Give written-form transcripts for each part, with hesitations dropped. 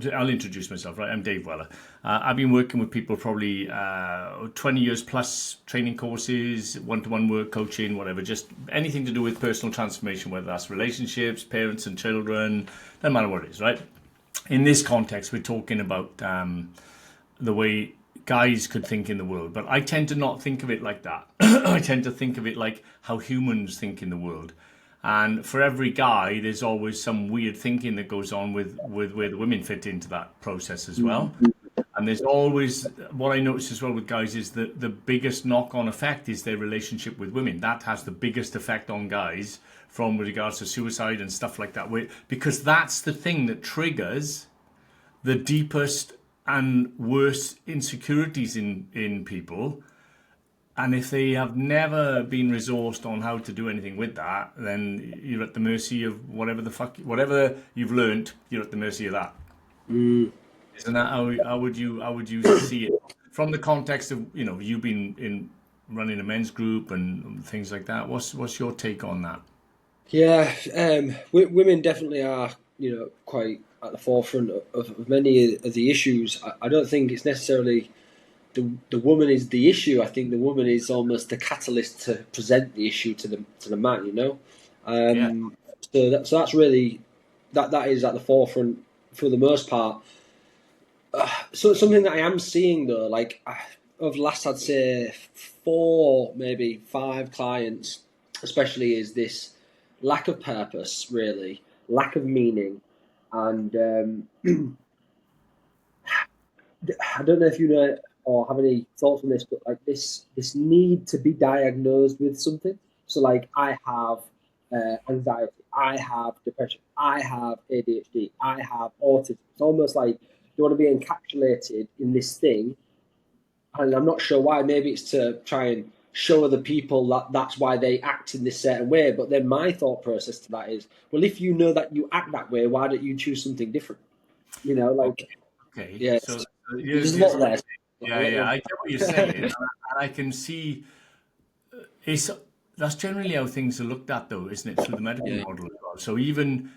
I'll introduce myself, right? I'm Dave Weller. I've been working with people probably 20 years plus, training courses, one-to-one work, coaching, whatever, just anything to do with personal transformation, whether that's relationships, parents and children, no matter what it is, right? In this context, we're talking about the way guys could think in the world, but I tend to not think of it like that. I tend to think of it like how humans think in the world. And for every guy, there's always some weird thinking that goes on with where the women fit into that process as well. And there's always, what I notice as well with guys is that the biggest knock-on effect is their relationship with women. That has the biggest effect on guys from regards to suicide and stuff like that. Because that's the thing that triggers the deepest and worst insecurities in people. And if they have never been resourced on how to do anything with that, then you're at the mercy of whatever you've learned. You're at the mercy of that. Isn't that how would you see it from the context of you been in running a men's group and things like that? What's your take on that? Yeah, women definitely are quite at the forefront of many of the issues. I don't think it's necessarily the woman is the issue. I think the woman is almost the catalyst to present the issue to the man. Yeah. So that's really that is at the forefront for the most part. So something that I am seeing though, like over the last, I'd say 4, maybe 5 clients, especially, is this lack of purpose, really, lack of meaning, and I don't know if you know or have any thoughts on this, but like this need to be diagnosed with something. So like I have anxiety, I have depression, I have ADHD, I have autism. It's almost like you want to be encapsulated in this thing, and I'm not sure why. Maybe it's to try and show other people that that's why they act in this certain way. But then my thought process to that is, well, if you know that you act that way, why don't you choose something different? Okay. Yeah, So there's a lot there. yeah. I get what you're saying, and I can see it's that's generally how things are looked at, though, isn't it, through the medical Yeah. model as well. So even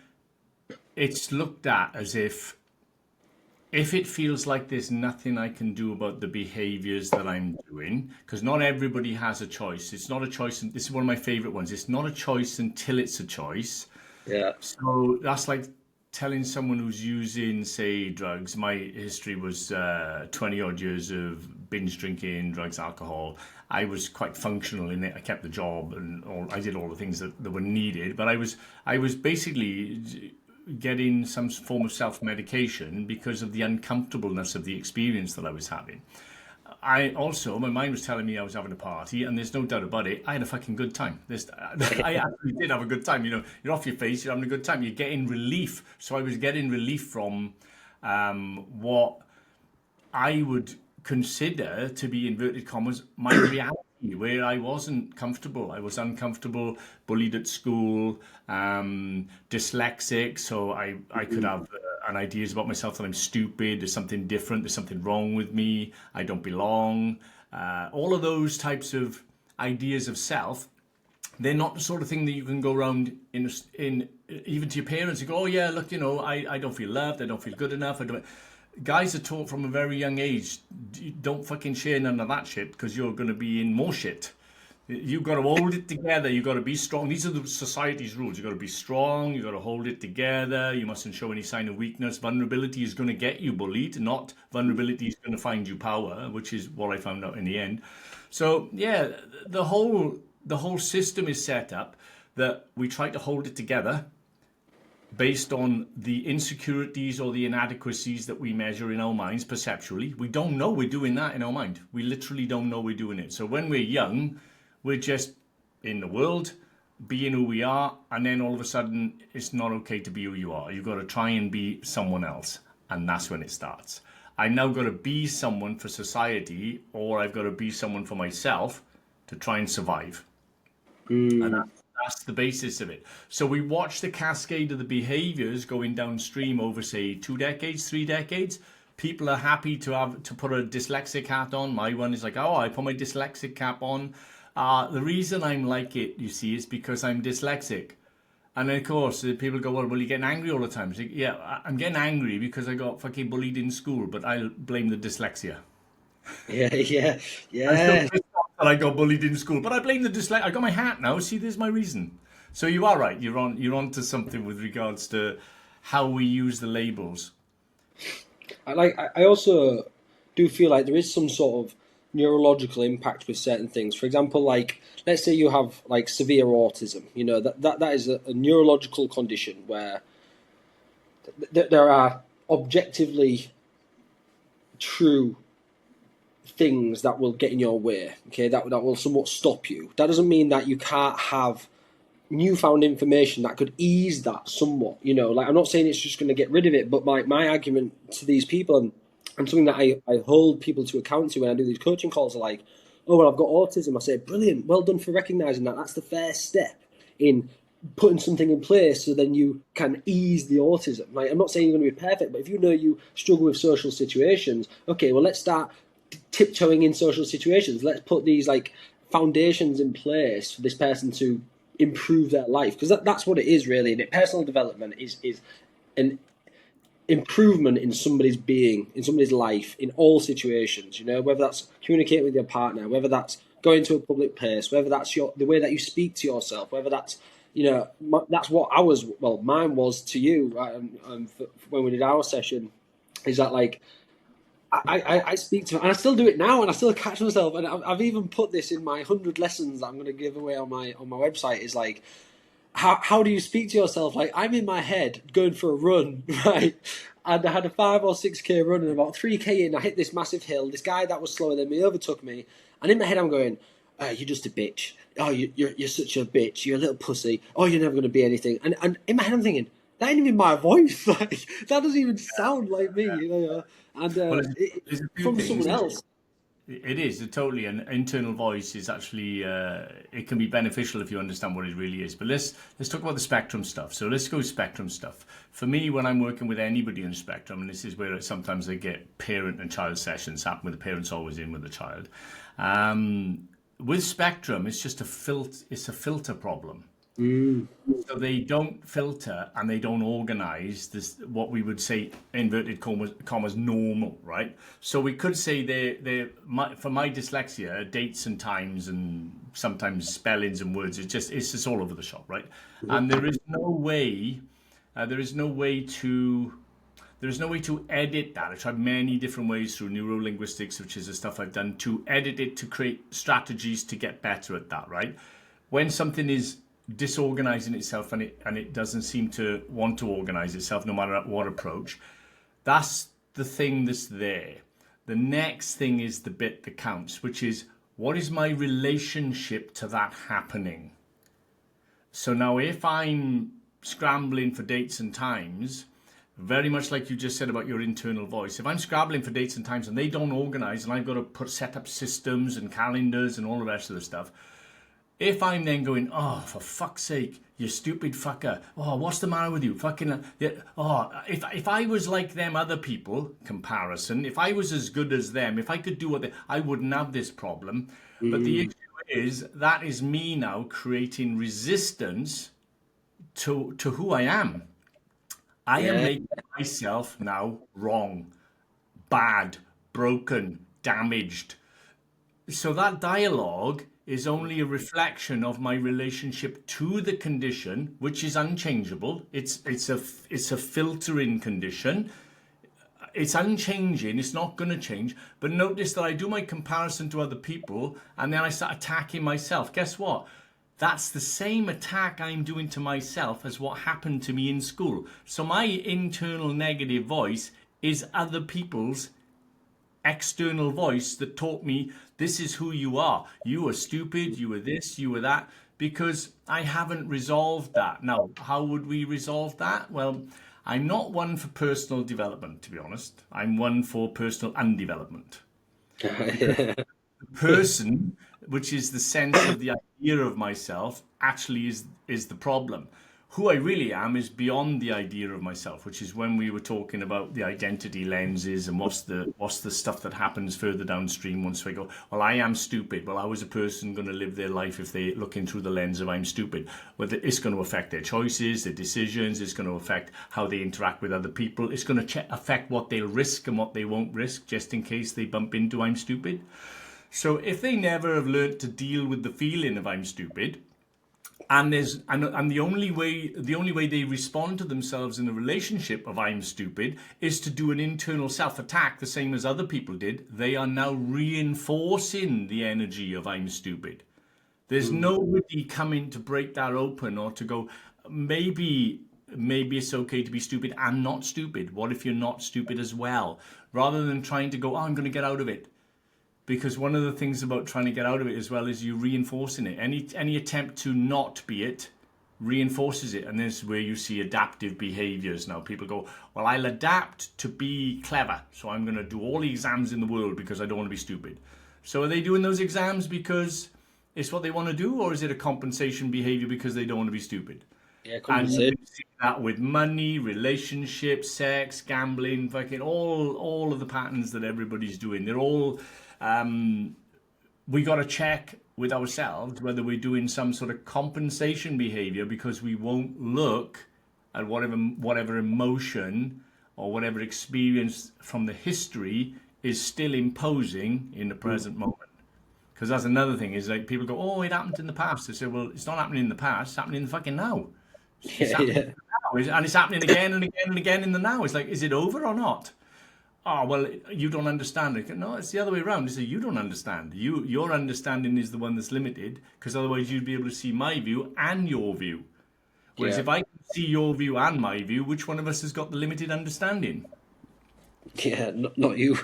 it's looked at as if it feels like there's nothing I can do about the behaviors that I'm doing, because not everybody has a choice. It's not a choice. And this is one of my favorite ones. It's not a choice until it's a choice. Yeah. So that's like telling someone who's using, say, drugs. My history was 20 odd years of binge drinking, drugs, alcohol. I was quite functional in it. I kept the job and I did all the things that were needed. But I was basically getting some form of self-medication because of the uncomfortableness of the experience that I was having. My mind was telling me I was having a party, and there's no doubt about it. I had a fucking good time. I actually did have a good time. You're off your face, you're having a good time. You're getting relief. So I was getting relief from what I would consider to be, inverted commas, my reality, where I wasn't comfortable. I was uncomfortable, bullied at school, dyslexic, so I could have ideas about myself that I'm stupid, there's something different, there's something wrong with me, I don't belong. All of those types of ideas of self, they're not the sort of thing that you can go around in even to your parents and go, oh yeah, look, I don't feel loved, I don't feel good enough. Guys are taught from a very young age, don't fucking share none of that shit because you're going to be in more shit. You've got to hold it together. You've got to be strong. These are the society's rules. You've got to be strong. You've got to hold it together. You mustn't show any sign of weakness. Vulnerability is going to get you bullied, not vulnerability is going to find you power, which is what I found out in the end. So yeah, the whole system is set up that we try to hold it together based on the insecurities or the inadequacies that we measure in our minds perceptually. We don't know we're doing that in our mind. We literally don't know we're doing it. So when we're young, we're just in the world, being who we are, and then all of a sudden, it's not okay to be who you are. You've got to try and be someone else, and that's when it starts. I now got to be someone for society, or I've got to be someone for myself to try and survive. And that's the basis of it. So we watch the cascade of the behaviors going downstream over, say, 2 decades, 3 decades. People are happy to put a dyslexic hat on. My one is like, oh, I put my dyslexic cap on. The reason I'm like it, you see, is because I'm dyslexic. And then, of course, people go, well, you're getting angry all the time. It's like, yeah, I'm getting angry because I got fucking bullied in school, but I'll blame the dyslexia. Yeah, yeah, I'm still yeah. pissed off that I got bullied in school, but I blame the dyslexia. I got my hat now. See, there's my reason. So you are right. You're on to something with regards to how we use the labels. I also do feel like there is some sort of neurological impact with certain things. For example, like let's say you have like severe autism. You know that is a neurological condition where there are objectively true things that will get in your way. Okay, that will somewhat stop you. That doesn't mean that you can't have newfound information that could ease that somewhat. You know, like I'm not saying it's just going to get rid of it, but my argument to these people and something that I hold people to account to when I do these coaching calls are like, oh, well, I've got autism. I say, brilliant, well done for recognizing that. That's the first step in putting something in place so then you can ease the autism. Like, I'm not saying you're going to be perfect, but if you know you struggle with social situations, okay, well, let's start tiptoeing in social situations. Let's put these like foundations in place for this person to improve their life, because that's what it is really. And personal development is an improvement in somebody's being, in somebody's life, in all situations. You know, whether that's communicating with your partner, whether that's going to a public place, whether that's the way that you speak to yourself, whether that's that's what mine was to you when we did our session. Is that like I speak to, and I still do it now, and I still catch myself, and I've even put this in my 100 lessons that I'm going to give away on my website. Is like, how do you speak to yourself? Like, I'm in my head going for a run, right? And I had a 5 or 6K run, and about 3K in, I hit this massive hill. This guy that was slower than me overtook me, and in my head I'm going, "You're just a bitch. Oh, you're such a bitch. You're a little pussy. Oh, you're never going to be anything." And in my head I'm thinking, that ain't even my voice. Like, that doesn't even sound like me, you know. And Well, there's a few from things. someone else. It is totally an internal voice is actually it can be beneficial if you understand what it really is. But let's talk about the spectrum stuff. So let's go spectrum stuff. For me, when I'm working with anybody on the spectrum, and this is where sometimes I get parent and child sessions happen with the parents always in with the child. With spectrum, it's just a filter. It's a filter problem. Mm. So they don't filter and they don't organize this, what we would say, inverted commas normal, right? So we could say for my dyslexia, dates and times and sometimes spellings and words, it's just all over the shop, right? And there is no way, there is no way to edit that. I tried many different ways through neurolinguistics, which is the stuff I've done, to edit it, to create strategies to get better at that, right? When something is disorganizing itself and it doesn't seem to want to organize itself no matter what approach, that's the thing that's there. The next thing is the bit that counts, which is, what is my relationship to that happening? So now if I'm scrambling for dates and times, very much like you just said about your internal voice, if I'm scrabbling for dates and times and they don't organize and I've got to set up systems and calendars and all the rest of the stuff, if I'm then going, oh, for fuck's sake, you stupid fucker. Oh, what's the matter with you? Fucking, yeah. Oh, if I was like them other people, comparison, if I was as good as them, if I could do I wouldn't have this problem. But the issue is, that is me now creating resistance to who I am. I am Yeah. making myself now wrong, bad, broken, damaged. So that dialogue is only a reflection of my relationship to the condition, which is unchangeable. It's a filtering condition. It's unchanging. It's not going to change. But notice that I do my comparison to other people, and then I start attacking myself. Guess what? That's the same attack I'm doing to myself as what happened to me in school. So my internal negative voice is other people's external voice that taught me, this is who you are. You were stupid, you were this, you were that, because I haven't resolved that. Now, how would we resolve that? Well, I'm not one for personal development, to be honest. I'm one for personal undevelopment. Yeah. Person, which is the sense of the idea of myself, actually is the problem. who I really am is beyond the idea of myself, which is when we were talking about the identity lenses and what's the stuff that happens further downstream once we go, well, I am stupid. Well, how is a person going to live their life if they're looking through the lens of I'm stupid? Well, it's going to affect their choices, their decisions. It's going to affect how they interact with other people. It's going to affect what they'll risk and what they won't risk, just in case they bump into I'm stupid. So if they never have learned to deal with the feeling of I'm stupid, and the only way they respond to themselves in a relationship of I'm stupid is to do an internal self-attack, the same as other people did, they are now reinforcing the energy of I'm stupid. There's nobody coming to break that open or to go, maybe it's okay to be stupid and not stupid. What if you're not stupid as well? Rather than trying to go, oh, I'm going to get out of it. Because one of the things about trying to get out of it as well is you reinforcing it. Any attempt to not be it reinforces it. And this is where you see adaptive behaviors. Now people go, well, I'll adapt to be clever. So I'm going to do all the exams in the world because I don't want to be stupid. So are they doing those exams because it's what they want to do? Or is it a compensation behavior because they don't want to be stupid? Yeah, And you compensation. can see that with money, relationships, sex, gambling, fucking all of the patterns that everybody's doing. They're all, we got to check with ourselves whether we're doing some sort of compensation behavior because we won't look at whatever emotion or whatever experience from the history is still imposing in the present moment. Because that's another thing is like people go, oh, it happened in the past. They say, well, it's not happening in the past, it's happening in the fucking now. It's Yeah, happening yeah. now, and it's happening again and again and again in the now. It's like, is it over or not? Oh, well, you don't understand it. No, it's the other way around. It's that you don't understand. Your understanding is the one that's limited, because otherwise you'd be able to see my view and your view. Whereas Yeah, if I can see your view and my view, which one of us has got the limited understanding? yeah, not you.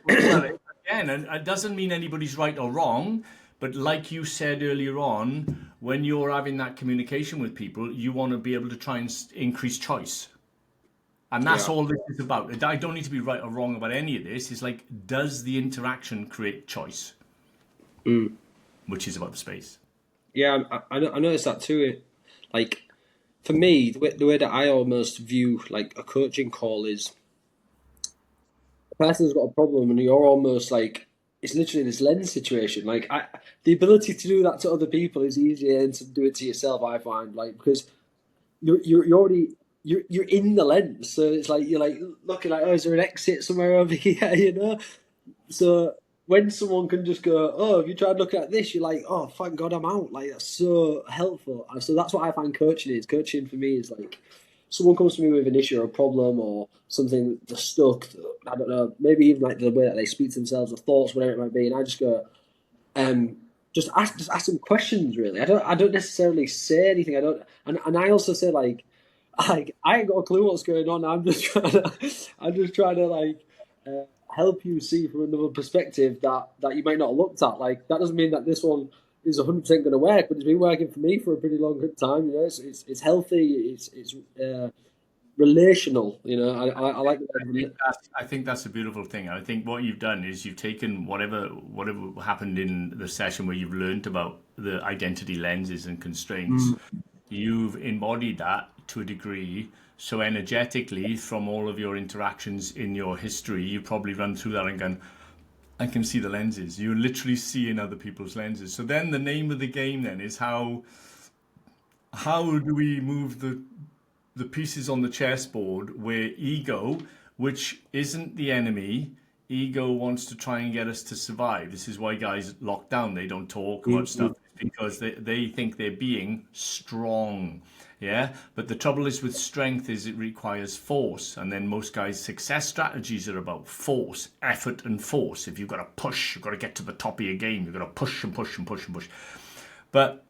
Well, again, and it doesn't mean anybody's right or wrong, but like you said earlier on, when you're having that communication with people, you want to be able to try and increase choice. And that's Yeah. all this is about. I don't need to be right or wrong about any of this. It's like, does the interaction create choice? Mm. Which is about the space. Yeah, I noticed that too. Like, for me, the way that I almost view like a coaching call is the person's got a problem and you're almost like it's literally this lens situation. Like the ability to do that to other people is easier than to do it to yourself. I find like because you're already you're in the lens, so it's like you're like looking like, oh, is there an exit somewhere over here? You know. So when someone can just go, oh, have you tried looking at this? You're like, oh, thank God I'm out. Like that's so helpful. And so that's what I find coaching is. Coaching for me is like someone comes to me with an issue or a problem or something they're stuck. I don't know, maybe even like the way that they speak to themselves or thoughts, whatever it might be. And I just go, um, just ask them questions. Really, I don't necessarily say anything. I don't, and I also say like I ain't got a clue what's going on. I'm just trying to like help you see from another perspective that you might not have looked at. Like that doesn't mean that this one is 100% going to work, but it's been working for me for a pretty long time. You know, it's healthy. It's relational. You know, I like that. I think that's a beautiful thing. I think what you've done is you've taken whatever happened in the session where you've learned about the identity lenses and constraints. You've embodied that to a degree. So energetically, from all of your interactions in your history, you probably run through that and gone, I can see the lenses. You're literally seeing other people's lenses. So then the name of the game then is how do we move the pieces on the chessboard where ego, which isn't the enemy, ego wants to try and get us to survive. This is why guys lock down. They don't talk about stuff because they think they're being strong. Yeah. But the trouble is with strength is it requires force. And then most guys' success strategies are about force, effort, and force. If you've got to push, you've got to get to the top of your game. You've got to push and push and push and push. But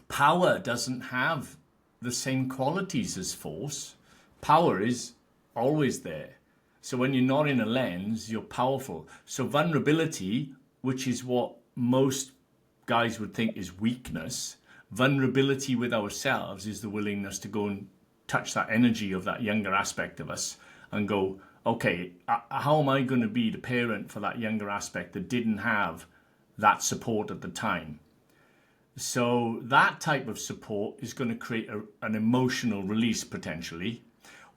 power doesn't have the same qualities as force. Power is always there. So when you're not in a lens, you're powerful. So vulnerability, which is what most guys would think is weakness, vulnerability with ourselves is the willingness to go and touch that energy of that younger aspect of us and go, okay, how am I going to be the parent for that younger aspect that didn't have that support at the time? So that type of support is going to create an emotional release potentially.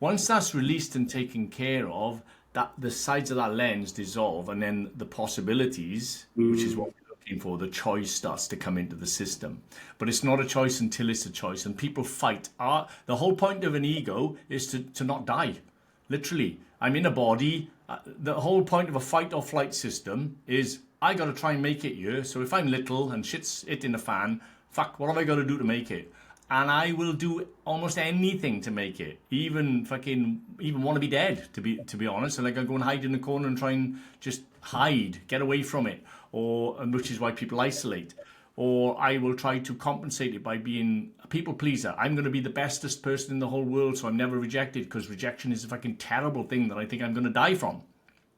Once that's released and taken care of, that the sides of that lens dissolve, and then the possibilities, which is what we're looking for, the choice starts to come into the system. But it's not a choice until it's a choice, and people fight. The whole point of an ego is to not die. Literally, I'm in a body. The whole point of a fight or flight system is I got to try and make it here. So if I'm little and shit's hitting the fan, fuck, what have I got to do to make it? And I will do almost anything to make it, even want to be dead, to be honest. And like I go and hide in the corner and try and just hide, get away from it, and which is why people isolate. Or I will try to compensate it by being a people pleaser. I'm going to be the bestest person in the whole world, so I'm never rejected, because rejection is a fucking terrible thing that I think I'm going to die from.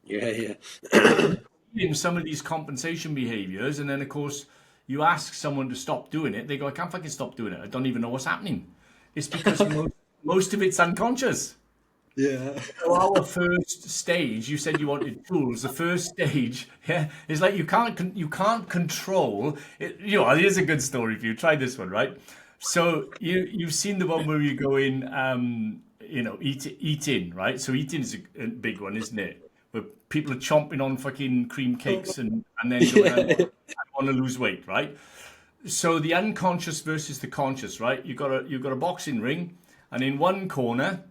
Yeah. In some of these compensation behaviors, and then of course you ask someone to stop doing it, they go, I can't fucking stop doing it, I don't even know what's happening. It's because most of it's unconscious. Yeah. So our first stage, you said you wanted tools. The first stage, yeah, is like you can't control it. Here's a good story for you. Try this one, right? So you've seen the one where you go in, eat in, right? So eating is a big one, isn't it? Where people are chomping on fucking cream cakes and then going, I want to lose weight, right? So the unconscious versus the conscious, right? You've got a boxing ring, and in one corner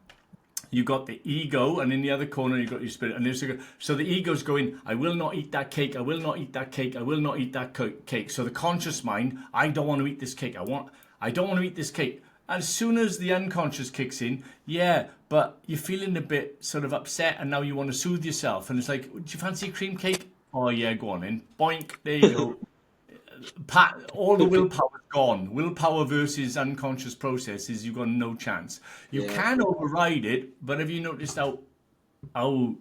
you got the ego, and in the other corner you got your spirit. And so the ego's going, I will not eat that cake, I will not eat that cake, I will not eat that cake. So the conscious mind, I don't want to eat this cake, I don't want to eat this cake. As soon as the unconscious kicks in, yeah, but you're feeling a bit sort of upset, and now you want to soothe yourself. And it's like, do you fancy a cream cake? Oh yeah, go on in. Boink, there you go. All the willpower is gone. Willpower versus unconscious processes, you've got no chance. You can override it, but have you noticed how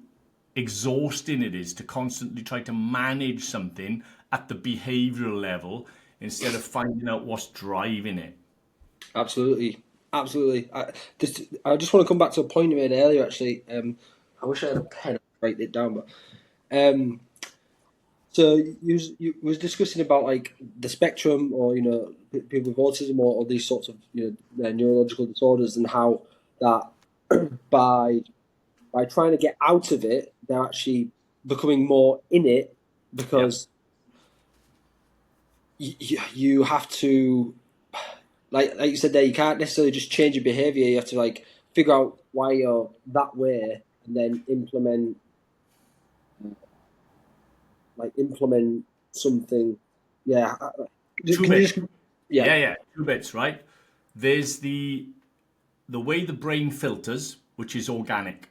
exhausting it is to constantly try to manage something at the behavioral level instead of finding out what's driving it? Absolutely. I just want to come back to a point you made earlier. Actually, I wish I had a pen to write it down, but so you was discussing about like the spectrum, or people with autism, or these sorts of neurological disorders, and how that by trying to get out of it, they're actually becoming more in it, because you have to, like you said there, you can't necessarily just change your behavior. You have to like figure out why you're that way, and then implement something. Yeah. Two bits. Yeah. 2 bits, right? There's the way the brain filters, which is organic.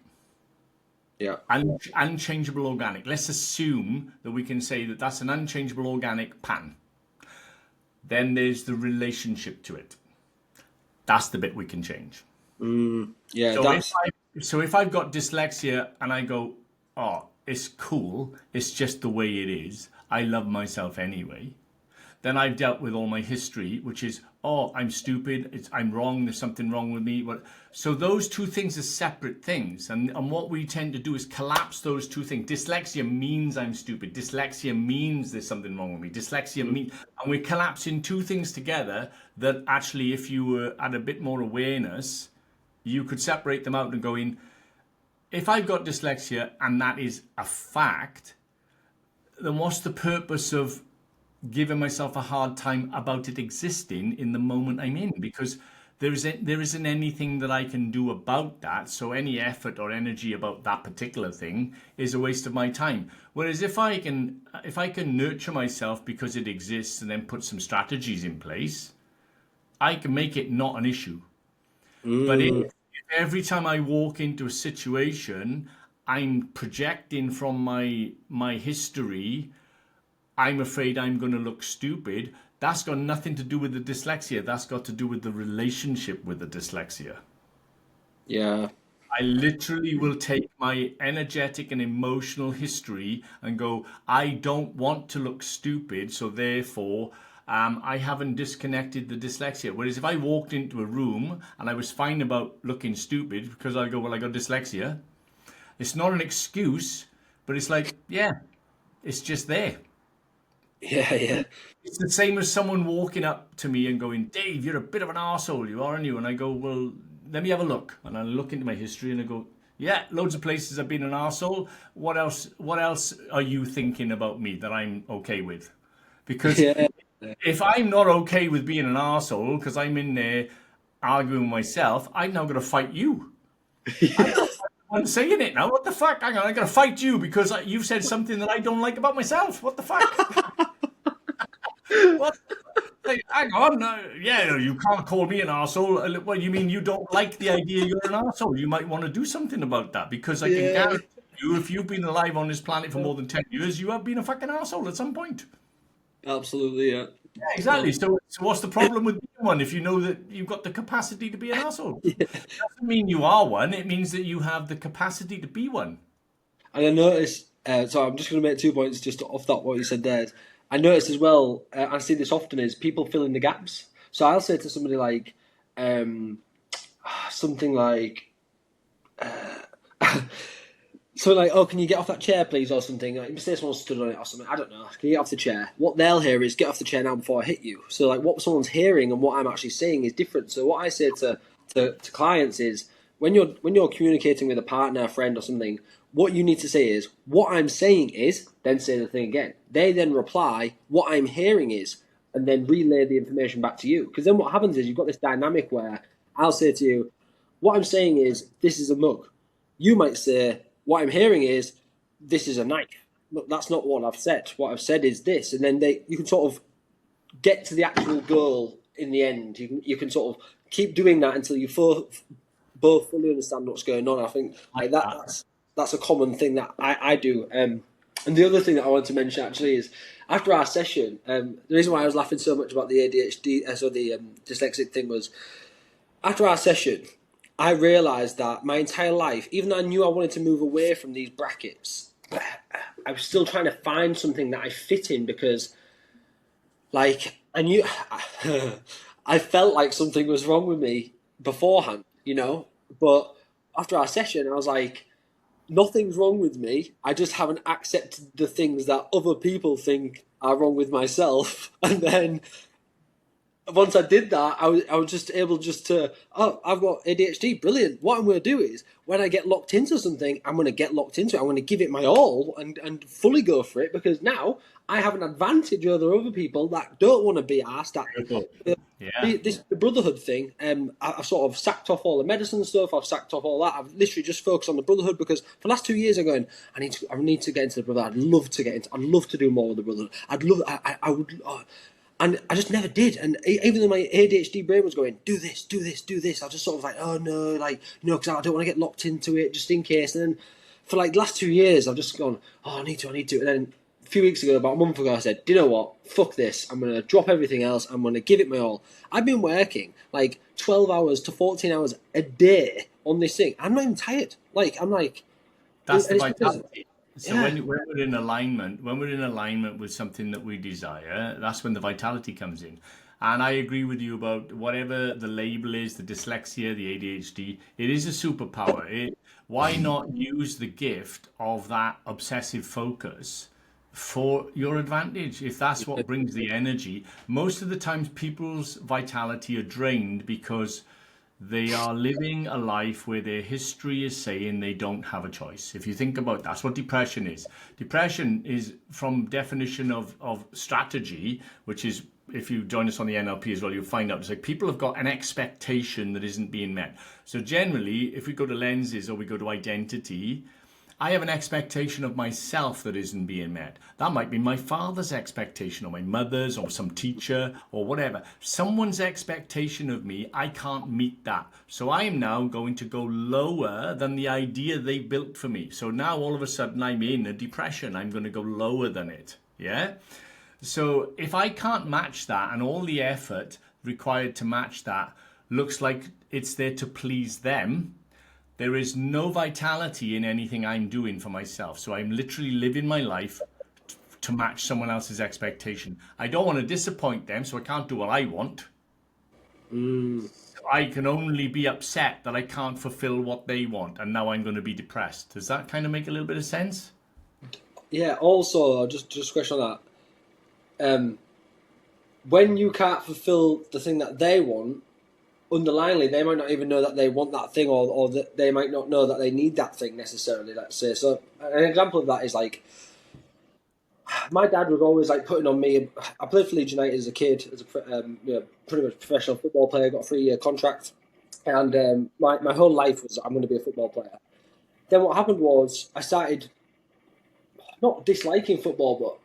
Yeah. Unchangeable organic. Let's assume that we can say that that's an unchangeable organic pattern. Then there's the relationship to it. That's the bit we can change. Yeah. So if I've got dyslexia and I go, oh, it's cool, it's just the way it is, I love myself anyway, then I've dealt with all my history, which is, oh, I'm stupid, I'm wrong, there's something wrong with me. So those two things are separate things. And what we tend to do is collapse those two things. Dyslexia means I'm stupid. Dyslexia means there's something wrong with me. Dyslexia means, and we're collapsing two things together that actually, if you were at a bit more awareness, you could separate them out and go in, if I've got dyslexia and that is a fact, then what's the purpose of giving myself a hard time about it existing in the moment I'm in? Because there isn't anything that I can do about that. So any effort or energy about that particular thing is a waste of my time. Whereas if I can nurture myself because it exists and then put some strategies in place, I can make it not an issue. But if every time I walk into a situation, I'm projecting from my history, I'm afraid I'm going to look stupid, that's got nothing to do with the dyslexia. That's got to do with the relationship with the dyslexia. Yeah. I literally will take my energetic and emotional history and go, I don't want to look stupid, so therefore I haven't disconnected the dyslexia. Whereas if I walked into a room and I was fine about looking stupid because I go, well, I got dyslexia, it's not an excuse, but it's like, yeah, it's just there. Yeah, yeah. It's the same as someone walking up to me and going, Dave, you're a bit of an arsehole, you are, aren't you? And I go, well, let me have a look. And I look into my history and I go, yeah, loads of places I've been an arsehole. What else are you thinking about me that I'm okay with? Because Yeah. if I'm not okay with being an arsehole because I'm in there arguing with myself, I'm now going to fight you. I'm Yeah. not the one saying it now. What the fuck? Hang on, I'm going to fight you because you've said something that I don't like about myself. What the fuck? What? Like, hang on. Yeah, no, you can't call me an arsehole. Well, you mean you don't like the idea you're an arsehole? You might want to do something about that because I can Yeah. guarantee you, if you've been alive on this planet for more than 10 years, you have been a fucking arsehole at some point. Absolutely, yeah. Yeah, exactly. So what's the problem with being one if you know that you've got the capacity to be an arsehole? Doesn't mean you are one. It means that you have the capacity to be one. And I noticed, so I'm just going to make 2 points just off that what you said there. I noticed as well, I see this often, is people fill in the gaps. So I'll say to somebody like, um, something like, so like, oh, can you get off that chair, please, or something? Like, say someone stood on it or something. I don't know. Can you get off the chair? What they'll hear is get off the chair now before I hit you. So like, what someone's hearing and what I'm actually saying is different. So what I say to clients is when you're communicating with a partner, a friend, or something, what you need to say is what I'm saying is. Then say the thing again. They then reply what I'm hearing is, and then relay the information back to you. Because then what happens is you've got this dynamic where I'll say to you, what I'm saying is this is a mug. You might say, what I'm hearing is, this is a knife. But that's not what I've said. What I've said is this. And then you can sort of get to the actual goal in the end. You can sort of keep doing that until you both fully understand what's going on. I think like that's a common thing that I do. And the other thing that I wanted to mention actually is after our session, the reason why I was laughing so much about the ADHD, so the dyslexic thing was after our session, I realised that my entire life, even though I knew I wanted to move away from these brackets, I was still trying to find something that I fit in because, like, I knew I felt like something was wrong with me beforehand, you know. But after our session, I was like, nothing's wrong with me. I just haven't accepted the things that other people think are wrong with myself. And then once I did that, I was just able just to, oh, I've got ADHD, brilliant. What I'm going to do is, when I get locked into something, I'm going to get locked into it. I'm going to give it my all and fully go for it because now I have an advantage over other people that don't want to be asked. That Beautiful. uh, Yeah. the brotherhood thing, I've sort of sacked off all the medicine stuff. I've sacked off all that. I've literally just focused on the brotherhood because for the last 2 years I'm going, I need to get into the brotherhood. I'd love to do more with the brotherhood. I would. And I just never did. And even though my ADHD brain was going, do this, do this, do this, I was just sort of like, oh no, like, no, because I don't want to get locked into it just in case. And then for like the last 2 years, I've just gone, oh, I need to. And then a few weeks ago, about a month ago, I said, do you know what? Fuck this. I'm going to drop everything else. I'm going to give it my all. I've been working like 12 hours to 14 hours a day on this thing. I'm not even tired. Like, I'm like, and That's the it's because, vitality. So yeah, when we're in alignment with something that we desire, that's when the vitality comes in. And I agree with you about whatever the label is, the dyslexia, the ADHD, it is a superpower. Why not use the gift of that obsessive focus for your advantage if that's what brings the energy? Most of the times people's vitality are drained because they are living a life where their history is saying they don't have a choice. If you think about that's what depression is. Depression is from definition of strategy, which is if you join us on the NLP as well, you'll find out it's like people have got an expectation that isn't being met. So generally, if we go to lenses or we go to identity, I have an expectation of myself that isn't being met. That might be my father's expectation or my mother's or some teacher or whatever. Someone's expectation of me, I can't meet that. So I am now going to go lower than the idea they built for me. So now all of a sudden I'm in a depression. I'm going to go lower than it. Yeah? So if I can't match that and all the effort required to match that looks like it's there to please them, there is no vitality in anything I'm doing for myself. So I'm literally living my life to match someone else's expectation. I don't want to disappoint them, so I can't do what I want. I can only be upset that I can't fulfill what they want, and now I'm going to be depressed. Does that kind of make a little bit of sense? yeah. Also, just a question on that. when you can't fulfill the thing that they want, underlyingly, they might not even know that they want that thing, or that they might not know that they need that thing necessarily, let's say. So an example of that is like, my dad was always like putting on me. I played for Leeds United as a kid, as a pretty much professional football player. Got a 3-year contract, and my whole life was I'm going to be a football player. Then what happened was I started not disliking football, but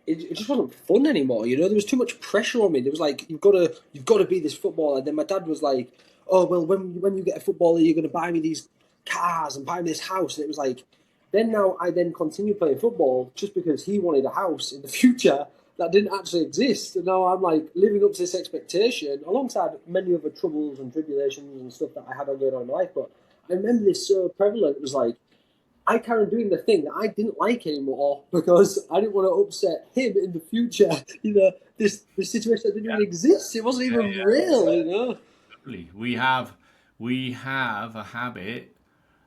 it just wasn't fun anymore. You know, there was too much pressure on me. There was like you've got to be this footballer. And then my dad was like, oh well, when you get a footballer, you're going to buy me these cars and buy me this house. And it was like, then now I then continue playing football just because he wanted a house in the future that didn't actually exist. And now I'm like living up to this expectation alongside many other troubles and tribulations and stuff that I had going on in my life. But I remember this so prevalent. It was like, I carried doing the thing that I didn't like anymore because I didn't want to upset him in the future. You know, this situation that didn't even exist. It wasn't even real. You know. We have a habit,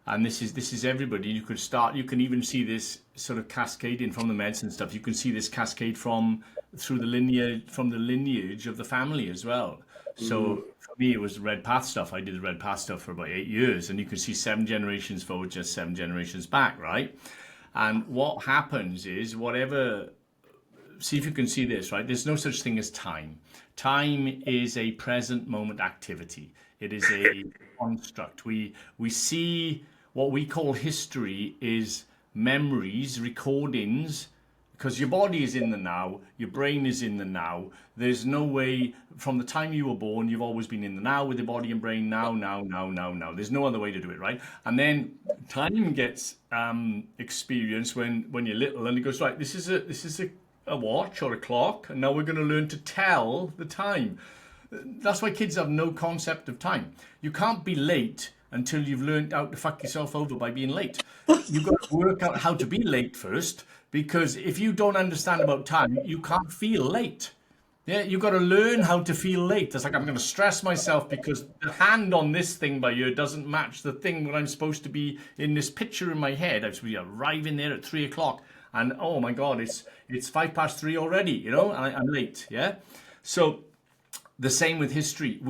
and this is everybody. You can even see this sort of cascading from the medicine stuff. You can see this cascade from the lineage of the family as well. So for me, it was Red Path stuff. I did the Red Path stuff for about 8 years, and you can see 7 generations forward, just 7 generations back, right? And what happens is see if you can see this, right? There's no such thing as time. Time is a present moment activity. It is a construct. We see what we call history is memories, recordings, because your body is in the now, your brain is in the now. There's no way, from the time you were born, you've always been in the now with your body and brain, now. There's no other way to do it, right? And then time gets experienced when you're little, and it goes, right, this is a watch or a clock, and now we're going to learn to tell the time. That's why kids have no concept of time. You can't be late until you've learned how to fuck yourself over by being late. You've got to work out how to be late first, because if you don't understand about time, you can't feel late. Yeah, you've got to learn how to feel late. It's like, I'm going to stress myself because the hand on this thing by here doesn't match the thing when I'm supposed to be in this picture in my head. I'm supposed to be arriving there at 3 o'clock. And oh my God, it's 3:05 already, you know, and I'm late. Yeah. So the same with history.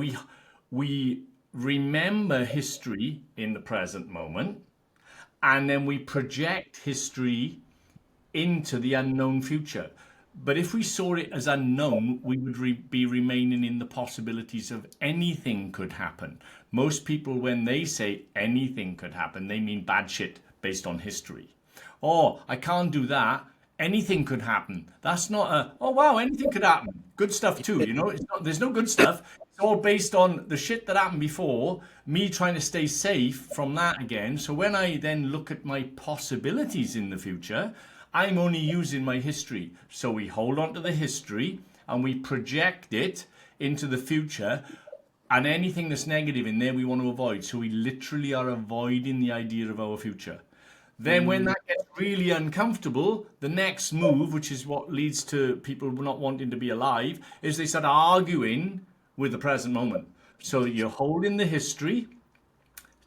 We remember history in the present moment, and then we project history into the unknown future. But if we saw it as unknown, we would be remaining in the possibilities of anything could happen. Most people, when they say anything could happen, they mean bad shit based on history. Oh, I can't do that. Anything could happen. That's not oh wow, anything could happen. Good stuff too, you know. There's no good stuff. It's all based on the shit that happened before, me trying to stay safe from that again. So when I then look at my possibilities in the future, I'm only using my history. So we hold on to the history and we project it into the future. And anything that's negative in there, we want to avoid. So we literally are avoiding the idea of our future. Then when that gets really uncomfortable, the next move, which is what leads to people not wanting to be alive, is they start arguing with the present moment. So you're holding the history,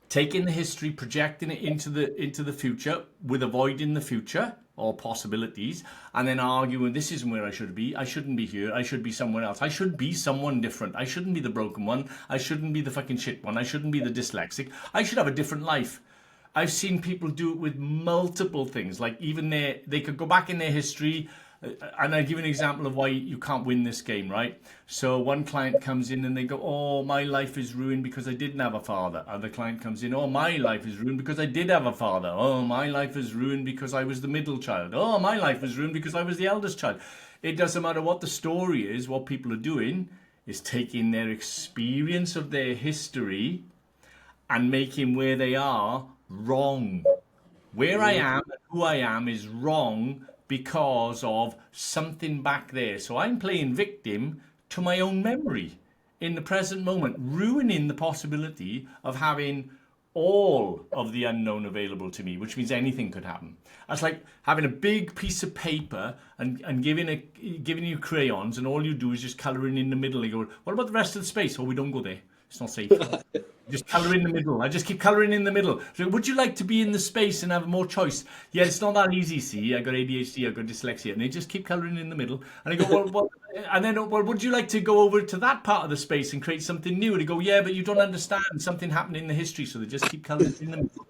taking the history, projecting it into the future with avoiding the future or possibilities, and then arguing, this isn't where I should be. I shouldn't be here. I should be somewhere else. I should be someone different. I shouldn't be the broken one. I shouldn't be the fucking shit one. I shouldn't be the dyslexic. I should have a different life. I've seen people do it with multiple things. Like even they could go back in their history, and I'll give you an example of why you can't win this game, right? So one client comes in and they go, oh, my life is ruined because I didn't have a father. Other client comes in, oh, my life is ruined because I did have a father. Oh, my life is ruined because I was the middle child. Oh, my life is ruined because I was the eldest child. It doesn't matter what the story is. What people are doing is taking their experience of their history and making where they are wrong. Where I am and who I am is wrong because of something back there. So I'm playing victim to my own memory in the present moment, ruining the possibility of having all of the unknown available to me, which means anything could happen. That's like having a big piece of paper and giving you crayons, and all you do is just colouring in the middle. You go, what about the rest of the space? Oh, we don't go there. It's not safe. Just colour in the middle. I just keep colouring in the middle. So, would you like to be in the space and have more choice? Yeah, it's not that easy, see. I got ADHD, I got dyslexia. And they just keep colouring in the middle. And I go, well, what? And then, well, would you like to go over to that part of the space and create something new? And they go, yeah, but you don't understand. Something happened in the history. So they just keep colouring in the middle.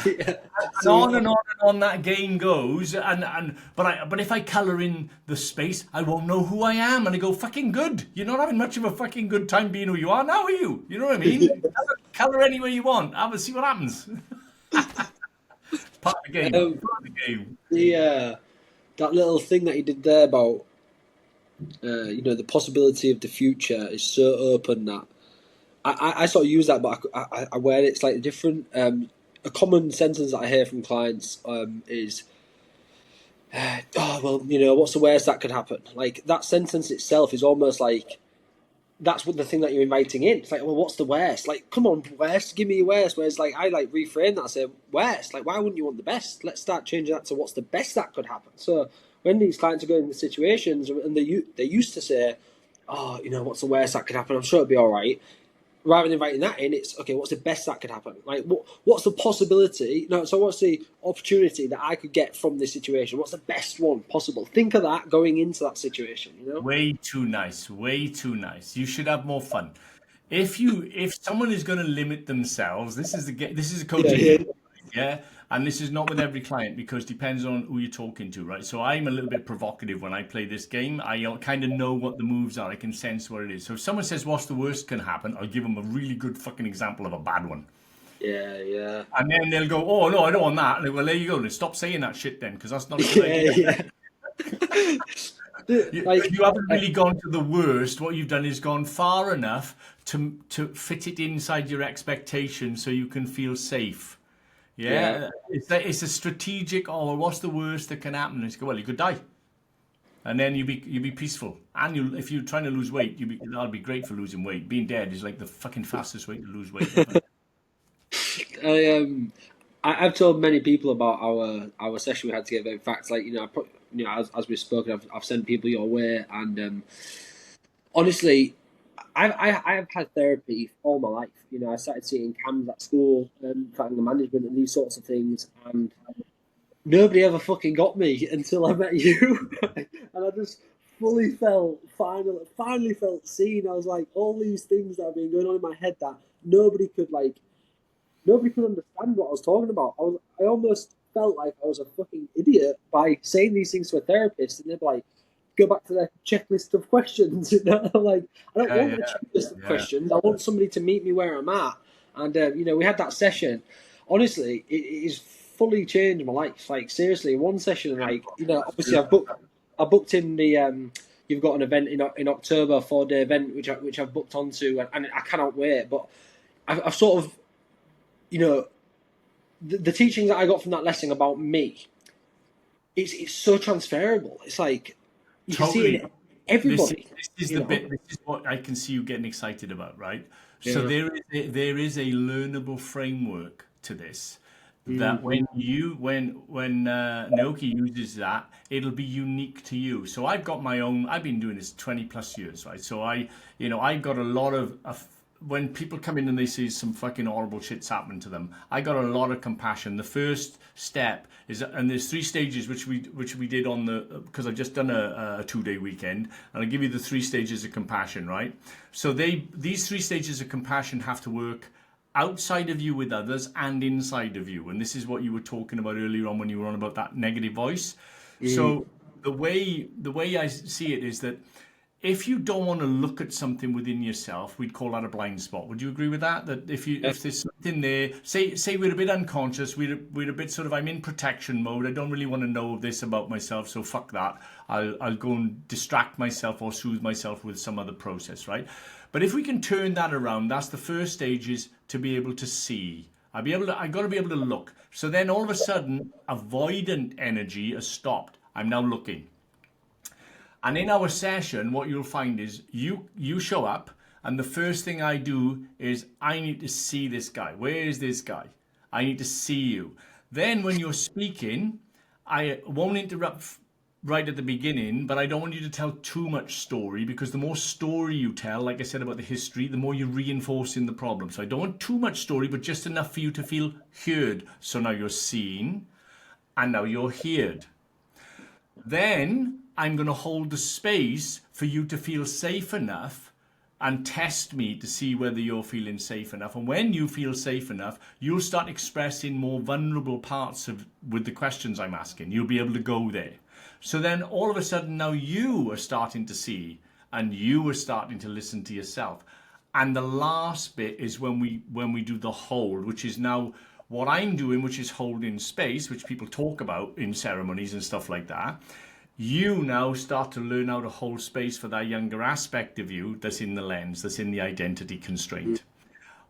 Yeah. And on and on and on that game goes, but if I colour in the space, I won't know who I am, and I go, fucking good. You're not having much of a fucking good time being who you are now, are you? You know what I mean? Colour any way you want. Have a see what happens. Part of the game. Part of the game. That little thing that you did there about the possibility of the future is so open that I sort of use that, but I wear it slightly different. A common sentence that I hear from clients is, what's the worst that could happen? Like, that sentence itself is almost like, that's what the thing that you're inviting in. It's like, well, what's the worst? Like, come on, worst, give me your worst. Whereas, like, I like reframe that. I say, worst. Like, why wouldn't you want the best? Let's start changing that to what's the best that could happen. So when these clients are going into situations and they used to say, oh, what's the worst that could happen? I'm sure it'll be all right. Rather than inviting that in, it's okay. What's the best that could happen? Like, what's the possibility? No, so what's the opportunity that I could get from this situation? What's the best one possible? Think of that going into that situation. Way too nice. Way too nice. You should have more fun. If someone is going to limit themselves, this is a coaching, yeah. And this is not with every client because it depends on who you're talking to, right? So I'm a little bit provocative when I play this game. I kind of know what the moves are. I can sense what it is. So if someone says, what's the worst can happen, I'll give them a really good fucking example of a bad one. Yeah. And then they'll go, oh, no, I don't want that. And I go, well, there you go. Then stop saying that shit then, because that's not a good idea. You haven't really gone to the worst. What you've done is gone far enough to fit it inside your expectations so you can feel safe. Yeah. It's a strategic. Oh, well, what's the worst that can happen? And it's go, well, you could die, and then you be peaceful. And if you're trying to lose weight, that'll be great for losing weight. Being dead is like the fucking fastest way to lose weight. I've told many people about our session we had together. In fact, like as we've spoken, I've sent people your way, and honestly, I've had therapy all my life. I started seeing CAMs at school, for anger management and these sorts of things, and nobody ever fucking got me until I met you, and I just finally felt seen. I was like, all these things that have been going on in my head that nobody could understand what I was talking about. I almost felt like I was a fucking idiot by saying these things to a therapist, and they'd be like, go back to their checklist of questions. Like, I don't want a checklist of questions. I want somebody to meet me where I'm at. And we had that session. Honestly, it has fully changed my life. Like, seriously, one session, like, obviously I booked in the you've got an event in October, a 4-day event which I've booked onto, and I cannot wait. But I've sort of, the teachings that I got from that lesson about me, it's so transferable. It's like, you totally. can see it in everybody. This is the bit. This is what I can see you getting excited about, right? So there is a learnable framework to this. That when Naoki uses that, it'll be unique to you. So I've got my own. I've been doing this 20 plus years, right? So I've got a lot of when people come in and they see some fucking horrible shit's happening to them, I got a lot of compassion. The first step is, and there's 3 stages which we did on because I've just done a 2-day weekend, and I'll give you the 3 stages of compassion, right? So these 3 stages of compassion have to work outside of you with others and inside of you. And this is what you were talking about earlier on when you were on about that negative voice. So the way I see it is that if you don't want to look at something within yourself, we'd call that a blind spot. Would you agree with that? That if there's something there, say we're a bit unconscious, we're a bit sort of, I'm in protection mode. I don't really want to know this about myself, so fuck that. I'll go and distract myself or soothe myself with some other process, right? But if we can turn that around, that's the first stage, is to be able to see. I got to be able to look. So then all of a sudden, avoidant energy has stopped. I'm now looking. And in our session, what you'll find is you show up, and the first thing I do is I need to see this guy. Where is this guy? I need to see you. Then when you're speaking, I won't interrupt right at the beginning, but I don't want you to tell too much story, because the more story you tell, like I said about the history, the more you're reinforcing the problem. So I don't want too much story, but just enough for you to feel heard. So now you're seen and now you're heard. Then I'm going to hold the space for you to feel safe enough and test me to see whether you're feeling safe enough. And when you feel safe enough, you'll start expressing more vulnerable parts of with the questions I'm asking. You'll be able to go there. So then all of a sudden now you are starting to see, and you are starting to listen to yourself. And the last bit is when we do the hold, which is now what I'm doing, which is holding space, which people talk about in ceremonies and stuff like that. You now start to learn how to hold space for that younger aspect of you that's in the lens, that's in the identity constraint.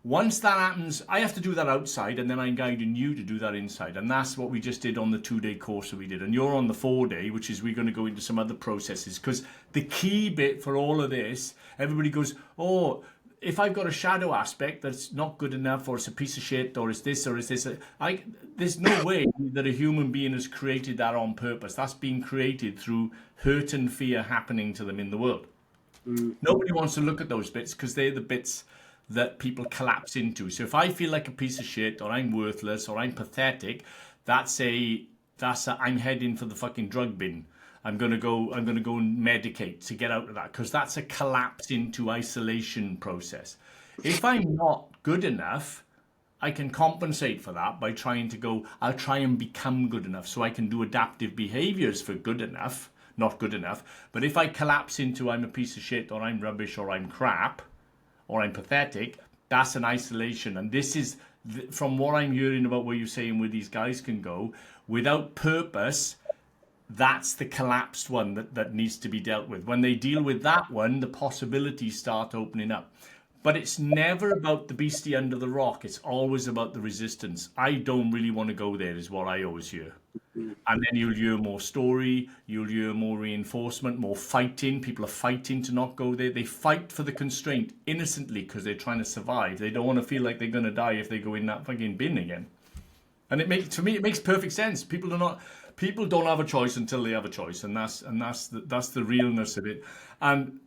Once that happens, I have to do that outside, and then I'm guiding you to do that inside. And that's what we just did on the 2-day course that we did. And you're on the 4-day, which is we're going to go into some other processes. Because the key bit for all of this, everybody goes, oh, if I've got a shadow aspect that's not good enough, or it's a piece of shit, or it's this, or it's this, there's no way that a human being has created that on purpose. That's been created through hurt and fear happening to them in the world. Nobody wants to look at those bits, because they're the bits that people collapse into. So if I feel like a piece of shit, or I'm worthless, or I'm pathetic, that's I'm heading for the fucking drug bin. I'm gonna go and medicate to get out of that, because that's a collapse into isolation process. If I'm not good enough, I can compensate for that by trying to go, I'll try and become good enough, so I can do adaptive behaviors for good enough, not good enough. But if I collapse into I'm a piece of shit, or I'm rubbish, or I'm crap, or I'm pathetic, that's an isolation. And this is, from what I'm hearing about what you're saying, where these guys can go, without purpose, that's the collapsed one that needs to be dealt with. When they deal with that one, the possibilities start opening up. But it's never about the beastie under the rock. It's always about the resistance. I don't really want to go there, is what I always hear. And then you'll hear more story, you'll hear more reinforcement, more fighting. People are fighting to not go there. They fight for the constraint innocently because they're trying to survive. They don't want to feel like they're going to die if they go in that fucking bin again. And to me, it makes perfect sense. People don't have a choice until they have a choice, and that's the realness of it. And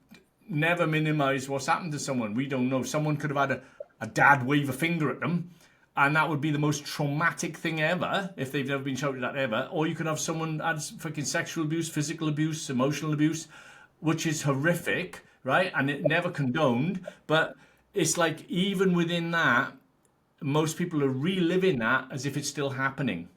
never minimize what's happened to someone. We don't know. Someone could have had a dad wave a finger at them, and that would be the most traumatic thing ever if they've never been shouted at ever. Or you could have someone had fucking sexual abuse, physical abuse, emotional abuse, which is horrific, right? And it never condoned. But it's like, even within that, most people are reliving that as if it's still happening.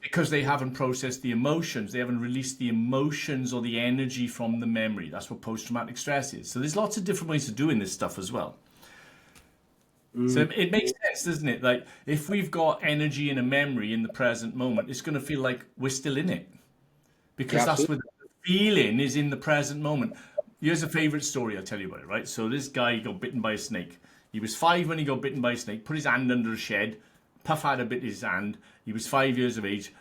Because they haven't processed the emotions. They haven't released the emotions or the energy from the memory. That's what post-traumatic stress is. So there's lots of different ways of doing this stuff as well. So it makes sense, doesn't it? Like, if we've got energy in a memory in the present moment, it's going to feel like we're still in it. Because that's where the feeling is, in the present moment. Here's a favorite story, I'll tell you about it, right? So this guy got bitten by a snake. He was 5 when he got bitten by a snake, put his hand under a shed, puff had a bit in his hand. He was 5 years of age.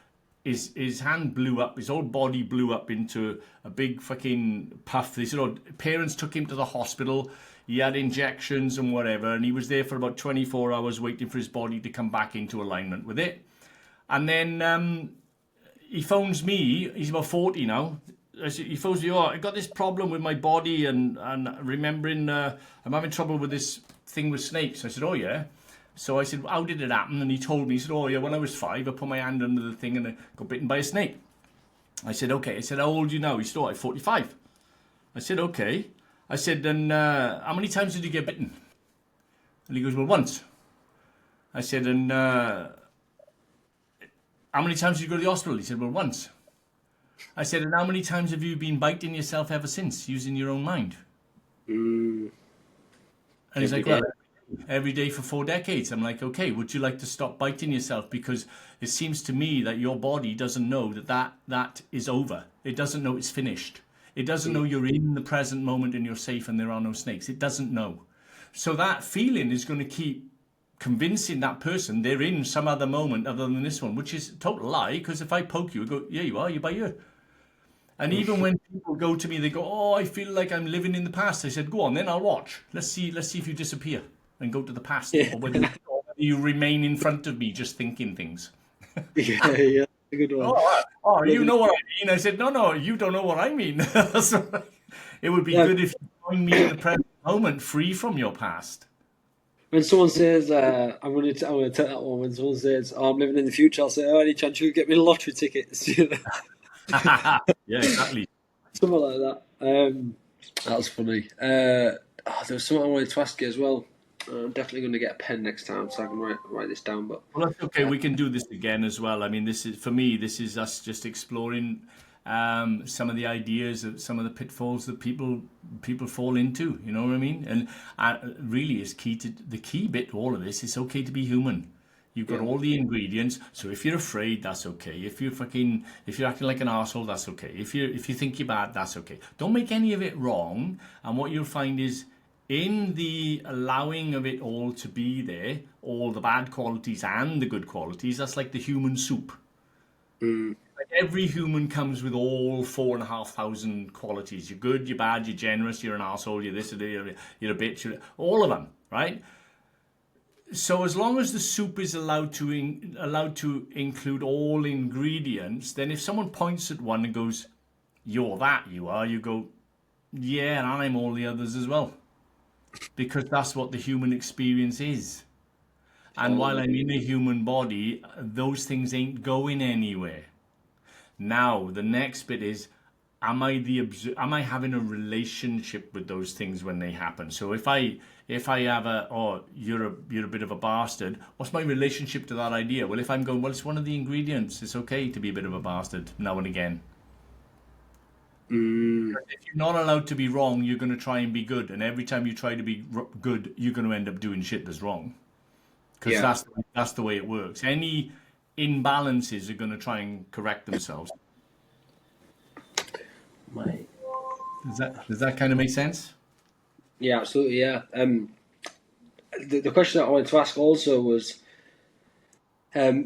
His hand blew up, his whole body blew up into a big fucking puff. They said, oh, parents took him to the hospital. He had injections and whatever, and he was there for about 24 hours waiting for his body to come back into alignment with it. And then he phones me. He's about 40 now. He phones me, oh, I got this problem with my body, and remembering I'm having trouble with this thing with snakes. I said, oh, yeah. So I said, how did it happen? And he told me, he said, oh, yeah, when I was 5, I put my hand under the thing and I got bitten by a snake. I said, okay. I said, how old are you now? He said, oh, I'm 45. I said, okay. I said, then how many times did you get bitten? And he goes, well, once. I said, and how many times did you go to the hospital? He said, well, once. I said, and how many times have you been biting yourself ever since, using your own mind? And he's like, well, every day for 4 decades. I'm like, okay, would you like to stop biting yourself? Because it seems to me that your body doesn't know that is over. It doesn't know it's finished. It doesn't know you're in the present moment and you're safe and there are no snakes. It doesn't know. So that feeling is going to keep convincing that person they're in some other moment other than this one, which is a total lie. Because if I poke you, I go, yeah, you are, you're by here. And even when people go to me, they go, oh, I feel like I'm living in the past. I said, go on, then I'll watch. Let's see if you disappear and go to the past, or whether you remain in front of me just thinking things. Yeah. a good one. Oh, you Living, know what I mean? I said, no, you don't know what I mean. So, it would be yeah. good if you find me in the present moment, free from your past. When someone says, I'm gonna take that one. When someone says, oh, I'm living in the future, I'll say, oh, any chance you could get me lottery tickets? You know, Yeah, exactly. something like that. That was funny. There was something I wanted to ask you as well. I'm definitely going to get a pen next time so I can write this down. But Well, that's okay. We can do this again as well. I mean, this is for me. This is us just exploring some of the ideas, of some of the pitfalls that people fall into. You know what I mean? And really, is key to the key bit. To all of this, it's okay to be human. You've got yeah, all the ingredients. So if you're afraid, that's okay. If you're acting like an arsehole, that's okay. If you think you're bad, that's okay. Don't make any of it wrong. And what you'll find is in the allowing of it all to be there, all the bad qualities and the good qualities, that's like the human soup. mm, Like every human comes with all 4,500 qualities. You're good, you're bad, you're generous, you're an arsehole, you're this, you're a bitch, all of them, right? So as long as the soup is allowed to include all ingredients, then if someone points at one and goes, "You're that, you are," you go, "Yeah, and I'm all the others as well," because that's what the human experience is. And while totally. I'm in a human body, those things ain't going anywhere. Now, the next bit is, am I having a relationship with those things when they happen? So if I have you're a bit of a bastard, what's my relationship to that idea? Well, if I'm going, well, it's one of the ingredients. It's okay to be a bit of a bastard now and again. Mm, If you're not allowed to be wrong, you're going to try and be good, and every time you try to be good, you're going to end up doing shit that's wrong. Because yeah, that's the way it works. Any imbalances are going to try and correct themselves. my, Does that kind of make sense? yeah, absolutely, yeah. The question that I wanted to ask also was,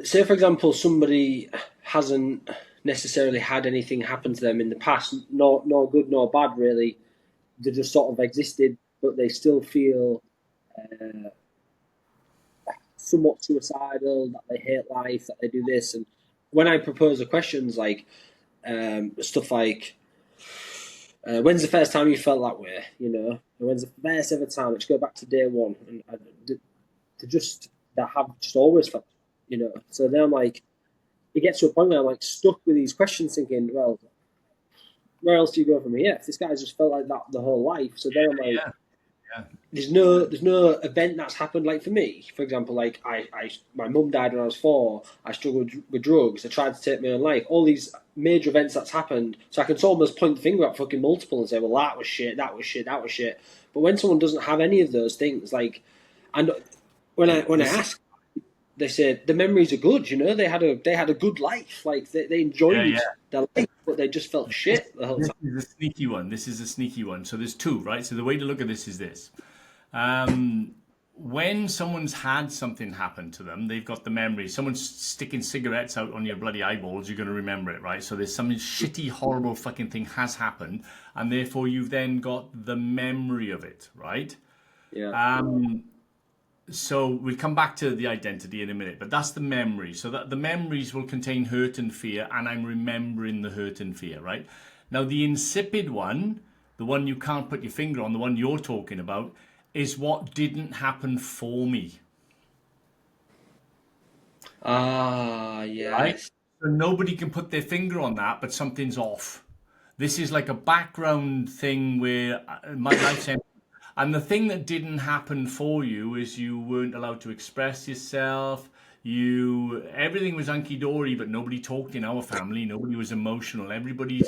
say for example, somebody hasn't necessarily had anything happen to them in the past, nor good nor bad really. They just sort of existed, but they still feel uh, somewhat suicidal, that they hate life, that they do this. And when I propose the questions like stuff like, when's the first time you felt that way? You know, and when's the first ever time? Let's go back to day one, and to just that have just always felt, you know. So then I'm like, it gets to a point where I'm like stuck with these questions, thinking, well, where else do you go from here? If this guy's just felt like that the whole life, so then I'm like, Yeah, yeah, there's no event that's happened like for me. For example, like my mum died when I was 4. I struggled with drugs. I tried to take my own life. All these major events that's happened, so I can almost point the finger at fucking multiple and say, well, that was shit, that was shit, that was shit. But when someone doesn't have any of those things, like, and when I this, ask, they said the memories are good. You know, they had a good life. Like they yeah, enjoyed yeah. their life, but they just felt This, shit the whole this time. is a sneaky one. This is a sneaky one. So there's two, right? So the way to look at this is this. Um, when someone's had something happen to them, they've got the memory. Someone's sticking cigarettes out on your bloody eyeballs, you're going to remember it, right? So there's some shitty, horrible fucking thing has happened, and therefore you've then got the memory of it, right? Yeah, So we'll come back to the identity in a minute, but that's the memory. So that the memories will contain hurt and fear, and I'm remembering the hurt and fear, right? Now the insipid one, the one you can't put your finger on, the one you're talking about, is what didn't happen for me, right? yes. So nobody can put their finger on that, but something's off. This is like a background thing where my life's empty. And the thing that didn't happen for you is you weren't allowed to express yourself. Everything was hunky dory, but nobody talked in our family. Nobody was emotional. Everybody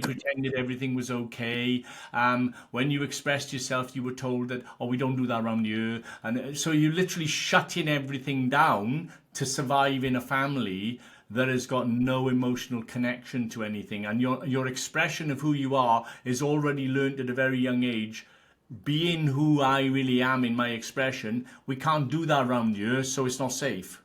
pretended everything was okay. When you expressed yourself, you were told that, oh, we don't do that around here. And so you're literally shutting everything down to survive in a family that has got no emotional connection to anything. And your expression of who you are is already learned at a very young age. Being who I really am in my expression, we can't do that around here, so it's not safe.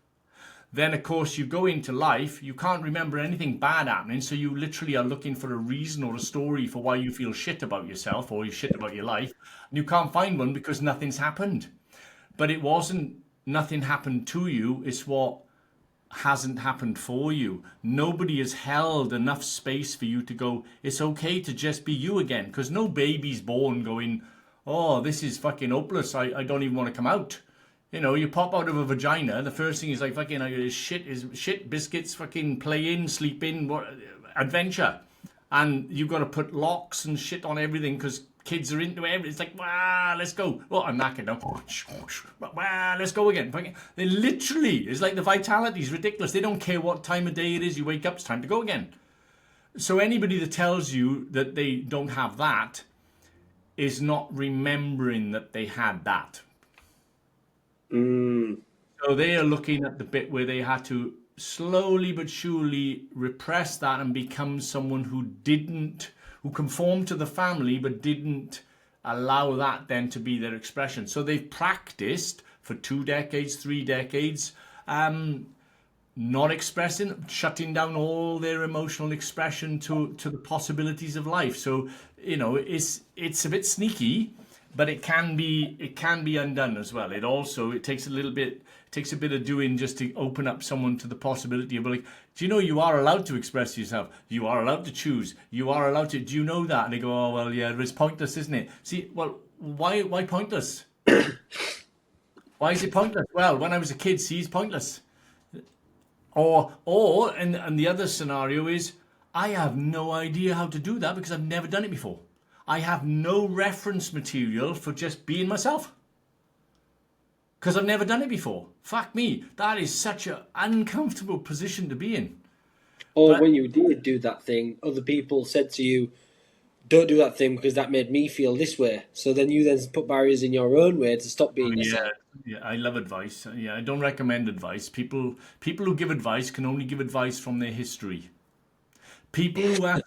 Then, of course, you go into life, you can't remember anything bad happening, so you literally are looking for a reason or a story for why you feel shit about yourself or you shit about your life, and you can't find one because nothing's happened. But it wasn't nothing happened to you, it's what hasn't happened for you. Nobody has held enough space for you to go, it's okay to just be you again. Because no baby's born going, oh, this is fucking hopeless. I don't even want to come out. You know, you pop out of a vagina, the first thing is like fucking shit, biscuits, fucking play in, sleep in, adventure. And you've got to put locks and shit on everything because kids are into it. It's like, wow, let's go. Well, I'm knackered now. Wow, let's go again. They literally, it's like the vitality is ridiculous. They don't care what time of day it is. You wake up, it's time to go again. So anybody that tells you that they don't have that is not remembering that they had that. So they are looking at the bit where they had to slowly but surely repress that and become someone who conformed to the family but didn't allow that then to be their expression. So they've practiced for 2 decades, 3 decades, not expressing, shutting down all their emotional expression to the possibilities of life. So, you know, it's a bit sneaky, but it can be undone as well. It takes a bit of doing just to open up someone to the possibility of like, do you know you are allowed to express yourself? You are allowed to choose. You are allowed to. Do you know that? And they go, oh well, yeah, it's pointless, isn't it? See, well, why pointless? Why is it pointless? Well, when I was a kid, see, it's pointless. And the other scenario is, I have no idea how to do that because I've never done it before. I have no reference material for just being myself. Because I've never done it before. Fuck me. That is such an uncomfortable position to be in. Or when you did do that thing, other people said to you, don't do that thing because that made me feel this way. So then you put barriers in your own way to stop being yourself. Yeah, I love advice. Yeah, I don't recommend advice. People who give advice can only give advice from their history. People who ask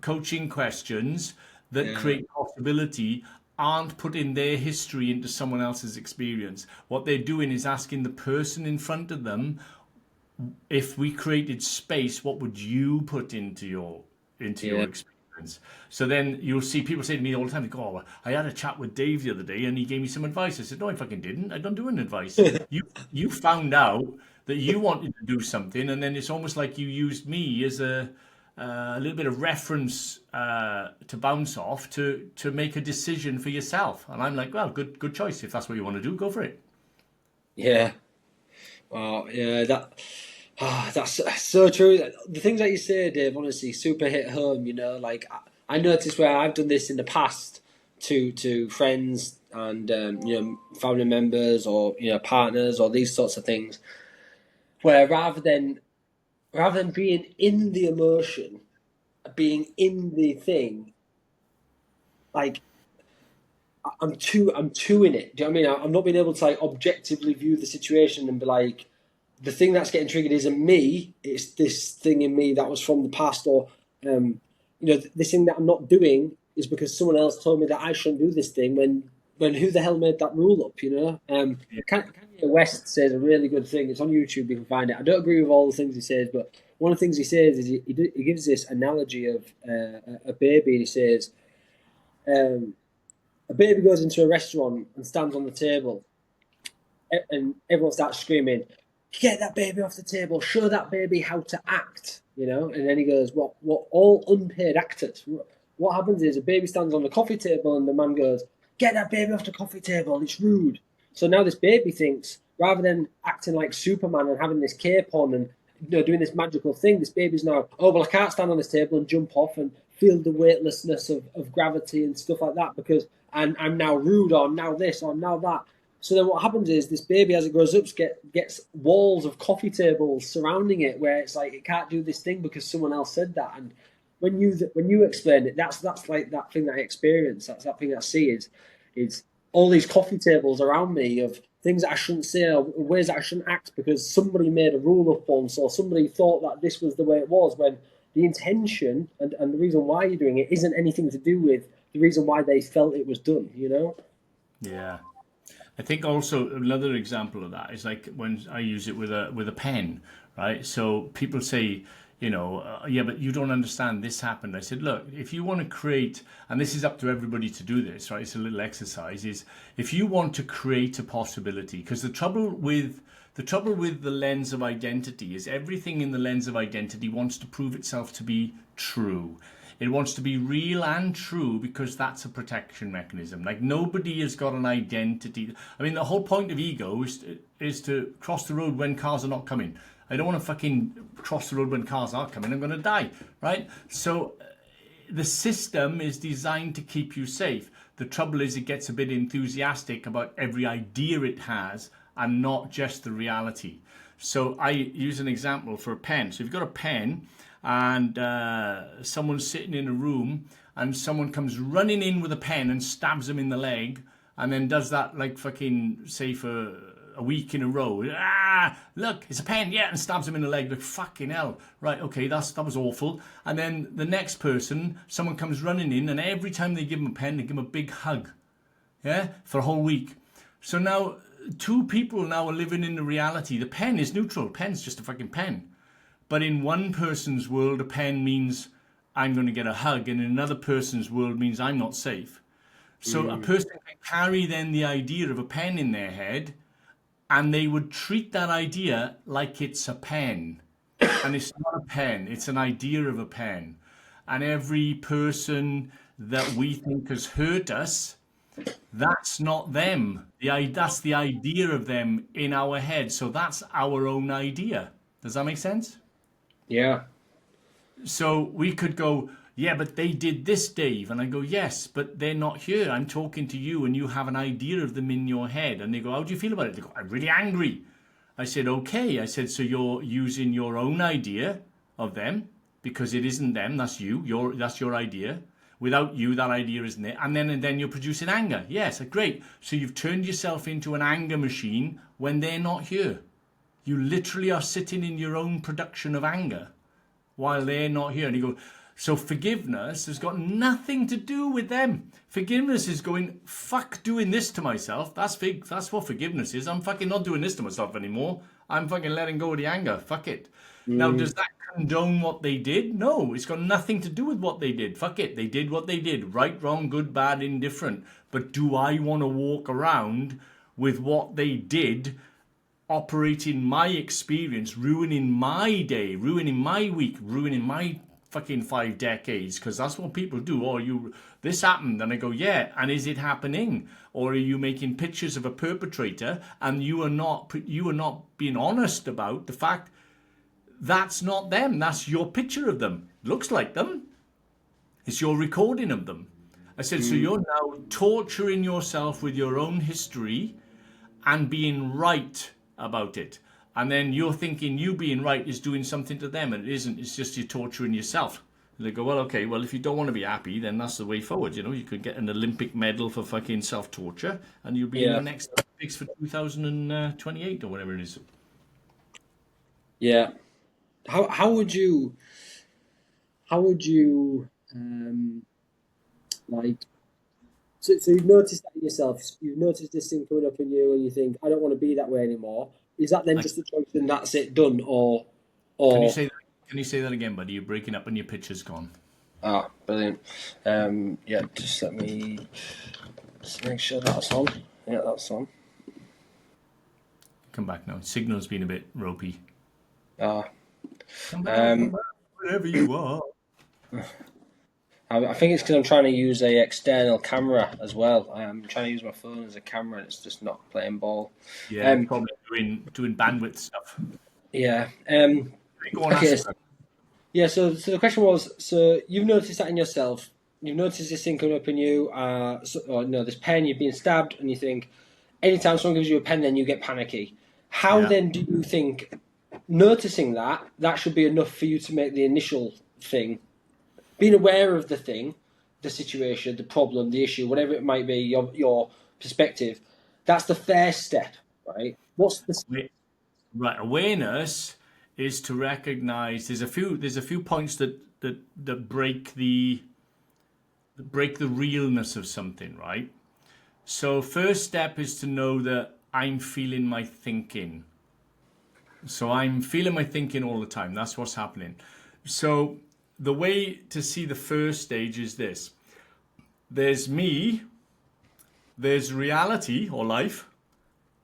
coaching questions that create possibility aren't putting their history into someone else's experience. What they're doing is asking the person in front of them, if we created space, what would you put into your experience? So then you'll see people say to me all the time, they go, oh, I had a chat with Dave the other day and he gave me some advice. I said, no, I fucking didn't. I don't do any advice. You found out that you wanted to do something, and then it's almost like you used me as a little bit of reference to bounce off to make a decision for yourself. And I'm like, well, good choice. If that's what you want to do, go for it. Yeah. Wow. Yeah. That's so true. The things that you say, Dave, honestly, super hit home. You know, like I noticed where I've done this in the past to friends and family members or partners or these sorts of things, where rather than being in the emotion, being in the thing, like I'm too in it. Do you know what I mean? I'm not being able to like objectively view the situation and be like, the thing that's getting triggered isn't me. It's this thing in me that was from the past, or this thing that I'm not doing is because someone else told me that I shouldn't do this thing. When who the hell made that rule up? Kanye West says a really good thing. It's on YouTube. You can find it. I don't agree with all the things he says, but one of the things he says is he gives this analogy of a baby, and he says a baby goes into a restaurant and stands on the table, and everyone starts screaming, "Get that baby off the table! Show that baby how to act!" And then he goes, "What? All unpaid actors." What happens is a baby stands on the coffee table, and the man goes, "Get that baby off the coffee table! It's rude." So now this baby thinks, rather than acting like Superman and having this cape on and doing this magical thing, this baby's now, oh well, I can't stand on this table and jump off and feel the weightlessness of gravity and stuff like that because I'm now rude, or I'm now this, or I'm now that. So then what happens is this baby, as it grows up, gets walls of coffee tables surrounding it, where it's like it can't do this thing because someone else said that. And when you explain it, that's like that thing that I experience. That's that thing that I see is all these coffee tables around me of things that I shouldn't say or ways that I shouldn't act because somebody made a rule up once, or somebody thought that this was the way it was, when the intention and the reason why you're doing it isn't anything to do with the reason why they felt it was done. Yeah. I think also another example of that is like when I use it with a pen, right? So people say, yeah, but you don't understand, this happened. I said, look, if you want to create, and this is up to everybody to do this, right? It's a little exercise, is if you want to create a possibility, because the trouble with The trouble with the lens of identity is everything in the lens of identity wants to prove itself to be true. It wants to be real and true because that's a protection mechanism. Like, nobody has got an identity. I mean, the whole point of ego is to cross the road when cars are not coming. I don't want to fucking cross the road when cars are coming. I'm going to die, right? So the system is designed to keep you safe. The trouble is it gets a bit enthusiastic about every idea it has and not just the reality. So I use an example for a pen. So if you've got a pen and someone's sitting in a room and someone comes running in with a pen and stabs them in the leg and then does that like fucking, say, for a week in a row. Look, it's a pen, yeah, and stabs him in the leg. Like, fucking hell. Right, okay, that was awful. And then the next person, someone comes running in, and every time they give him a pen, they give him a big hug. Yeah, for a whole week. So now, two people now are living in the reality. The pen is neutral. Pen's just a fucking pen. But in one person's world, a pen means I'm going to get a hug, and in another person's world means I'm not safe. So a person can carry then the idea of a pen in their head, and they would treat that idea like it's a pen. And it's not a pen, it's an idea of a pen. And every person that we think has hurt us, that's not them. That's the idea of them in our head. So that's our own idea. Does that make sense? Yeah. So we could go, yeah, but they did this, Dave. And I go, yes, but they're not here. I'm talking to you and you have an idea of them in your head. And they go, how do you feel about it? They go, I'm really angry. I said, okay. I said, so you're using your own idea of them because it isn't them. That's you. That's your idea. Without you, that idea isn't it. And then you're producing anger. Yes, great. So you've turned yourself into an anger machine when they're not here. You literally are sitting in your own production of anger while they're not here. And you go, so forgiveness has got nothing to do with them. Forgiveness is going, fuck doing this to myself. That's what forgiveness is. I'm fucking not doing this to myself anymore. I'm fucking letting go of the anger. Fuck it. Now, does that condone what they did? No, it's got nothing to do with what they did. Fuck it. They did what they did. Right, wrong, good, bad, indifferent. But do I want to walk around with what they did operating my experience, ruining my day, ruining my week, ruining my fucking 5 decades? Because that's what people do. Oh, this happened, and I go, yeah, and is it happening? Or are you making pictures of a perpetrator and you are not being honest about the fact that's not them, that's your picture of them. Looks like them. It's your recording of them. I said, so you're now torturing yourself with your own history and being right about it. And then you're thinking you being right is doing something to them, and it isn't. It's just you're torturing yourself. And they go, well, okay, well, if you don't want to be happy, then that's the way forward. You know, you could get an Olympic medal for fucking self-torture, and you'll be in the next Olympics for 2028 or whatever it is. Yeah. How would you like so you've noticed that in yourself, you've noticed this thing coming up in you and you think, I don't want to be that way anymore. Is that then just a choice and that's it, done? Or Can you say that again, buddy? You're breaking up and your picture's gone. Ah, brilliant. Yeah, just let me make sure that's on. Yeah, that's on. Come back now. Signal's been a bit ropey. Come back, wherever you are. I think it's because I'm trying to use a external camera as well. I'm trying to use my phone as a camera and it's just not playing ball. Yeah, probably doing bandwidth stuff. Yeah. Go on, okay. Yeah, so the question was, so you've noticed that in yourself. You've noticed this thing coming up in you, this pen, you've been stabbed, and you think, anytime someone gives you a pen, then you get panicky. How then do you think, noticing that should be enough for you to make the initial thing, being aware of the thing, the situation, the problem, the issue, whatever it might be, your perspective, that's the first step, right? What's the... Right, awareness is to recognize there's a few points that break the realness of something, right? So first step is to know that I'm feeling my thinking. So I'm feeling my thinking all the time. That's what's happening. So the way to see the first stage is this. There's me, there's reality or life,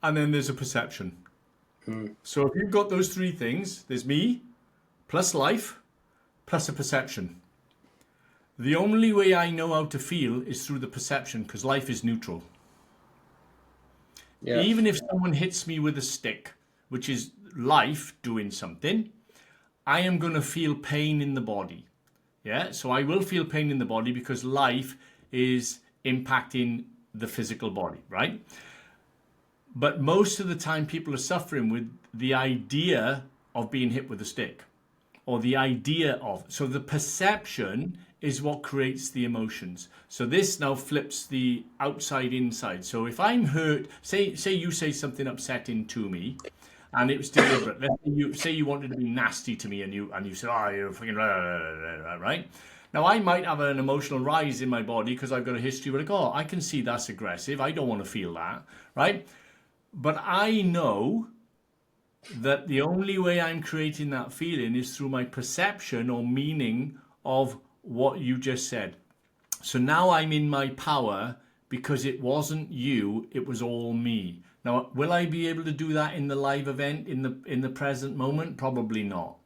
and then there's a perception. So if you've got those three things, there's me, plus life, plus a perception. The only way I know how to feel is through the perception, because life is neutral. Yeah. Even if someone hits me with a stick, which is life doing something, I am going to feel pain in the body. Yeah, so I will feel pain in the body because life is impacting the physical body, right? But most of the time, people are suffering with the idea of being hit with a stick, or the idea of. So the perception is what creates the emotions. So this now flips the outside inside. So if I'm hurt, say you say something upsetting to me, and it was deliberate. Let's say you wanted to be nasty to me, and you said, "Oh, you're fucking right." Now I might have an emotional rise in my body because I've got a history where I go, "Oh, I can see that's aggressive. I don't want to feel that," right? But I know that the only way I'm creating that feeling is through my perception or meaning of what you just said. So now I'm in my power because it wasn't you, it was all me. Now, will I be able to do that in the live event in the present moment? Probably not.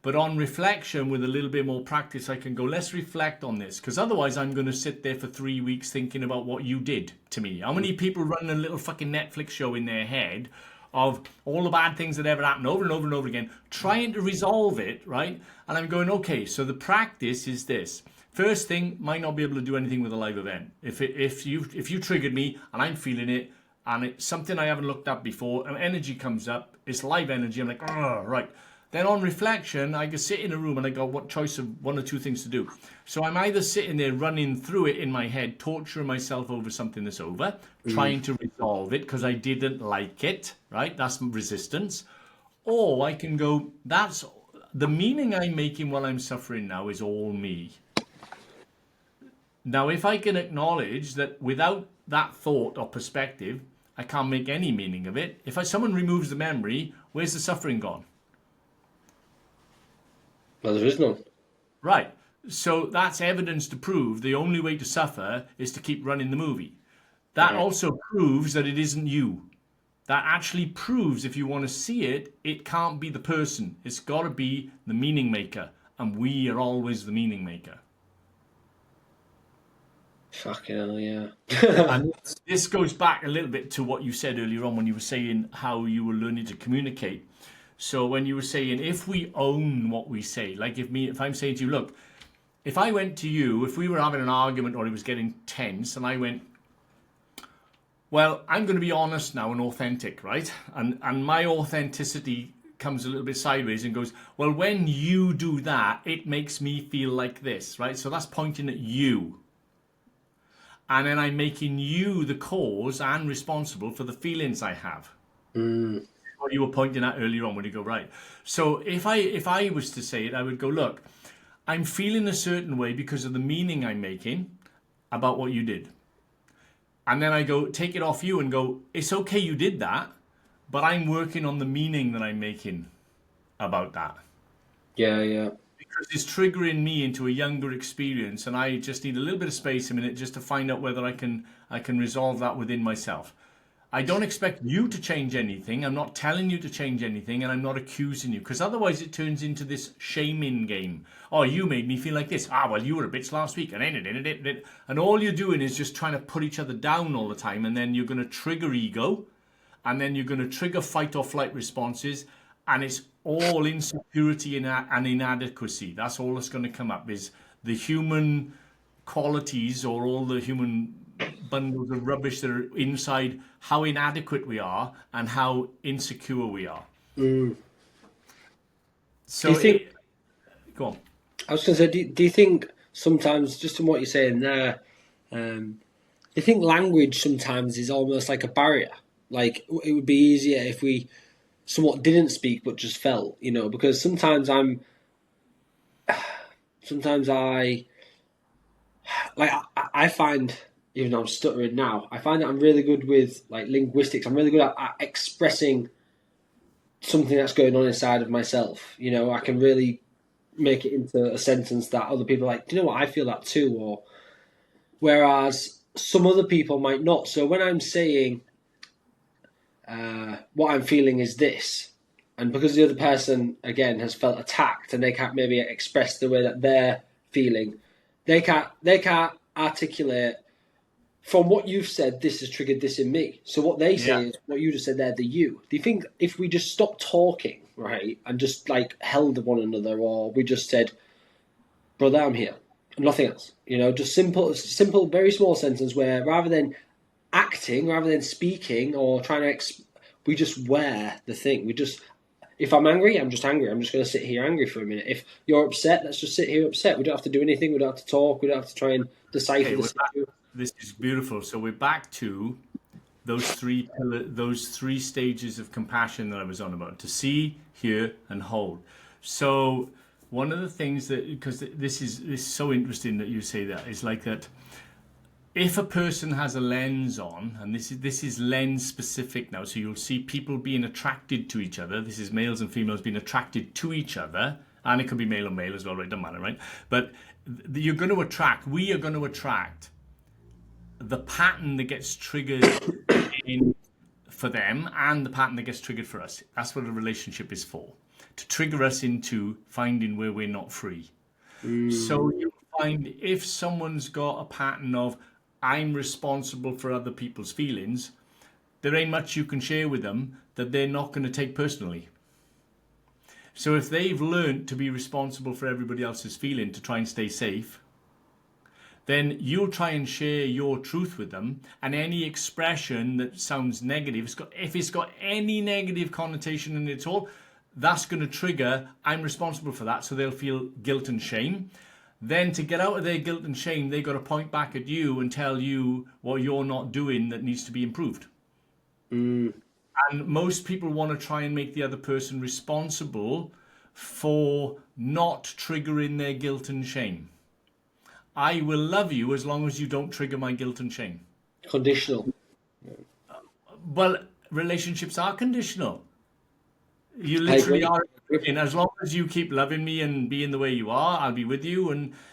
But on reflection, with a little bit more practice, I can go, let's reflect on this. Because otherwise, I'm going to sit there for 3 weeks thinking about what you did to me. How many people run a little fucking Netflix show in their head of all the bad things that ever happened over and over and over again, trying to resolve it, right? And I'm going, okay, so the practice is this. First thing, might not be able to do anything with a live event. If you triggered me and I'm feeling it, and it's something I haven't looked at before, and energy comes up, it's live energy, I'm like, oh, right. Then on reflection, I can sit in a room and I go, what choice of one or two things to do? So I'm either sitting there running through it in my head, torturing myself over something that's over, trying to resolve it because I didn't like it, right? That's resistance. Or I can go, that's the meaning I'm making while I'm suffering now is all me. Now, if I can acknowledge that without that thought or perspective, I can't make any meaning of it. If someone removes the memory, where's the suffering gone? Well, there is none. Right. So that's evidence to prove the only way to suffer is to keep running the movie. That also proves that it isn't you. That actually proves if you want to see it, it can't be the person. It's got to be the meaning maker. And we are always the meaning maker. Fucking hell, yeah. And this goes back a little bit to what you said earlier on when you were saying how you were learning to communicate. So when you were saying, if we own what we say, like if I'm saying to you, look, if I went to you, if we were having an argument or it was getting tense and I went, well, I'm going to be honest now and authentic, right? And my authenticity comes a little bit sideways and goes, well, when you do that, it makes me feel like this, right? So that's pointing at you. And then I'm making you the cause and responsible for the feelings I have. What you were pointing at earlier on when you go, right. So if I was to say it, I would go, look, I'm feeling a certain way because of the meaning I'm making about what you did. And then I go, take it off you and go, it's okay you did that, but I'm working on the meaning that I'm making about that. Yeah. Because it's triggering me into a younger experience, and I just need a little bit of space a minute just to find out whether I can resolve that within myself. I don't expect you to change anything. I'm not telling you to change anything, and I'm not accusing you, because otherwise it turns into this shaming game. Oh, you made me feel like this. Ah, well, you were a bitch last week, and all you're doing is just trying to put each other down all the time, and then you're going to trigger ego, and then you're going to trigger fight or flight responses, and it's all insecurity and inadequacy. That's all that's going to come up is the human qualities or all the human bundles of rubbish that are inside how inadequate we are and how insecure we are. So do you think, go on. I was going to say, do you think sometimes, just from what you're saying there, do you think language sometimes is almost like a barrier? Like, it would be easier if we somewhat didn't speak but just felt, because sometimes I find, even though I'm stuttering now, I find that I'm really good with like linguistics. I'm really good at expressing something that's going on inside of myself. I can really make it into a sentence that other people are like, do you know what, I feel that too, or whereas some other people might not. So when I'm saying what I'm feeling is this, and because the other person again has felt attacked and they can't maybe express the way that they're feeling, they can't articulate from what you've said, this has triggered this in me. So what they Yeah. say is what you just said there, the you. Do you think if we just stopped talking, right, and just like held one another, or we just said, brother, I'm here, and nothing else, just simple, very small sentence where rather than acting, rather than speaking or trying to, we just wear the thing. If I'm angry, I'm just angry. I'm just going to sit here angry for a minute. If you're upset, let's just sit here upset. We don't have to do anything. We don't have to talk. We don't have to try and decipher Okay, the we're back. situation. This is beautiful. So we're back to those three stages of compassion that I was on about: to see, hear, and hold. So one of the things that, because this is so interesting that you say that, is like that. If a person has a lens on, and this is lens specific now, so you'll see people being attracted to each other. This is males and females being attracted to each other, and it could be male or male as well, right? Doesn't matter, right? But you're going to attract. We are going to attract the pattern that gets triggered in for them, and the pattern that gets triggered for us. That's what a relationship is for, to trigger us into finding where we're not free. So you'll find if someone's got a pattern of I'm responsible for other people's feelings, there ain't much you can share with them that they're not going to take personally. So if they've learned to be responsible for everybody else's feeling to try and stay safe, then you'll try and share your truth with them, and any expression that sounds negative, if it's got any negative connotation in it at all, that's going to trigger I'm responsible for that, so they'll feel guilt and shame. Then to get out of their guilt and shame, they got to point back at you and tell you what you're not doing that needs to be improved. Mm, And most people want to try and make the other person responsible for not triggering their guilt and shame. I will love you as long as you don't trigger my guilt and shame. conditional. Well, relationships are conditional. You I literally agree. are. And as long as you keep loving me and being the way you are, I'll be with you.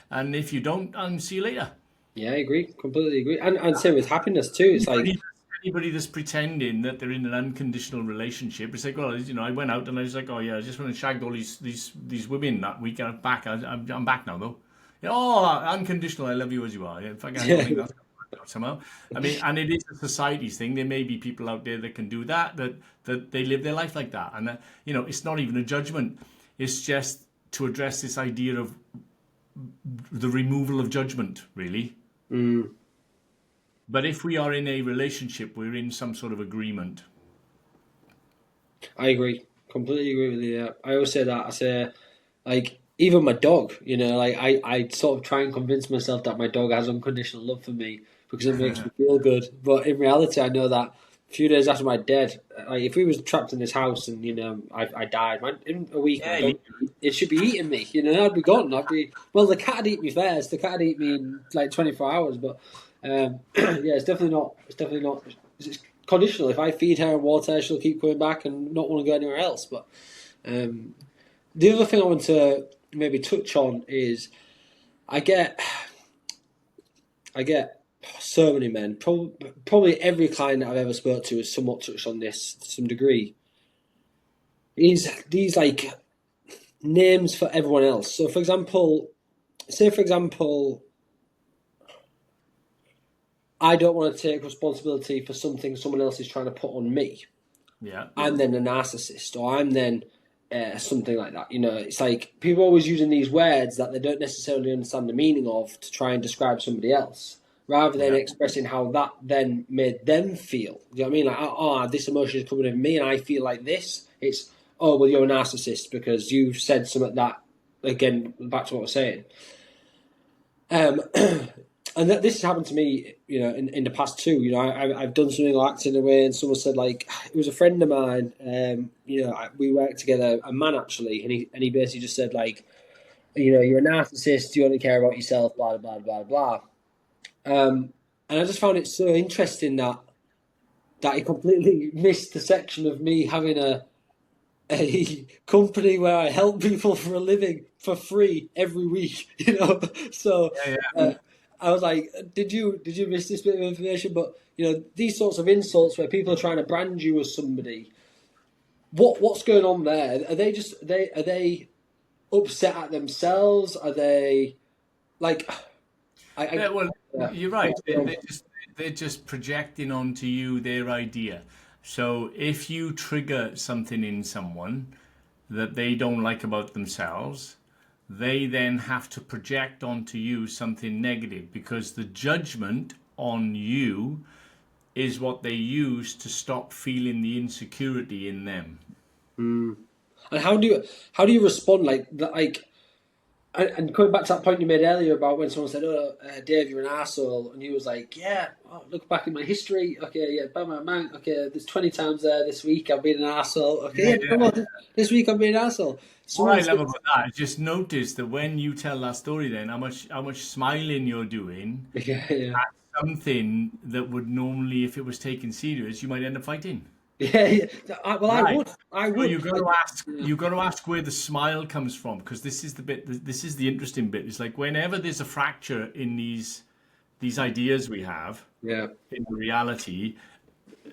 And if you don't, I'll see you later. Yeah, I agree. Completely agree. And same with happiness too. It's like, Anybody that's pretending that they're in an unconditional relationship, it's like, well, I went out and I was like, oh yeah, I just went and shagged all these women that week. I'm back. I'm back now though. Yeah, oh, unconditional. I love you as you are. Yeah, in fact, I don't think that's somehow. I mean, and it is a society's thing. There may be people out there that can do that. That they live their life like that, and it's not even a judgment. It's just to address this idea of the removal of judgment, really. mm, But if we are in a relationship, we're in some sort of agreement. I agree. Completely agree with you. Yeah. I always say that. I say, like, even my dog, like I sort of try and convince myself that my dog has unconditional love for me because it makes me feel good. But in reality, I know that a few days after my dead, like if we was trapped in this house and I died, in a week my Yeah, dog, it should be eating me. I'd be gone. Well, the cat would eat me first. The cat would eat me in like 24 hours. But yeah, it's definitely not. It's definitely not. It's conditional. If I feed her and water her, she'll keep coming back and not want to go anywhere else. But um, the other thing I want to maybe touch on is I get I get so many men. Probably every client that I've ever spoke to has somewhat touched on this to some degree. Is these like names for everyone else? So, for example, I don't want to take responsibility for something someone else is trying to put on me. yeah, I'm then a narcissist, or I'm then something like that. It's like people are always using these words that they don't necessarily understand the meaning of to try and describe somebody else, rather than yeah, expressing how that then made them feel. Do you know what I mean? Like, oh, this emotion is coming in me, and I feel like this. It's, oh, well, you're a narcissist because you've said something that, again, back to what I was saying. Um, and this has happened to me, in the past too. I've done something or acted in a way, and someone said, like, it was a friend of mine. We worked together, a man actually, and he basically just said, like, you're a narcissist, you only care about yourself, blah blah blah blah. And I just found it so interesting that he completely missed the section of me having a company where I help people for a living for free every week, So yeah, I was like, did you miss this bit of information? But these sorts of insults where people are trying to brand you as somebody, what's going on there? Are they just are they upset at themselves? Are they like Yeah, well, yeah. you're right. They're just projecting onto you their idea. So if you trigger something in someone that they don't like about themselves, they then have to project onto you something negative because the judgment on you is what they use to stop feeling the insecurity in them. Mm. And how do you respond like and coming back to that point you made earlier about when someone said, "Oh, Dave, you're an asshole," and he was like, "Yeah, oh, look back in my history. Okay, yeah, by my amount. Okay, there's 20 times there this week I've been an asshole. Okay, Yeah, yeah, come yeah. on, this week I've been an asshole." What I Someone love said, about that is just notice that when you tell that story, then how much smiling you're doing "Yeah, yeah, at something that would normally, if it was taken serious, you might end up fighting. yeah, yeah." Well, I Right. would, I So would. Like, yeah, you got to ask where the smile comes from, because this is the bit, this is the interesting bit. It's like whenever there's a fracture in these ideas we have yeah, in reality,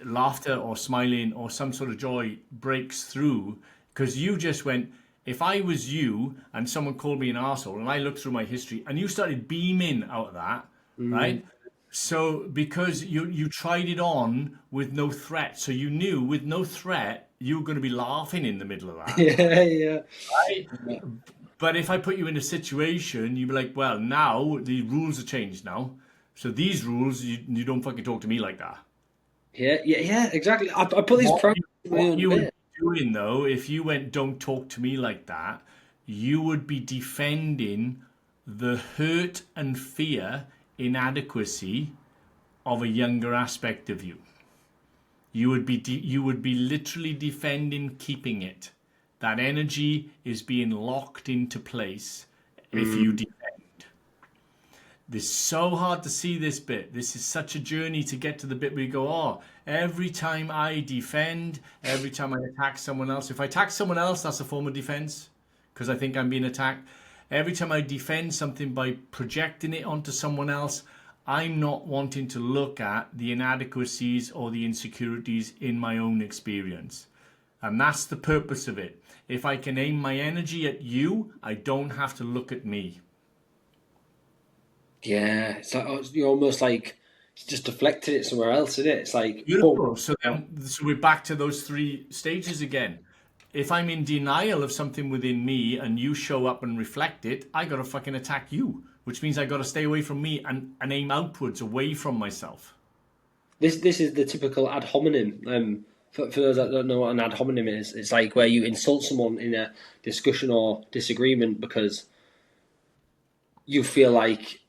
laughter or smiling or some sort of joy breaks through because you just went, if I was you and someone called me an arsehole and I looked through my history and you started beaming out of that, mm, right? So because you tried it on with no threat, so you knew with no threat you were going to be laughing in the middle of that, yeah, yeah, right? But if I put you in a situation, you'd be like, well, now the rules have changed now. So these rules, you don't fucking talk to me like that. yeah, yeah, yeah. Exactly. I put these parameters in my What own you would bit. be doing though, if you went, don't talk to me like that, you would be defending the hurt and fear inadequacy of a younger aspect of you. You would be literally defending keeping it. That energy is being locked into place if you Mm, defend. It's so hard to see this bit. This is such a journey to get to the bit where you go, oh, every time I defend, every time I attack someone else, if I attack someone else, that's a form of defense because I think I'm being attacked. Every time I defend something by projecting it onto someone else, I'm not wanting to look at the inadequacies or the insecurities in my own experience. And that's the purpose of it. If I can aim my energy at you, I don't have to look at me. yeah, it's like you're almost like just deflected it somewhere else, isn't it? It's like, boom. Beautiful. So we're back to those three stages again. If I'm in denial of something within me and you show up and reflect it, I got to fucking attack you, which means I got to stay away from me and aim outwards, away from myself. This is the typical ad hominem. For those that don't know what an ad hominem is, it's like where you insult someone in a discussion or disagreement because you feel like,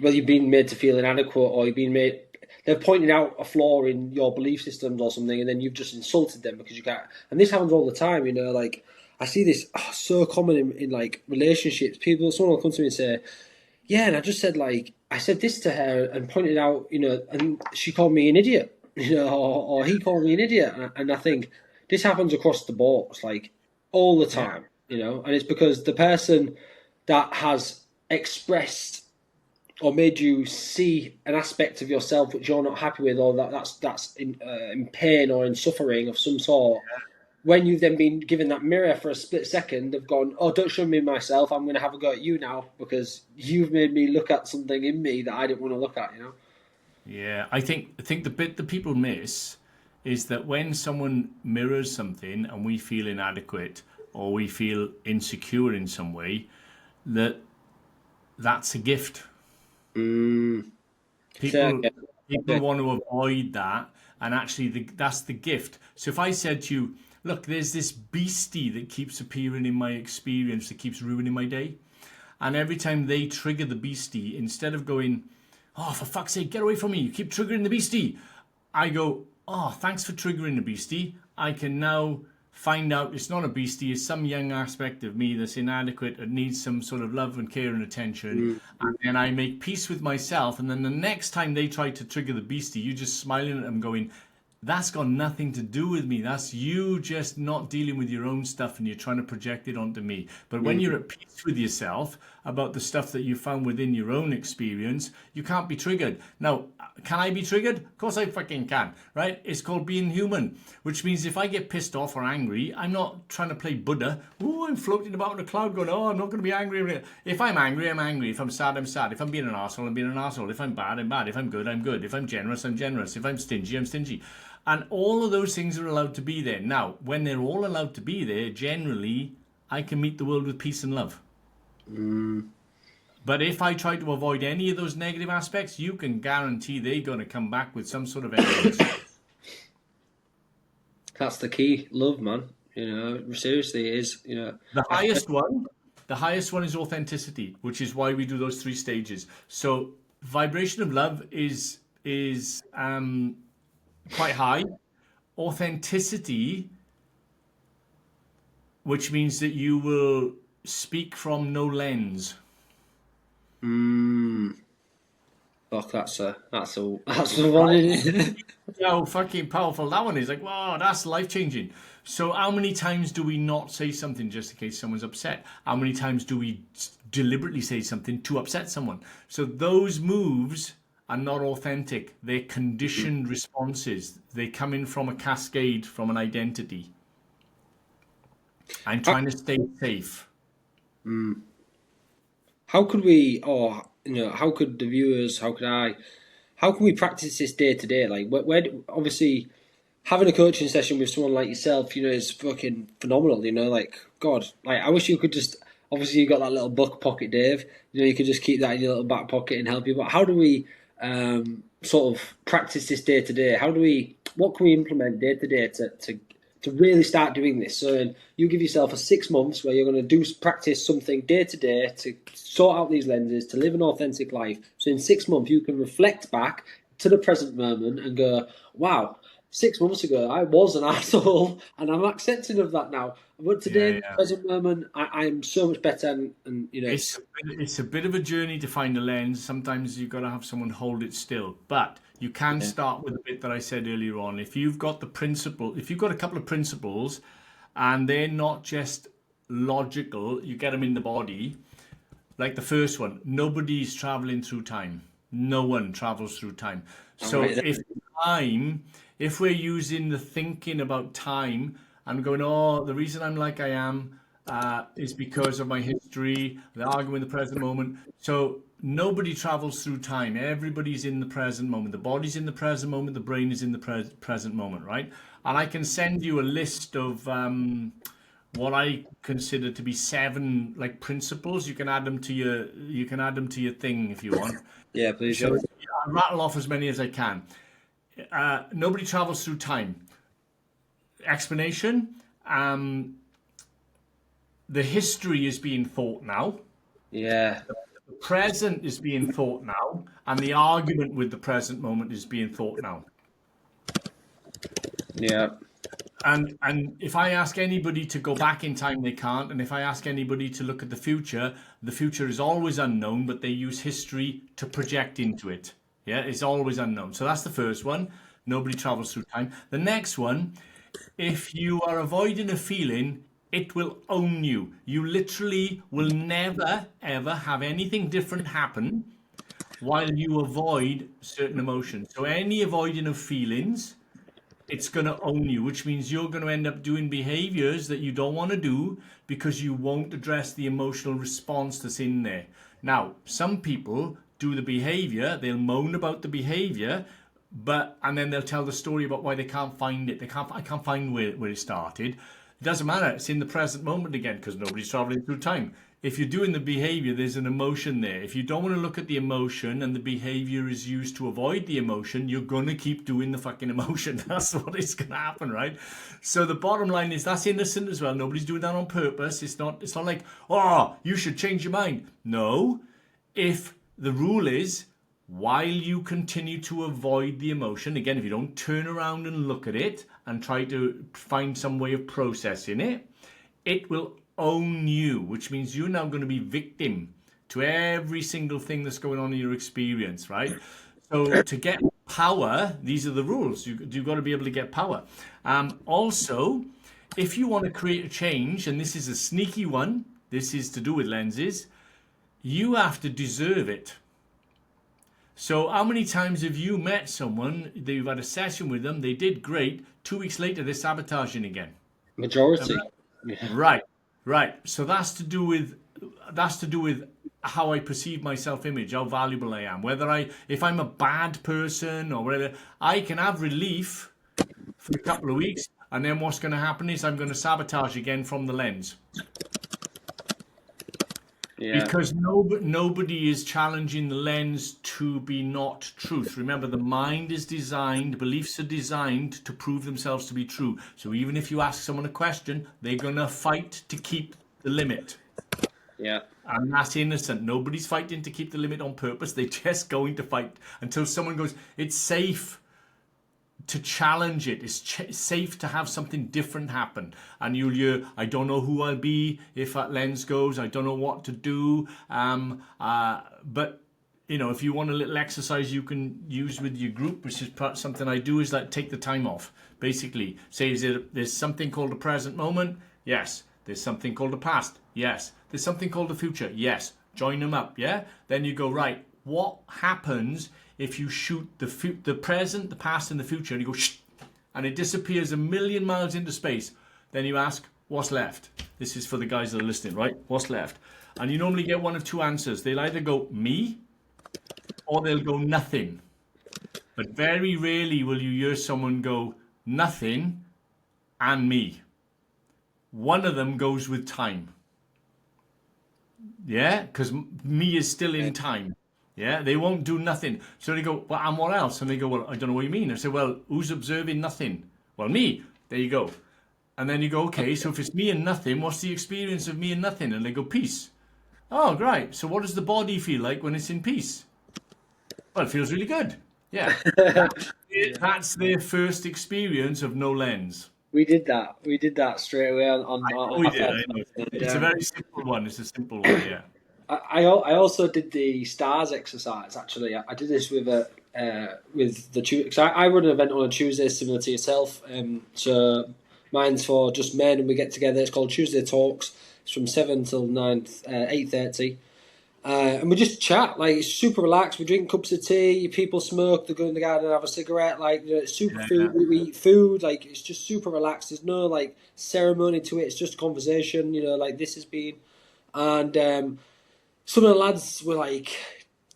well, you've been made to feel inadequate, or you've been made. They've pointed out a flaw in your belief systems or something, and then you've just insulted them because you can't. And this happens all the time, you know. Like I see this so common in like relationships. Someone will come to me and say, "Yeah," and I just said like I said this to her and pointed out, you know, and she called me an idiot, you know, or he called me an idiot, and I think this happens across the board, like all the Yeah. time, you know, and it's because the person that has expressed or made you see an aspect of yourself which you're not happy with, or that's in pain or in suffering of some sort. When you've then been given that mirror for a split second, they've gone, "Oh, don't show me myself. I'm going to have a go at you now because you've made me look at something in me that I didn't want to look at." You know? Yeah, I think the bit that people miss is that when someone mirrors something and we feel inadequate or we feel insecure in some way, that that's a gift. Mm. So, People people want to avoid that, and actually that's the gift. So if I said to you, look, there's this beastie that keeps appearing in my experience that keeps ruining my day, and every time they trigger the beastie, instead of going, oh, for fuck's sake, get away from me, you keep triggering the beastie, I go, oh, thanks for triggering the beastie. I can now find out it's not a beastie, it's some young aspect of me that's inadequate, that needs some sort of love and care and attention. mm, And then I make peace with myself. And then the next time they try to trigger the beastie, you're just smiling at them, going, that's got nothing to do with me. That's you just not dealing with your own stuff and you're trying to project it onto me. But when you're at peace with yourself about the stuff that you found within your own experience, you can't be triggered. Now, can I be triggered? Of course I fucking can, right? It's called being human, which means if I get pissed off or angry, I'm not trying to play Buddha. Ooh, I'm floating about in a cloud going, oh, I'm not going to be angry. If I'm angry, I'm angry. If I'm sad, I'm sad. If I'm being an arsehole, I'm being an arsehole. If I'm bad, I'm bad. If I'm good, I'm good. If I'm generous, I'm generous. If I'm stingy, I'm stingy. And all of those things are allowed to be there. Now, when they're all allowed to be there, generally, I can meet the world with peace and love. But if I try to avoid any of those negative aspects, you can guarantee they're going to come back with some sort of evidence. That's the key. Love, man. Seriously, it is. The highest one is authenticity, which is why we do those 3 stages. So vibration of love is quite high. Authenticity, which means that you will speak from no lens. Fuck, that's the one, isn't it? How fucking powerful that one is. Like, wow, that's life-changing. So how many times do we not say something just in case someone's upset? How many times do we deliberately say something to upset someone? So those moves are not authentic. They're conditioned responses. They come in from a cascade, from an identity. I'm trying to stay safe. How could we, or how could the viewers, how can we practice this day to day? Like, obviously, having a coaching session with someone like yourself, is fucking phenomenal. Like, God, like I wish you could just. Obviously, you got that little buck pocket, Dave. You could just keep that in your little back pocket and help you. But how do we sort of practice this day to day? What can we implement day to day to really start doing this? So you give yourself a 6 months where you're going to practice something day to day to sort out these lenses, to live an authentic life. So in 6 months, you can reflect back to the present moment and go, wow, 6 months ago, I was an asshole and I'm accepting of that now. But today, in the present moment, I'm so much better. And It's a bit of a journey to find a lens. Sometimes you've got to have someone hold it still. But you can start with the bit that I said earlier on. If you've got a couple of principles and they're not just logical, you get them in the body. Like the first one, nobody's traveling through time. No one travels through time. So if we're using the thinking about time and going, oh, the reason I'm like I am is because of my history, the argument in the present moment. So nobody travels through time. Everybody's in the present moment. The body's in the present moment. The brain is in the present moment, right? And I can send you a list of what I consider to be 7 like principles. You can add them to your thing if you want. Yeah, please. So I'll rattle off as many as I can. Nobody travels through time. Explanation. The history is being thought now. Yeah. The present is being thought now, and the argument with the present moment is being thought now. Yeah. And if I ask anybody to go back in time, they can't. And if I ask anybody to look at the future is always unknown, but they use history to project into it. Yeah, it's always unknown. So that's the first one. Nobody travels through time. The next one, if you are avoiding a feeling, it will own you. You literally will never, ever have anything different happen while you avoid certain emotions. So any avoiding of feelings, it's going to own you, which means you're going to end up doing behaviors that you don't want to do because you won't address the emotional response that's in there. Now, some people do the behavior, they'll moan about the behavior, and then they'll tell the story about why they can't find it. I can't find where it started. It doesn't matter. It's in the present moment again because nobody's traveling through time. If you're doing the behavior, there's an emotion there. If you don't want to look at the emotion and the behavior is used to avoid the emotion, you're going to keep doing the fucking emotion. That's what is going to happen, right? So the bottom line is that's innocent as well. Nobody's doing that on purpose. It's not like, oh, you should change your mind. No. If the rule is, while you continue to avoid the emotion, again, if you don't turn around and look at it and try to find some way of processing it, it will own you, which means you're now going to be victim to every single thing that's going on in your experience, right? So to get power, these are the rules. You've got to be able to get power. Also, if you want to create a change, and this is a sneaky one, this is to do with lenses, you have to deserve it. So how many times have you met someone, you've had a session with them, they did great, 2 weeks later they're sabotaging again? Majority. Right, right. So that's to do with how I perceive my self-image, how valuable I am. If I'm a bad person or whatever, I can have relief for a couple of weeks, and then what's going to happen is I'm going to sabotage again from the lens. Yeah. Because nobody is challenging the lens to be not truth. Remember, the mind is designed, beliefs are designed to prove themselves to be true. So even if you ask someone a question, they're going to fight to keep the limit. Yeah. And that's innocent. Nobody's fighting to keep the limit on purpose. They're just going to fight until someone goes, it's safe to challenge it. It's safe to have something different happen. And you'll hear, I don't know who I'll be if that lens goes. I don't know what to do. But, if you want a little exercise you can use with your group, which is something I do, is like take the time off. Basically, say, there's something called the present moment? Yes. There's something called the past? Yes. There's something called the future? Yes. Join them up, yeah? Then you go, right, what happens if you shoot the present, the past, and the future, and you go, shh, and it disappears 1,000,000 miles into space? Then you ask, what's left? This is for the guys that are listening, right? What's left? And you normally get one of two answers. They'll either go, me, or they'll go, nothing. But very rarely will you hear someone go, nothing and me. One of them goes with time. Yeah, because me is still in time. Yeah, they won't do nothing. So they go, well, and what else? And they go, well, I don't know what you mean. I say, well, who's observing nothing? Well, me. There you go. And then you go, okay, so if it's me and nothing, what's the experience of me and nothing? And they go, peace. Oh, great. So what does the body feel like when it's in peace? Well, it feels really good. Yeah. That's their first experience of no lens. We did that. We did that straight away on We did. I know. It's a very simple one. It's a simple one, yeah. I also did the stars exercise. Actually, I did this with the because I run an event on a Tuesday similar to yourself. So mine's for just men, and we get together. It's called Tuesday Talks. It's from 7 till 9, 8:30. And we just chat, like, it's super relaxed. We drink cups of tea, people smoke, they go in the garden and have a cigarette, like, it's super food, we eat food, like, it's just super relaxed. There's no, like, ceremony to it, it's just a conversation, like this has been. And some of the lads were, like,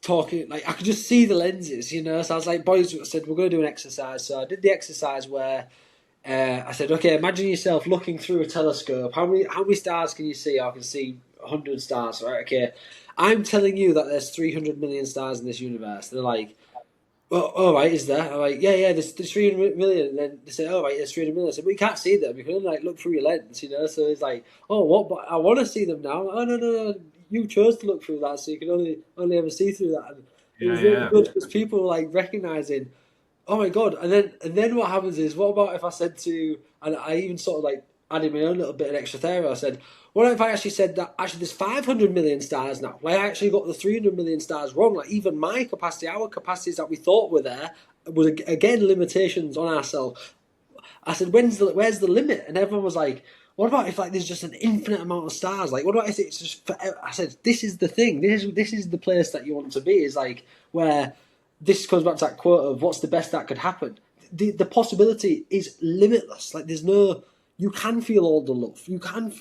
talking, like, I could just see the lenses, so I was like, boys, I said, we're going to do an exercise. So I did the exercise where I said, okay, imagine yourself looking through a telescope. How many stars can you see? I can see 100 stars, right? Okay. I'm telling you that there's 300 million stars in this universe. They're like, well, all right, is there? I'm like, yeah, there's 300 million. And then they say, all right, there's 300 million. I said, but you can't see them. You can only, like, look through your lens, So it's like, oh, what? But I want to see them now. Oh, no. You chose to look through that, so you can only ever see through that. And it was really good because people were, like, recognizing, oh my God. And then what happens is, what about if I said to, and I even sort of, like, added my own little bit of extra there. I said, what if I actually said that actually there's 500 million stars now? Well, I actually got the 300 million stars wrong. Like, even my capacity, our capacities that we thought were there, was again limitations on ourselves. I said, where's the limit? And everyone was like, what about if, like, there's just an infinite amount of stars? Like, what about if it's just forever? I said, this is the thing. This is the place that you want to be. Is like where this comes back to that quote of what's the best that could happen. The possibility is limitless. Like, there's no. You can feel all the love. You can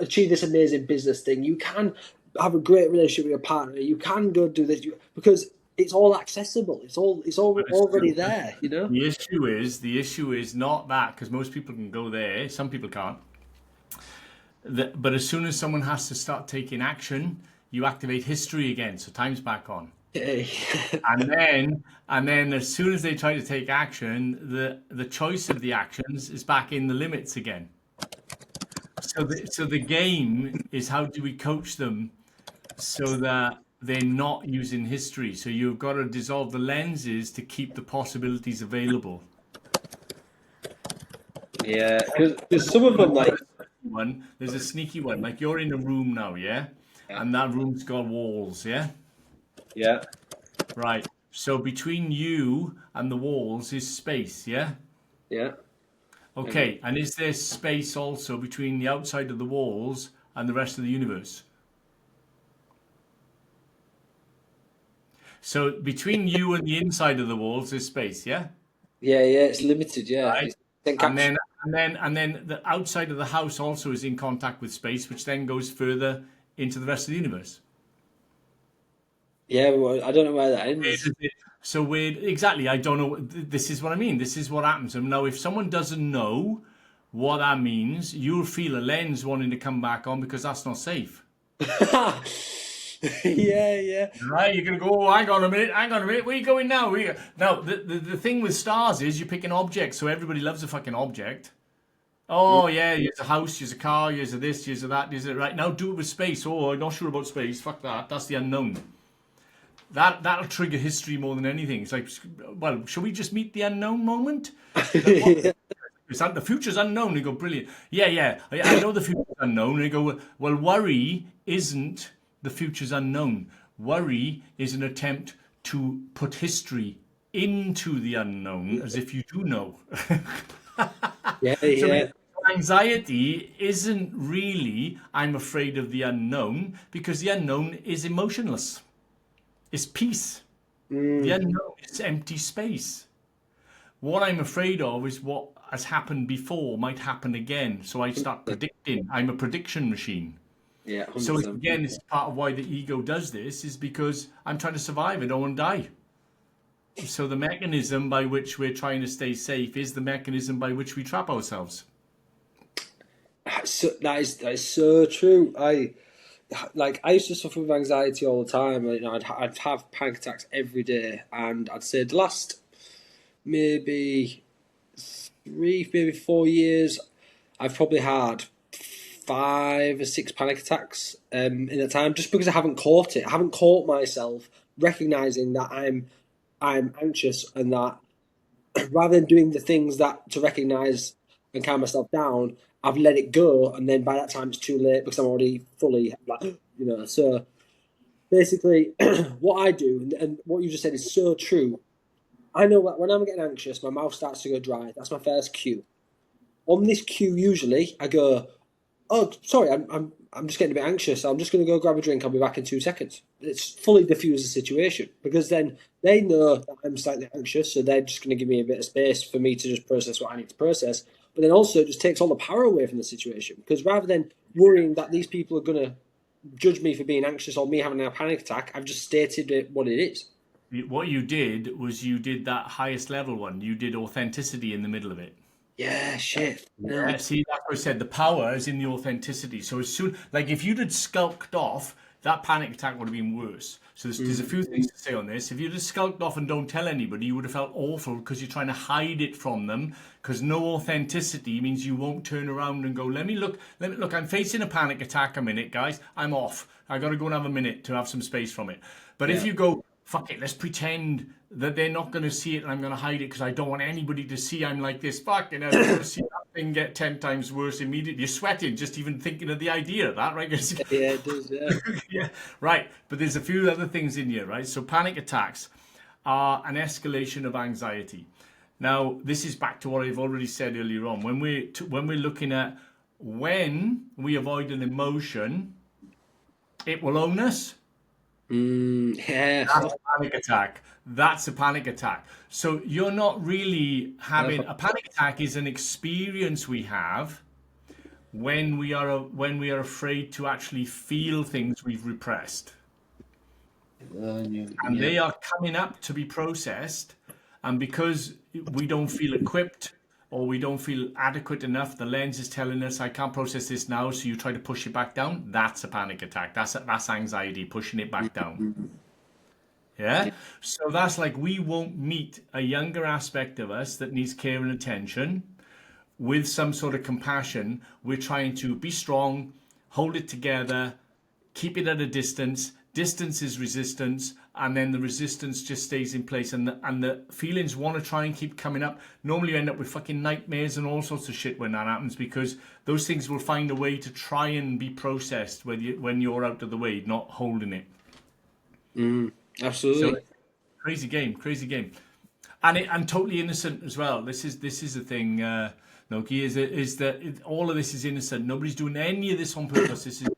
achieve this amazing business thing. You can have a great relationship with your partner. You can go do this because it's all accessible. It's all already there. The issue is not that, because most people can go there. Some people can't. But as soon as someone has to start taking action, you activate history again. So time's back on. and then as soon as they try to take action, the choice of the actions is back in the limits again. So the game is, how do we coach them so that they're not using history? So you've got to dissolve the lenses to keep the possibilities available. Yeah, because some of them, like, there's a sneaky one. Like, you're in a room now, yeah, and that room's got walls, yeah. Yeah. Right. So between you and the walls is space, yeah? Yeah. Okay. Okay. And is there space also between the outside of the walls and the rest of the universe? So between you and the inside of the walls is space, yeah? Yeah, yeah, it's limited. Yeah, Right. it's And encapsulated. then the outside of the house also is in contact with space, which then goes further into the rest of the universe. Yeah, well, I don't know where that Where ends. does it- So where exactly? I don't know. This is what I mean. This is what happens. And now, if someone doesn't know what that means, you'll feel a lens wanting to come back on because that's not safe. Yeah, yeah. Right? You're gonna go. Oh, hang on a minute. Where are you going now? Now, the thing with stars is you pick an object, so everybody loves a fucking object. Oh yeah, here's a house, here's a car, here's a this, here's a that, here's a right. Now do it with space. Oh, I'm not sure about space. Fuck that. That's the unknown. That'll trigger history more than anything. It's like, well, shall we just meet the unknown moment? Like, what? Yeah. The future's unknown. They go, brilliant. Yeah, yeah. I know the future's unknown. And they go, well, worry isn't the future's unknown. Worry is an attempt to put history into the unknown as if you do know. Yeah, So yeah. anxiety isn't really, I'm afraid of the unknown, because the unknown is emotionless. It's peace. The Mm. unknown is empty space. What I'm afraid of is what has happened before might happen again. So I start predicting. I'm a prediction machine. Yeah, So 100%. again, it's part of why the ego does this is because I'm trying to survive. I don't want to die. So the mechanism by which we're trying to stay safe is the mechanism by which we trap ourselves. So, that is so true. I used to suffer with anxiety all the time. You know, I'd have panic attacks every day, and I'd say the last maybe 3, maybe 4 years, I've probably had 5 or 6 panic attacks in that time, just because I haven't caught it. I haven't caught myself recognizing that I'm anxious, and that rather than doing the things that to recognize and calm myself down, I've let it go, and then by that time it's too late because I'm already fully like, you know. So basically, what I do, and what you just said is so true. I know that when I'm getting anxious, my mouth starts to go dry. That's my first cue. On this cue, usually I go, "Oh, sorry, I'm just getting a bit anxious. I'm just going to go grab a drink. I'll be back in 2 seconds." It's fully diffuse the situation because then they know that I'm slightly anxious, so they're just going to give me a bit of space for me to just process what I need to process. But then also it just takes all the power away from the situation because rather than worrying that these people are going to judge me for being anxious or me having a panic attack, I've just stated it what it is. What you did was you did that highest level one. You did authenticity in the middle of it. Yeah, shit. No. Yeah, see, that's what I said. The power is in the authenticity. So as soon, like, if you'd had skulked off, that panic attack would have been worse. So there's a few things to say on this. If you'd have skulked off and don't tell anybody, you would have felt awful because you're trying to hide it from them. Because no authenticity means you won't turn around and go, let me look. I'm facing a panic attack a minute, guys. I'm off. I got to go and have a minute to have some space from it. But if Yeah. you go, fuck it, let's pretend that they're not going to see it and I'm going to hide it because I don't want anybody to see I'm like this. Fucking hell, you're going to see that thing get 10 times worse immediately. You're sweating just even thinking of the idea of that, right? Yeah, it does. Yeah. Yeah, right. But there's a few other things in here, right? So panic attacks are an escalation of anxiety. Now, this is back to what I've already said earlier on. When we're looking at when we avoid an emotion, it will own us. Yeah. That's a panic attack. That's a panic attack. So you're not really having a panic attack is an experience we have when we are afraid to actually feel things we've repressed. And Yeah. they are coming up to be processed. And because we don't feel equipped or we don't feel adequate enough, the lens is telling us, I can't process this now. So you try to push it back down. That's a panic attack. That's anxiety, pushing it back down. Yeah. So that's like we won't meet a younger aspect of us that needs care and attention with some sort of compassion. We're trying to be strong, hold it together, keep it at a distance. Distance is resistance, and then the resistance just stays in place, and the feelings want to try and keep coming up. Normally, you end up with fucking nightmares and all sorts of shit when that happens because those things will find a way to try and be processed when you're out of the way, not holding it. So Absolutely. Crazy game, crazy game. And totally innocent as well. This is the thing, Noki, is that all of this is innocent. Nobody's doing any of this on purpose. Yeah.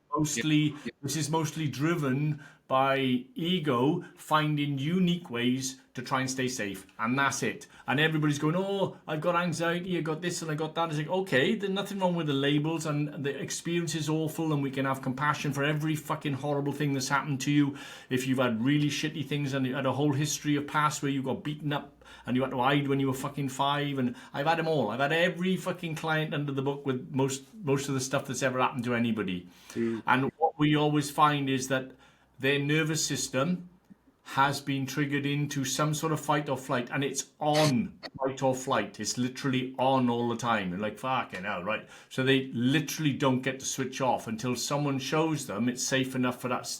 This is mostly driven by ego finding unique ways to try and stay safe, and that's it. And everybody's going, "Oh, I've got anxiety, I got this, and I got that." It's like, okay, there's nothing wrong with the labels, and the experience is awful, and we can have compassion for every fucking horrible thing that's happened to you. If you've had really shitty things and you had a whole history of past where you got beaten up and you had to hide when you were fucking 5, and I've had them all. I've had every fucking client under the book with most of the stuff that's ever happened to anybody. And what we always find is that their nervous system has been triggered into some sort of fight or flight, and it's on fight or flight. It's literally on all the time. And like, fucking hell, right? So they literally don't get to switch off until someone shows them it's safe enough for that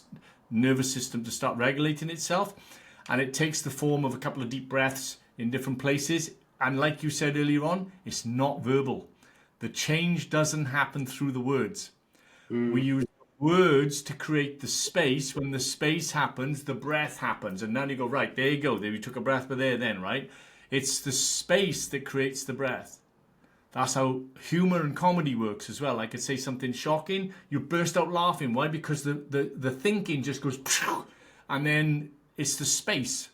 nervous system to start regulating itself. And it takes the form of a couple of deep breaths in different places. And like you said earlier on, it's not verbal. The change doesn't happen through the words. We use words to create the space. When the space happens, the breath happens. And then you go, right, there you go. There you took a breath, but there then, right? It's the space that creates the breath. That's how humor and comedy works as well. I could say something shocking, you burst out laughing. Why? Because the thinking just goes, and then it's the space.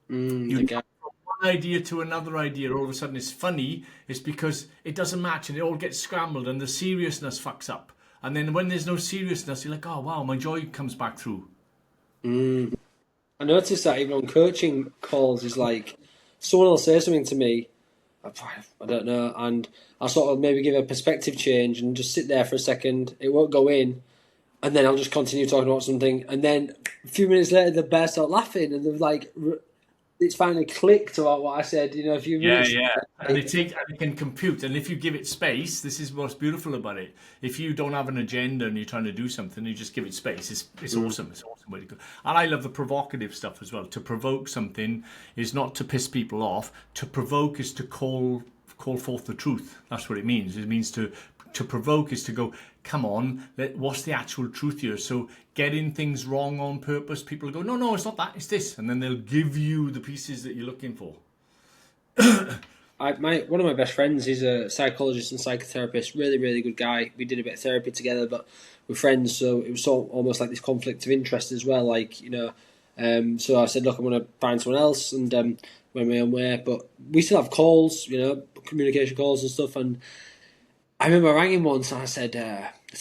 You go from one idea to another idea, all of a sudden it's funny. It's because it doesn't match and it all gets scrambled and the seriousness fucks up. And then when there's no seriousness, you're like, oh wow, my joy comes back through. I noticed that even on coaching calls, is like someone will say something to me, I don't know, and I'll sort of maybe give a perspective change and just sit there for a second. It won't go in, and then I'll just continue talking about something, and then a few minutes later they burst out laughing, and they're like, it's finally clicked about what I said. You know, a few minutes. Yeah. And it can compute. And if you give it space, this is what's beautiful about it. If you don't have an agenda and you're trying to do something, you just give it space. It's awesome. It's an awesome way to go. And I love the provocative stuff as well. To provoke something is not to piss people off. To provoke is to call forth the truth. That's what it means. It means to provoke is to go, come on, what's the actual truth here? So getting things wrong on purpose, people go, no, it's not that, it's this. And then they'll give you the pieces that you're looking for. One of my best friends, he's a psychologist and psychotherapist, really, really good guy. We did a bit of therapy together, but we're friends, so it was sort of almost like this conflict of interest as well. Like, you know, so I said, look, I'm going to find someone else and went my own way. But we still have calls, you know, communication calls and stuff. And I remember I rang him once and I said,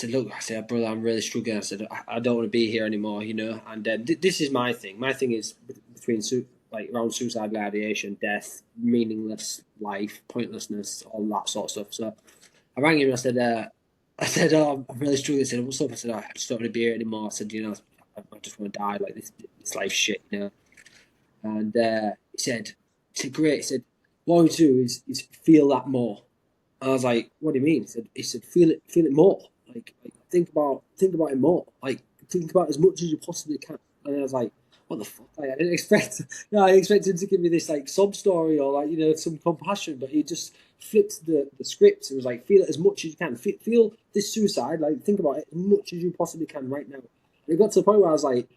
look, brother, I'm really struggling. I said, I don't want to be here anymore, you know. And this is my thing. My thing is between around suicide, ideation, death, meaningless life, pointlessness, all that sort of stuff. So I rang him and I said, oh, I'm really struggling. I said, what's up? I said, I just don't want to be here anymore. I said, you know, I just want to die. Like this life's shit, you know. And he said, great. He said, what I would do is feel that more. And I was like, what do you mean? He said, feel it more. Like think about it more. Like think about as much as you possibly can. And I was like, what the fuck? Like, I didn't expect him to give me this like sob story or like, you know, some compassion, but he just flipped the script. It was like, feel it as much as you can. Feel this suicide. Like think about it as much as you possibly can right now. And it got to the point where I was like,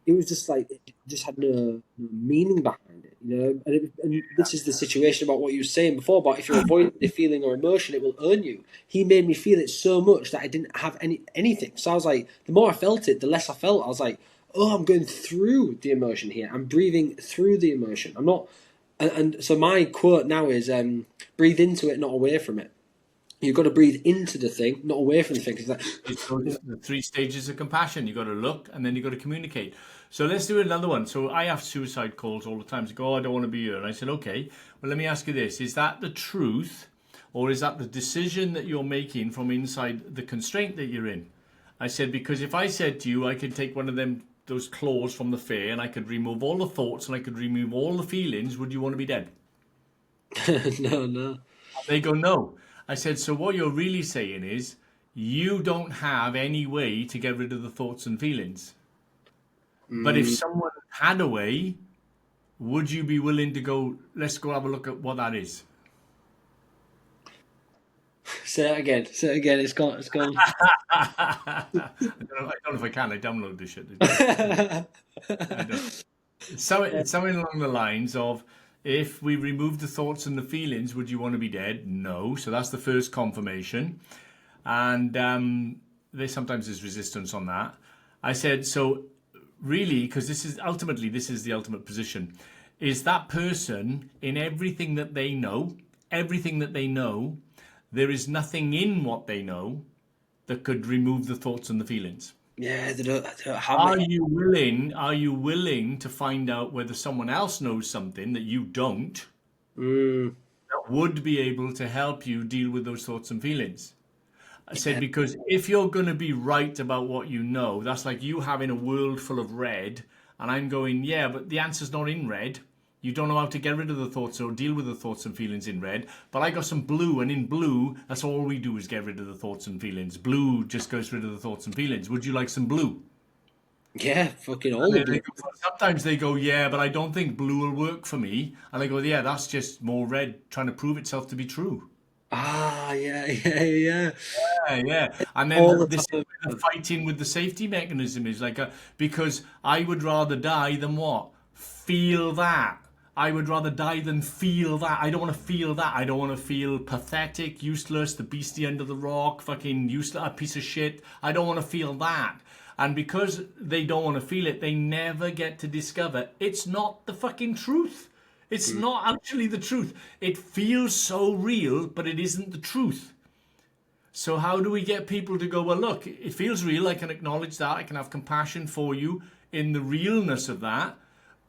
it was just like it just had no meaning behind it, you know. And this is the situation about what you were saying before about if you avoid the feeling or emotion, it will earn you. He made me feel it so much that I didn't have anything. So I was like, the more I felt it, the less I felt. I was like, oh, I'm going through the emotion here. I'm breathing through the emotion. I'm not. And so my quote now is, breathe into it, not away from it. You've got to breathe into the thing, not away from the thing. It's the 3 stages of compassion. You've got to look and then you've got to communicate. So let's do another one. So I have suicide calls all the time. So go, oh, I don't want to be here. And I said, okay, well, let me ask you this. Is that the truth or is that the decision that you're making from inside the constraint that you're in? I said, because if I said to you, I could take one of those claws from the fair and I could remove all the thoughts and I could remove all the feelings, would you want to be dead? No. They go, no. I said, so what you're really saying is you don't have any way to get rid of the thoughts and feelings. But if someone had a way, would you be willing to go, let's go have a look at what that is? Say it again. It's gone. I don't know if I can. I download this shit. I don't. Something along the lines of, if we remove the thoughts and the feelings, would you want to be dead? No. So that's the first confirmation. And there sometimes is resistance on that. I said, so really, because this is the ultimate position, is that person in everything that they know, there is nothing in what they know that could remove the thoughts and the feelings. Yeah, they don't have Are it. you willing? Are you willing to find out whether someone else knows something that you don't, Mm, that would be able to help you deal with those thoughts and feelings? I said, yeah. because if you're going to be right about what you know, that's like you having a world full of red, and I'm going, yeah, but the answer's not in red. You don't know how to get rid of the thoughts or deal with the thoughts and feelings in red. But I got some blue, and in blue, that's all we do is get rid of the thoughts and feelings. Blue just goes rid of the thoughts and feelings. Would you like some blue? Yeah, fucking all And the then blue. sometimes they go, yeah, but I don't think blue will work for me. And I go, yeah, that's just more red trying to prove itself to be true. Ah, yeah, yeah, yeah. Yeah, yeah. And All then the this is time. where the fighting with the safety mechanism is like, because I would rather die than what? Feel that. I would rather die than feel that. I don't want to feel that. I don't want to feel pathetic, useless, the beastie under the rock, fucking useless, a piece of shit. I don't want to feel that. And because they don't want to feel it, they never get to discover it's not the fucking truth. It's Mm. not actually the truth. It feels so real, but it isn't the truth. So how do we get people to go, well, look, it feels real. I can acknowledge that. I can have compassion for you in the realness of that.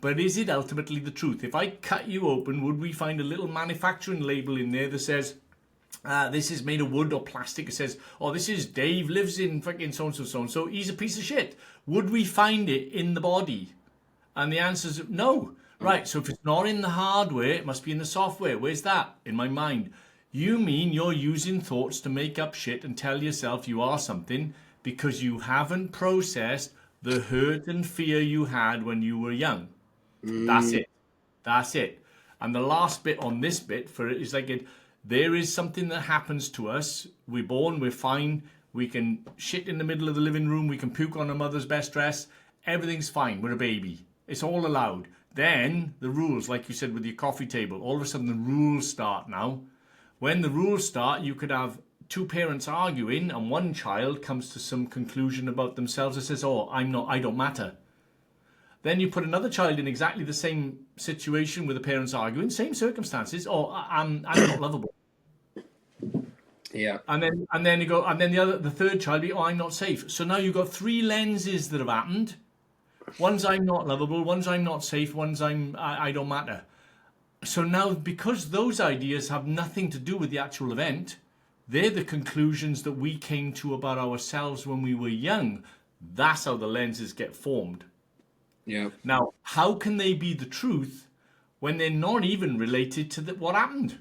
But is it ultimately the truth? If I cut you open, would we find a little manufacturing label in there that says, this is made of wood or plastic? It says, oh, this is Dave lives in fucking so-and-so, so-and-so. He's a piece of shit. Would we find it in the body? And the answer is no. Right, so if it's not in the hardware, it must be in the software. Where's that? In my mind. You mean you're using thoughts to make up shit and tell yourself you are something because you haven't processed the hurt and fear you had when you were young. That's Mm. it. That's it. And the last bit on this bit for it is like there is something that happens to us. We're born, we're fine. We can shit in the middle of the living room. We can puke on a mother's best dress. Everything's fine. We're a baby. It's all allowed. Then the rules, like you said with your coffee table, all of a sudden the rules start now. When the rules start, you could have two parents arguing, and one child comes to some conclusion about themselves and says, "Oh, I don't matter." Then you put another child in exactly the same situation with the parents arguing, same circumstances. "Oh, I'm not lovable." Yeah. And then you go, and then the third child be, "Oh, I'm not safe." So now you've got three lenses that have happened. One's I'm not lovable, one's I'm not safe, one's I don't matter. So now, because those ideas have nothing to do with the actual event, they're the conclusions that we came to about ourselves when we were young. That's how the lenses get formed. Yeah. Now, how can they be the truth when they're not even related to what happened?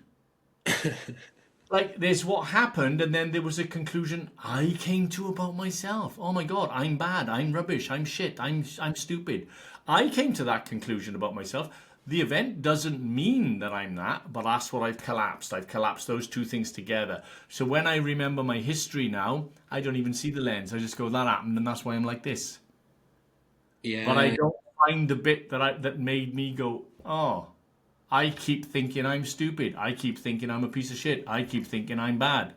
Like, there's what happened, and then there was a conclusion I came to about myself. Oh my God, I'm bad, I'm rubbish, I'm shit, I'm stupid. I came to that conclusion about myself. The event doesn't mean that I'm that, but that's what I've collapsed. I've collapsed those two things together. So when I remember my history now, I don't even see the lens. I just go, that happened, and that's why I'm like this. But I Yeah. don't find the bit that made me go, oh, I keep thinking I'm stupid. I keep thinking I'm a piece of shit. I keep thinking I'm bad.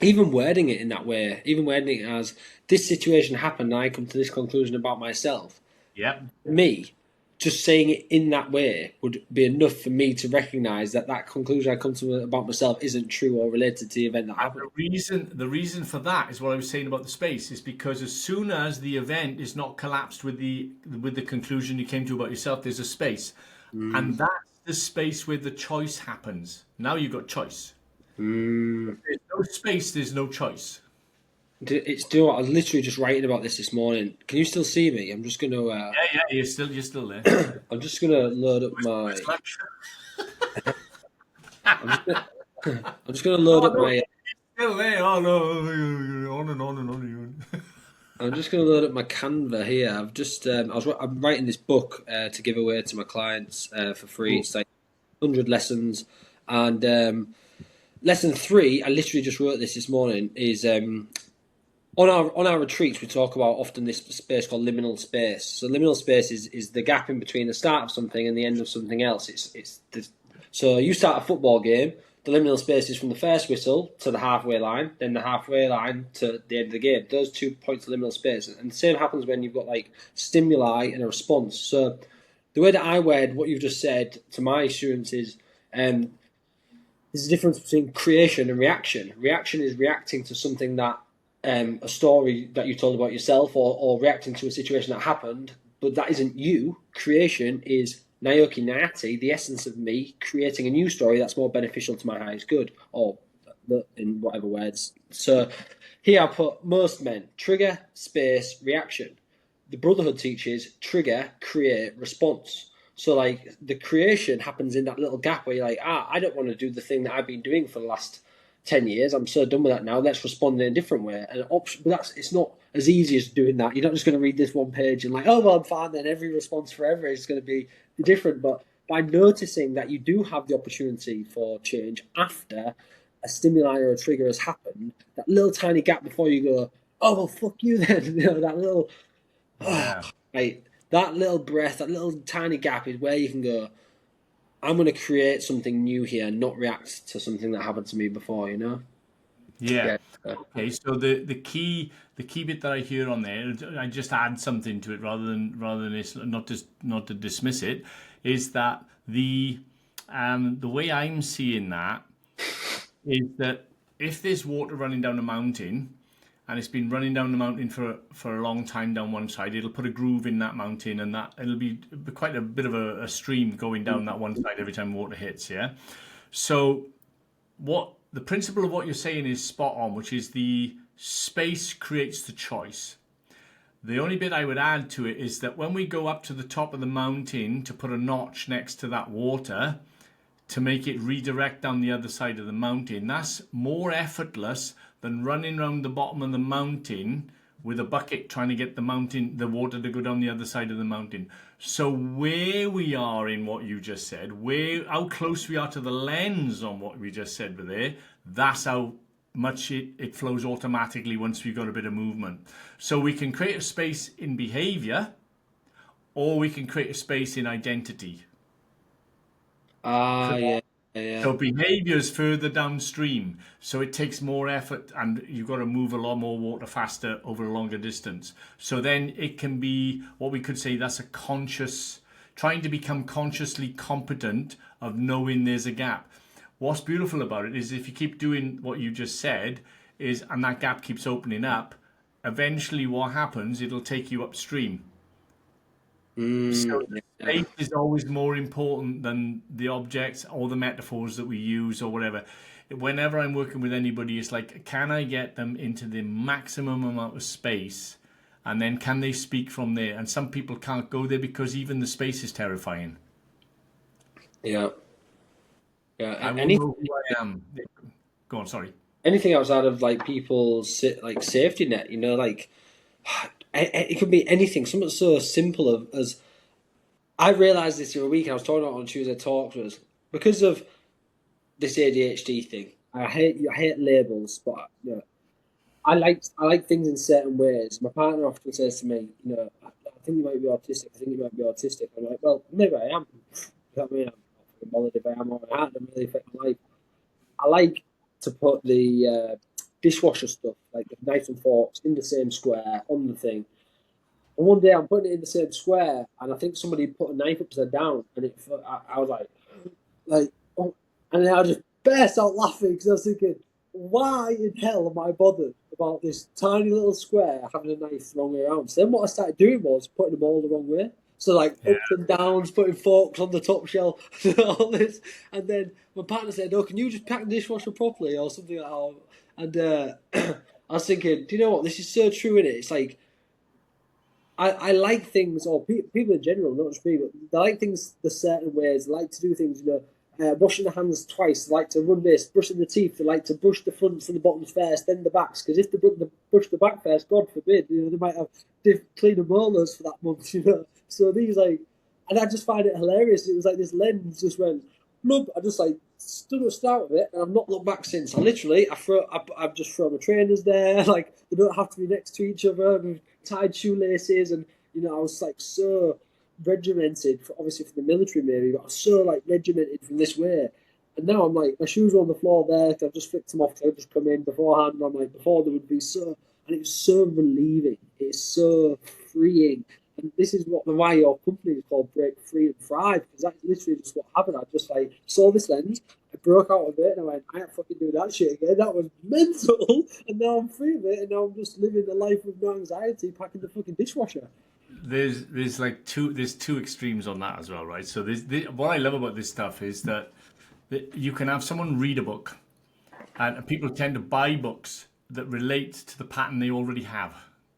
Even wording it in that way, even wording it as this situation happened and I come to this conclusion about myself, Yep. me, just saying it in that way would be enough for me to recognise that that conclusion I come to about myself isn't true or related to the event that And happened. the reason for that is what I was saying about the space is because as soon as the event is not collapsed with the conclusion you came to about yourself, there's a space, Mm. and that's the space where the choice happens. Now you've got choice. Mm. If there's no space, there's no choice. It's do you know what, I was literally just writing about this morning. Can you still see me? I'm just gonna Yeah, yeah, you're still there. I'm just gonna load up Where's my Alexa? I'm just gonna I'm just gonna load Oh up no, my still there. Oh no, on and on and on. I'm just going to load up my Canva here. I'm writing this book to give away to my clients for free. Cool. It's like 100 lessons, and lesson 3. I literally just wrote this morning. Is On our retreats, we talk about often this space called liminal space. So liminal space is the gap in between the start of something and the end of something else. So you start a football game. The liminal space is from the first whistle to the halfway line, then the halfway line to the end of the game. Those 2 points of liminal space, and the same happens when you've got like stimuli and a response. So the way that I read what you've just said to my students is, there's a difference between creation and reaction. Reaction is reacting to something that a story that you told about yourself, or reacting to a situation that happened, but that isn't you. Creation is Naoki Nayati, the essence of me, creating a new story that's more beneficial to my highest good, or in whatever words. So here I put most men, trigger, space, reaction. The Brotherhood teaches trigger, create, response. So like the creation happens in that little gap where you're like, I don't want to do the thing that I've been doing for the last 10 years. I'm so done with that now. Let's respond in a different way. And but it's not as easy as doing that. You're not just going to read this one page and like, oh, well, I'm fine. Then every response forever is going to be different. But by noticing that you do have the opportunity for change after a stimuli or a trigger has happened, that little tiny gap before you go, oh, well, fuck you then. That little, right, that little breath, that little tiny gap is where you can go, I'm going to create something new here, not react to something that happened to me before, Yeah. Yeah. Okay. So the key bit that I hear on there, I just add something to it rather than it's not to dismiss it, is that the way I'm seeing that is that if there's water running down a mountain and it's been running down the mountain for a long time down one side, it'll put a groove in that mountain, and that it'll be quite a bit of a stream going down that one side every time water hits. Yeah. So what the principle of what you're saying is spot on, which is the space creates the choice. The only bit I would add to it is that when we go up to the top of the mountain to put a notch next to that water to make it redirect down the other side of the mountain, that's more effortless than running around the bottom of the mountain with a bucket trying to get the water to go down the other side of the mountain. So where we are in what you just said, how close we are to the lens on what we just said there, that's how much it flows automatically once we've got a bit of movement. So we can create a space in behavior, or we can create a space in identity. Yeah. So behavior is further downstream, so it takes more effort, and you've got to move a lot more water faster over a longer distance. So then it can be what we could say, that's a conscious, trying to become consciously competent of knowing there's a gap. What's beautiful about it is if you keep doing what you just said, and that gap keeps opening up, eventually what happens, it'll take you upstream. So the Yeah. space is always more important than the objects or the metaphors that we use or whatever. Whenever I'm working with anybody, it's like, can I get them into the maximum amount of space? And then can they speak from there? And some people can't go there because even the space is terrifying. Yeah. I Yeah. won't know who I am. Go on, sorry. Anything outside of like people's like safety net, like it could be anything. Something so simple as I realized this the other week. I was talking about on Tuesday Talks was because of this ADHD thing. I hate labels, but I like things in certain ways. My partner often says to me, I think you might be autistic. I think you might be autistic. I'm like, well, maybe I am. You know what I mean? I'm not bothered if I am or not. It doesn't really affect my life. I like to put the dishwasher stuff, like the knives and forks, in the same square on the thing. And one day I'm putting it in the same square, and I think somebody put a knife upside down, and I was like, oh, and then I just burst out laughing because I was thinking, why in hell am I bothered about this tiny little square having a knife the wrong way around? So then what I started doing was putting them all the wrong way. So like Yeah. ups and downs, putting forks on the top shelf, all this, and then my partner said, "Oh, can you just pack the dishwasher properly or something like that?" And I was thinking, do you know what? This is so true in it. It's like I like things, or people in general, not just me, but they like things the certain ways. They like to do things, washing their hands twice. They like to run this, brushing the teeth. They like to brush the fronts and the bottoms first, then the backs. Because if they brush the back first, God forbid, they might have cleaner molars for that month. So these and I just find it hilarious. It was like this lens just went, look, I just like stood out of it, and I've not looked back since. I've just thrown my trainers there. Like, they don't have to be next to each other. We've tied shoelaces, and I was like so regimented, obviously for the military maybe, but I was so like regimented from this way. And now I'm like, my shoes are on the floor there. I've just flicked them off. I've just come in beforehand. And I'm like, before there would be and it was so relieving. It's so freeing. And this is why your company is called Break Free and Thrive, because that's literally just what happened. I just like saw this lens, I broke out of it, and I went, I ain't fucking do that shit again. That was mental. And now I'm free of it, and now I'm just living a life with no anxiety, packing the fucking dishwasher. There's two extremes on that as well, right? So what I love about this stuff is that you can have someone read a book, and people tend to buy books that relate to the pattern they already have.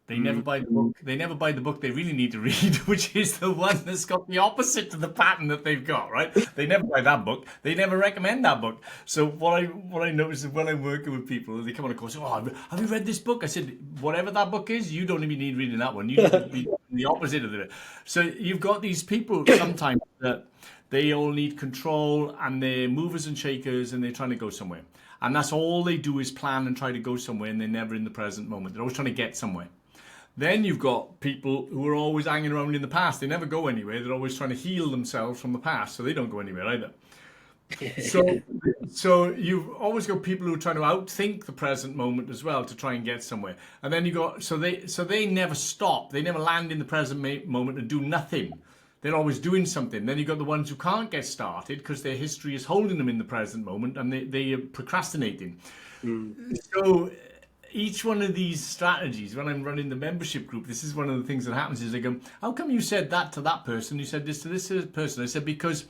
They never buy the book. They never buy the book they really need to read, which is the one that's got the opposite to the pattern that they've got, right? They never buy that book. They never recommend that book. So what I notice is when I'm working with people, they come on a course, oh, have you read this book? I said, whatever that book is, you don't even need reading that one. You need to be the opposite of it. So you've got these people sometimes that they all need control, and they're movers and shakers, and they're trying to go somewhere. And that's all they do is plan and try to go somewhere, and they're never in the present moment. They're always trying to get somewhere. Then you've got people who are always hanging around in the past. They never go anywhere. They're always trying to heal themselves from the past, so they don't go anywhere either. So you've always got people who are trying to outthink the present moment as well to try and get somewhere. And then you got so they never stop. They never land in the present moment and do nothing. They're always doing something. Then you've got the ones who can't get started because their history is holding them in the present moment, and they are procrastinating. So each one of these strategies, when I'm running the membership group, this is one of the things that happens is they go, how come you said that to that person? You said this to this person. I said, because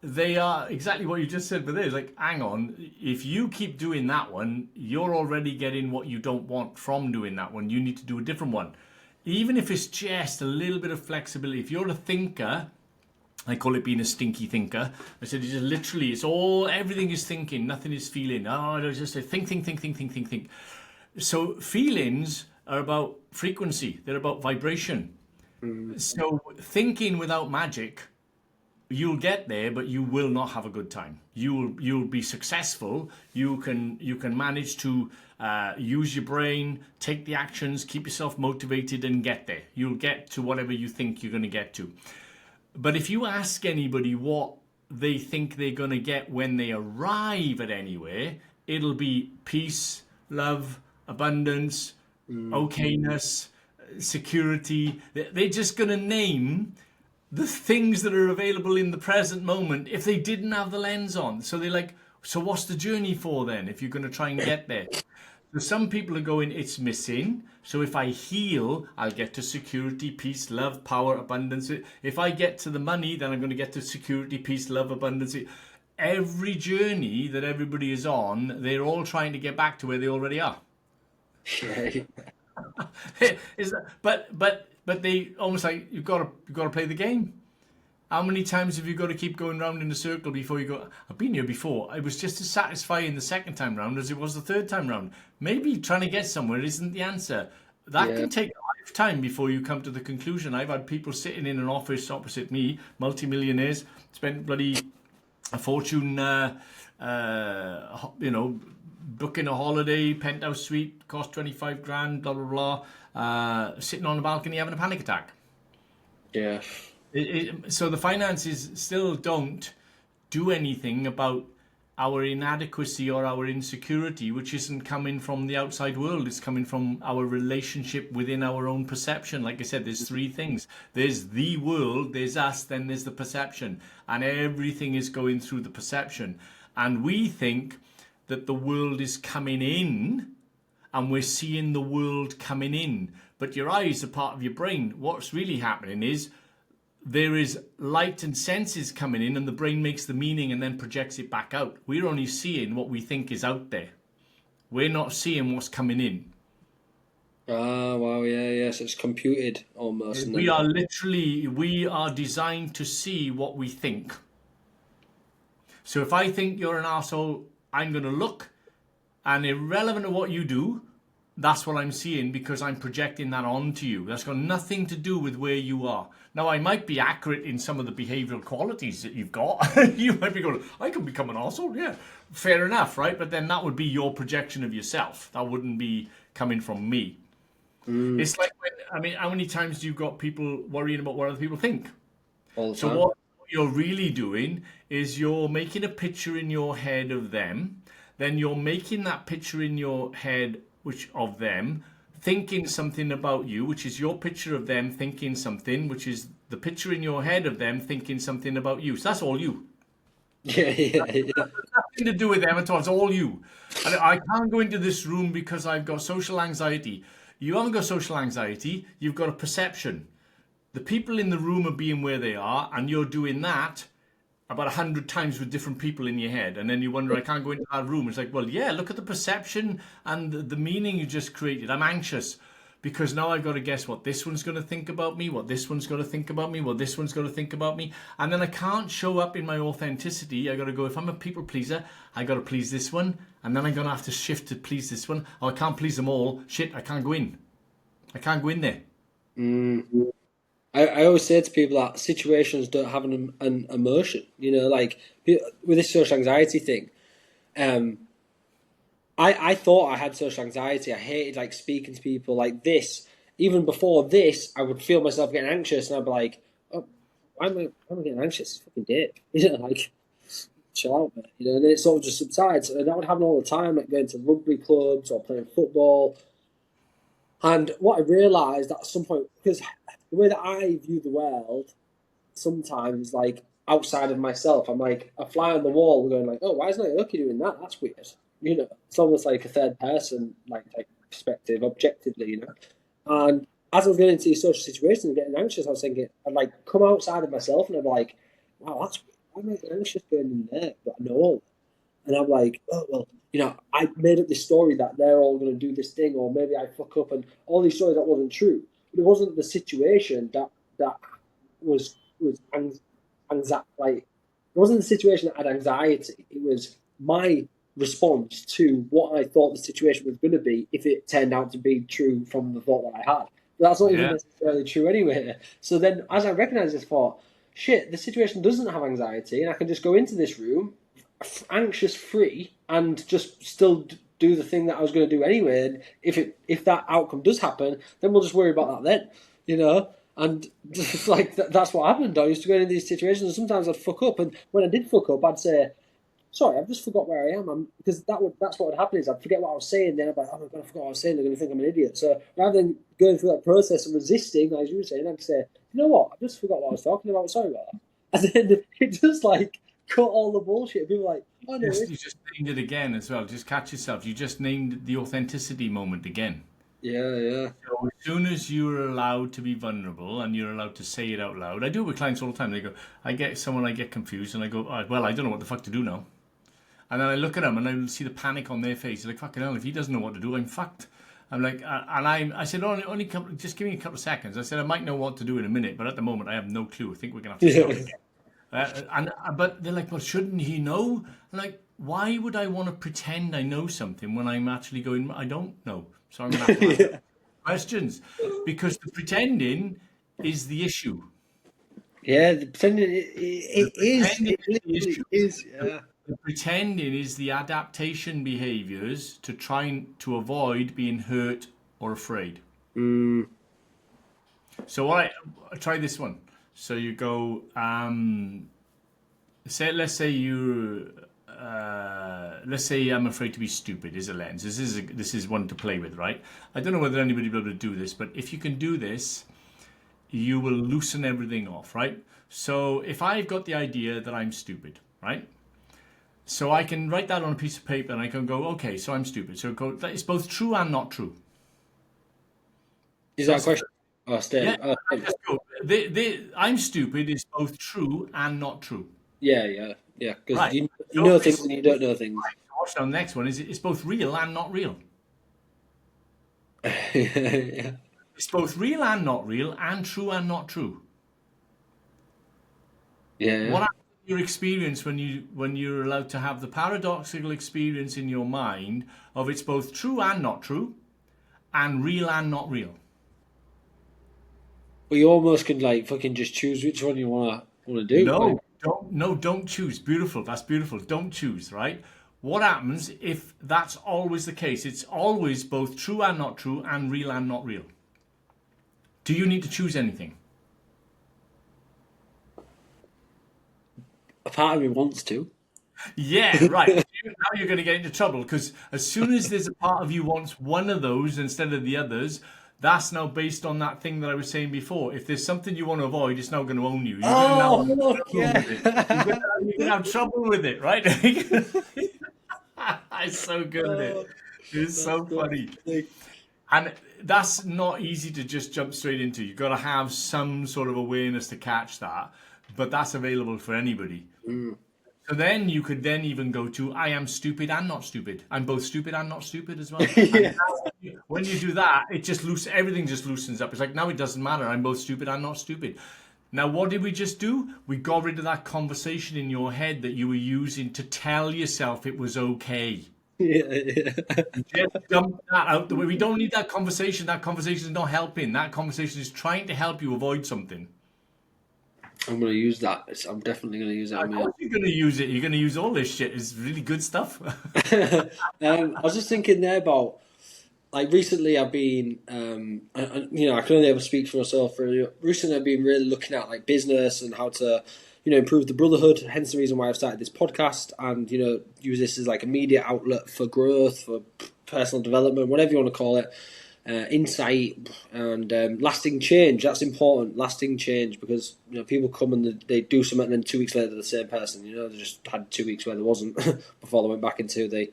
they are exactly what you just said, but there's like, hang on, if you keep doing that one, you're already getting what you don't want from doing that one. You need to do a different one. Even if it's just a little bit of flexibility. If you're a thinker, I call it being a stinky thinker. I said, it's just literally, everything is thinking, nothing is feeling. Oh, I just say, think. So feelings are about frequency. They're about vibration. So thinking without magic, you'll get there, but you will not have a good time. You'll be successful. You can manage to use your brain, take the actions, keep yourself motivated, and get there. You'll get to whatever you think you're going to get to. But if you ask anybody what they think they're going to get when they arrive at anywhere, it'll be peace, love, abundance, okayness, security. They're just going to name the things that are available in the present moment if they didn't have the lens on. So they're like, so what's the journey for then if you're going to try and get there? So some people are going, it's missing. So if I heal, I'll get to security, peace, love, power, abundance. If I get to the money, then I'm going to get to security, peace, love, abundance. Every journey that everybody is on, they're all trying to get back to where they already are. But they almost like you've got to play the game. How many times have you got to keep going round in a circle before you go? I've been here before. It was just as satisfying the second time round as it was the third time round. Maybe trying to get somewhere isn't the answer. That can take a lifetime before you come to the conclusion. I've had people sitting in an office opposite me, multimillionaires, spent bloody a fortune, booking a holiday, penthouse suite, cost 25 grand, blah, blah, blah, sitting on the balcony having a panic attack. Yeah. So the finances still don't do anything about our inadequacy or our insecurity, which isn't coming from the outside world. It's coming from our relationship within our own perception. Like I said, there's three things. There's the world, there's us, then there's the perception. And everything is going through the perception. And we think that the world is coming in and we're seeing the world coming in. But your eyes are part of your brain. What's really happening is there is light and senses coming in, and the brain makes the meaning and then projects it back out. We're only seeing what we think is out there. We're not seeing what's coming in. Ah, wow, yeah, so it's computed almost. We are designed to see what we think. So if I think you're an arsehole, I'm going to look, and irrelevant of what you do, that's what I'm seeing because I'm projecting that onto you. That's got nothing to do with where you are. Now, I might be accurate in some of the behavioral qualities that you've got. You might be going, I could become an arsehole. Yeah, fair enough, right? But then that would be your projection of yourself. That wouldn't be coming from me. It's like, how many times do you got people worrying about what other people think? All the So time. what you're really doing is you're making a picture in your head of them, then you're making that picture in your head of them thinking something about you, which is your picture of them thinking something, which is the picture in your head of them thinking something about you. So that's all you. Yeah, yeah, yeah. Nothing to do with them at all. It's all you. And I can't go into this room because I've got social anxiety. You haven't got social anxiety. You've got a perception. The people in the room are being where they are, and you're doing that about 100 times with different people in your head, and then you wonder, I can't go into that room. It's like, well, yeah, look at the perception and the meaning you just created. I'm anxious because now I've got to guess what this one's going to think about me, what this one's going to think about me, what this one's going to think about me, and then I can't show up in my authenticity. I got to go, if I'm a people pleaser, I got to please this one, and then I'm going to have to shift to please this one. Oh, I can't please them all. Shit, I can't go in. I can't go in there. I always say to people that situations don't have an emotion. You know, like with this social anxiety thing. Um, I thought I had social anxiety. I hated like speaking to people like this. Even before this, I would feel myself getting anxious, and I'd be like, "Oh, why am I getting anxious? It's fucking dick." You know, like chill out, man. You know, and then it sort of just subsides. And that would happen all the time, like going to rugby clubs or playing football. And what I realised at some point, because the way that I view the world sometimes is like outside of myself. I'm like a fly on the wall going like, oh, why isn't Naoki doing that? That's weird. You know, it's almost like a third person like perspective, objectively, you know. And as I was getting into these social situations and getting anxious, I was thinking, I'd like come outside of myself and I'd be like, wow, that's weird. Why am I getting anxious going in there? But I know all. And I'm like, oh, well, you know, I made up this story that they're all going to do this thing, or maybe I fuck up, and all these stories that wasn't true. But it wasn't the situation that was like it wasn't the situation that had anxiety. It was my response to what I thought the situation was going to be if it turned out to be true from the thought that I had. But that's not even Yeah. necessarily true anyway. So then, as I recognized this, I thought, shit, the situation doesn't have anxiety, and I can just go into this room anxious free and just still do the thing that I was going to do anyway. And if that outcome does happen, then we'll just worry about that then, you know. And just like that's what happened. I used to go into these situations, and sometimes I'd fuck up. And when I did fuck up, I'd say, "Sorry, I've just forgot where I am." Because that's what would happen is I'd forget what I was saying. Then I'd be like, "Oh my god, I forgot what I was saying." They're going to think I'm an idiot. So rather than going through that process of resisting, as you were saying, I'd say, "You know what? I just forgot what I was talking about. Sorry about that." And then it just like cut all the bullshit. People were like, "Oh no." You just named it again as well. Just catch yourself. You just named the authenticity moment again. Yeah, yeah. So as soon as you're allowed to be vulnerable and you're allowed to say it out loud, I do it with clients all the time. They go, I get confused and I go, oh, well, I don't know what the fuck to do now. And then I look at them and I see the panic on their face. They're like, fucking hell, if he doesn't know what to do, I'm fucked. I'm like, I said, only just give me a couple of seconds. I said, I might know what to do in a minute, but at the moment I have no clue. I think we're going to have to start again. But they're like, well, shouldn't he know? I'm like, why would I want to pretend I know something when I'm actually going, I don't know. So I'm going to have to ask questions because the pretending is the issue. Yeah, the pretending it is. Pretending It is the literally issue. is. Yeah. The pretending is the adaptation behaviors to to avoid being hurt or afraid. So I try this one. So you go, let's say I'm afraid to be stupid is a lens. This is one to play with, right? I don't know whether anybody will be able to do this, but if you can do this, you will loosen everything off, right? So if I've got the idea that I'm stupid, right? So I can write that on a piece of paper and I can go, okay, so I'm stupid. So it's both true and not true. Is that a question? Oh, Yeah, Stan. just go. I'm stupid is both true and not true. Yeah, yeah, yeah. Because Right. you So know things and you don't know things. watch now, the next one is it's both real and not real. Yeah. It's both real and not real and true and not true. Yeah. What happens in your experience when you're allowed to have the paradoxical experience in your mind of it's both true and not true, and real and not real. Well, you almost can like fucking just choose which one you wanna do. Like, Don't choose. Beautiful. That's beautiful. Don't choose, right? What happens if that's always the case? It's always both true and not true and real and not real. Do you need to choose anything? a part of me wants to. Yeah, right. Now you're going to get into trouble because as soon as there's a part of you wants one of those instead of the others, that's now based on that thing that I was saying before. If there's something you want to avoid, it's now going to own you. You're going to now Oh, have look, trouble yeah. with it. You're going to have trouble with it, right? It's so good at it. Oh, It's that's so so funny. funny. And that's not easy to just jump straight into. You've got to have some sort of awareness to catch that, but that's available for anybody. So then you could then even go to, I am stupid and not stupid. I'm both stupid and not stupid as well. Yeah. And when you do that, it just everything just loosens up. It's like, now it doesn't matter. I'm both stupid and not stupid. Now, what did we just do? We got rid of that conversation in your head that you were using to tell yourself it was okay. Yeah. Just dump that out the way. We don't need that conversation. That conversation is not helping. That conversation is trying to help you avoid something. I'm gonna use that. I'm definitely gonna use that. Of course you're going to use it. You're going to use all this shit. It's really good stuff. I was just thinking there about like recently I've been I can only ever speak for myself. Really, recently I've been really looking at like business and how to improve the brotherhood. Hence the reason why I've started this podcast and use this as like a media outlet for growth, for personal development, whatever you want to call it. Insight and lasting change. That's important. Lasting change, because people come and they do something and then 2 weeks later they're the same person. They just had 2 weeks where there wasn't before they went back into they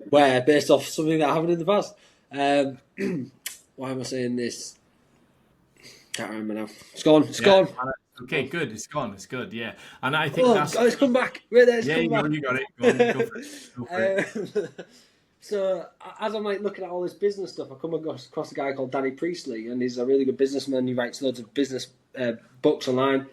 were based off something that happened in the past. Why am I saying this? Can't remember now. It's gone. It's gone. Okay, good. It's gone. It's good. Yeah, and I think it's come back. Right there. It's yeah, come back. you got it. Go for it. Go for it. So as I'm like looking at all this business stuff, I come across a guy called Danny Priestley, and he's a really good businessman. He writes loads of business books online,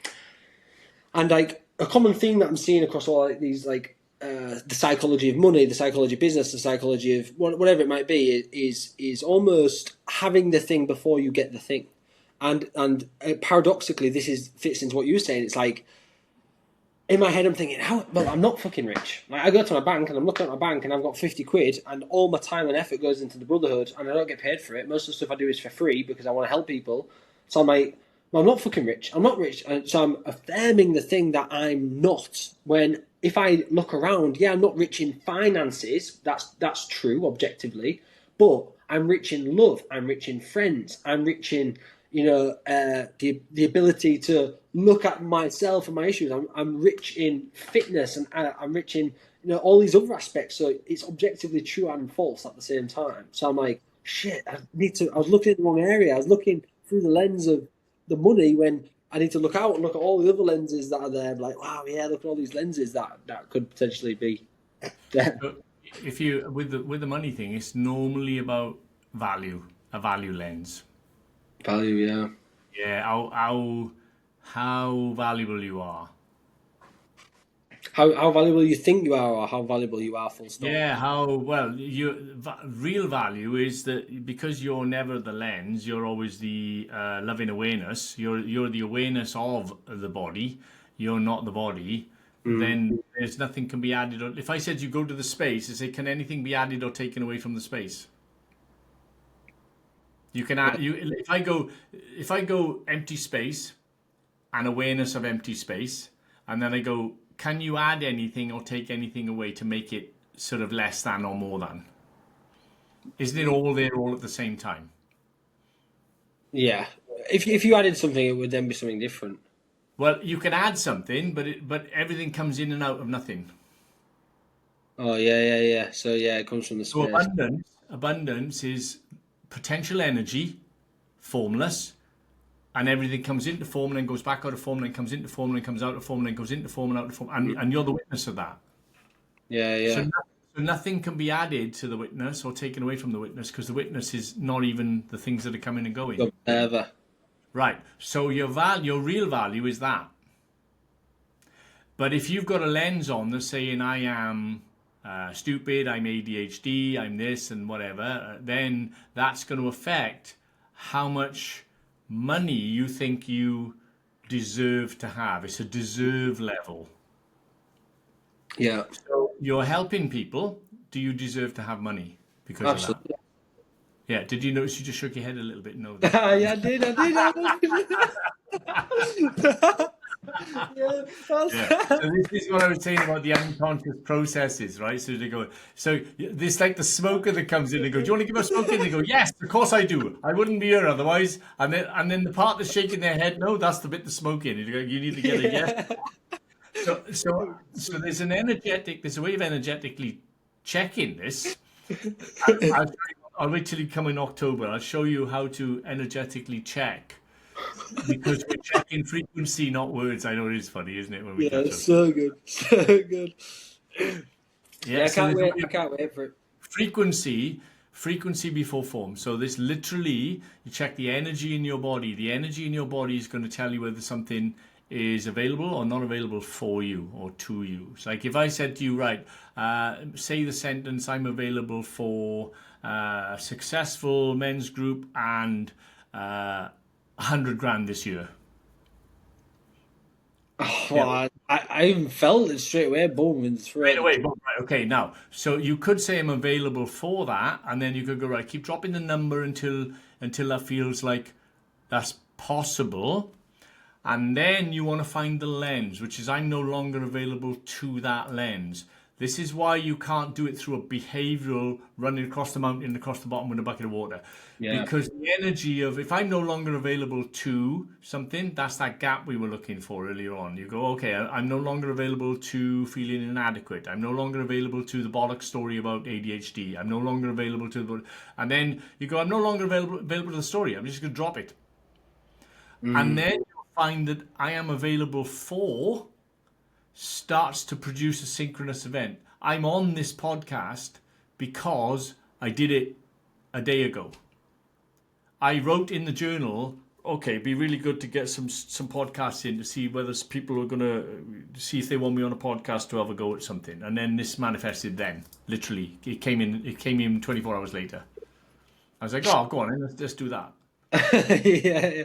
and like a common theme that I'm seeing across all like, these like the psychology of money, the psychology of business, the psychology of whatever it might be is almost having the thing before you get the thing, and paradoxically, this fits into what you were saying. It's like, in my head, I'm thinking, well, I'm not fucking rich. Like, I go to my bank and I'm looking at my bank and I've got 50 quid and all my time and effort goes into the brotherhood and I don't get paid for it. Most of the stuff I do is for free because I want to help people. So I'm like, well, I'm not fucking rich. I'm not rich. And so I'm affirming the thing that I'm not. When if I look around, yeah, I'm not rich in finances. That's true objectively. But I'm rich in love. I'm rich in friends. I'm rich in the ability to look at myself and my issues. I'm rich in fitness and I'm rich in all these other aspects. So it's objectively true and false at the same time. So I'm like, shit, I was looking in the wrong area. I was looking through the lens of the money when I need to look out and look at all the other lenses that are there. I'm like, wow, yeah, look at all these lenses that could potentially be there. If you with the money thing, it's normally about value, a value lens. Value, yeah. Yeah, how valuable you are. How valuable you think you are, or how valuable you are, full stop. Yeah, real value is that because you're never the lens, you're always the loving awareness. You're the awareness of the body. You're not the body. Then there's nothing can be added. If I said you go to the space, I say, can anything be added or taken away from the space? You can add if I go empty space and awareness of empty space, and then I go, can you add anything or take anything away to make it sort of less than or more than? Isn't it all there all at the same time? Yeah. If you added something, it would then be something different. Well, you can add something, but everything comes in and out of nothing. Oh yeah. So yeah, it comes from the space. So abundance is potential energy, formless, and everything comes into form and then goes back out of form and then comes into form and then comes out of form and then goes into form and out of form, and you're the witness of that. Yeah. So nothing can be added to the witness or taken away from the witness because the witness is not even the things that are coming and going. Ever. Right. So your real value is that. But if you've got a lens on that's saying I am stupid, I'm ADHD, I'm this and whatever, then that's going to affect how much money you think you deserve to have. It's a deserve level. Yeah, So you're helping people. Do you deserve to have money because of that? absolutely. Yeah. Did you notice you just shook your head a little bit? No. Yeah, I did. Yeah, Yeah. So this is what I was saying about the unconscious processes, right? So they go, so this like the smoker that comes in. They go, "Do you want to give a smoke in?" They go, "Yes, of course I do. I wouldn't be here otherwise." And then the part that's shaking their head, "No, that's the bit that's smoking." You go, "You need to get a yes." So there's a way of energetically checking this. I'll wait till you come in October. I'll show you how to energetically check because we're checking frequency, not words. I know it is funny, isn't it, when we Yeah, catch up? so good, so good. Yeah, I So can't there's a wait. way I of can't wait for it. frequency before form. So this literally, you check the energy in your body. The energy in your body is going to tell you whether something is available or not available for you or to you. It's like if I said to you, right, say the sentence, "I'm available for a successful men's group and 100 grand this year." Oh, Yeah. well, I even felt it straight away, boom, in the Right throat. away. Right, okay, now, so you could say I'm available for that, and then you could go, right, keep dropping the number until that feels like that's possible. And then you want to find the lens, which is I'm no longer available to that lens. This is why you can't do it through a behavioral running across the mountain, across the bottom with a bucket of water. Yeah. Because the energy of if I'm no longer available to something, that's that gap we were looking for earlier on. You go, okay, I'm no longer available to feeling inadequate. I'm no longer available to the bollock story about ADHD. I'm no longer available to the, and then you go, I'm no longer available to the story. I'm just going to drop it. And then you'll find that I am available for starts to produce a synchronous event. I'm on this podcast because I did it a day ago. I wrote in the journal, okay, it'd be really good to get some podcasts in to see whether people are going to see if they want me on a podcast to have a go at something. And then this manifested then, literally. It came in 24 hours later. I was like, oh, go on, let's do that. Yeah.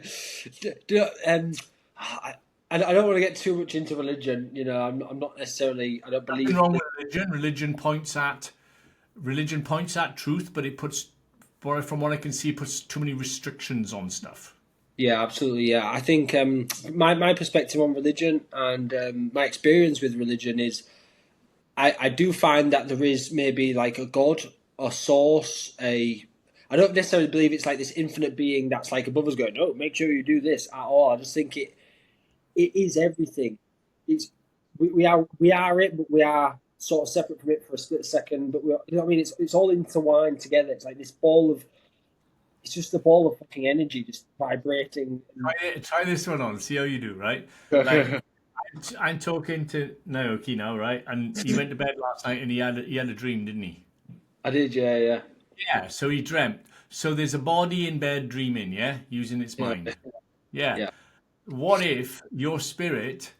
I don't want to get too much into religion. You know, I'm not necessarily. I don't Nothing believe. wrong with religion. Religion points at truth, but it puts, from what I can see, it puts too many restrictions on stuff. Yeah, absolutely. Yeah, I think my perspective on religion and my experience with religion is I do find that there is maybe like a God or source. I don't necessarily believe it's like this infinite being that's like above us going, no, make sure you do this at all. I just think it is everything. It's we are it, but we are sort of separate from it for a split second. But you know what I mean? It's all intertwined together. It's like this ball of. It's just a ball of fucking energy, just vibrating. Try this one on. See how you do. Right? Like I'm talking to Naoki now, right? And he went to bed last night and he had a dream, didn't he? I did, yeah, yeah. Yeah. So he dreamt. So there's a body in bed dreaming, yeah, using its Yeah, mind. Yeah. yeah. What if your spirit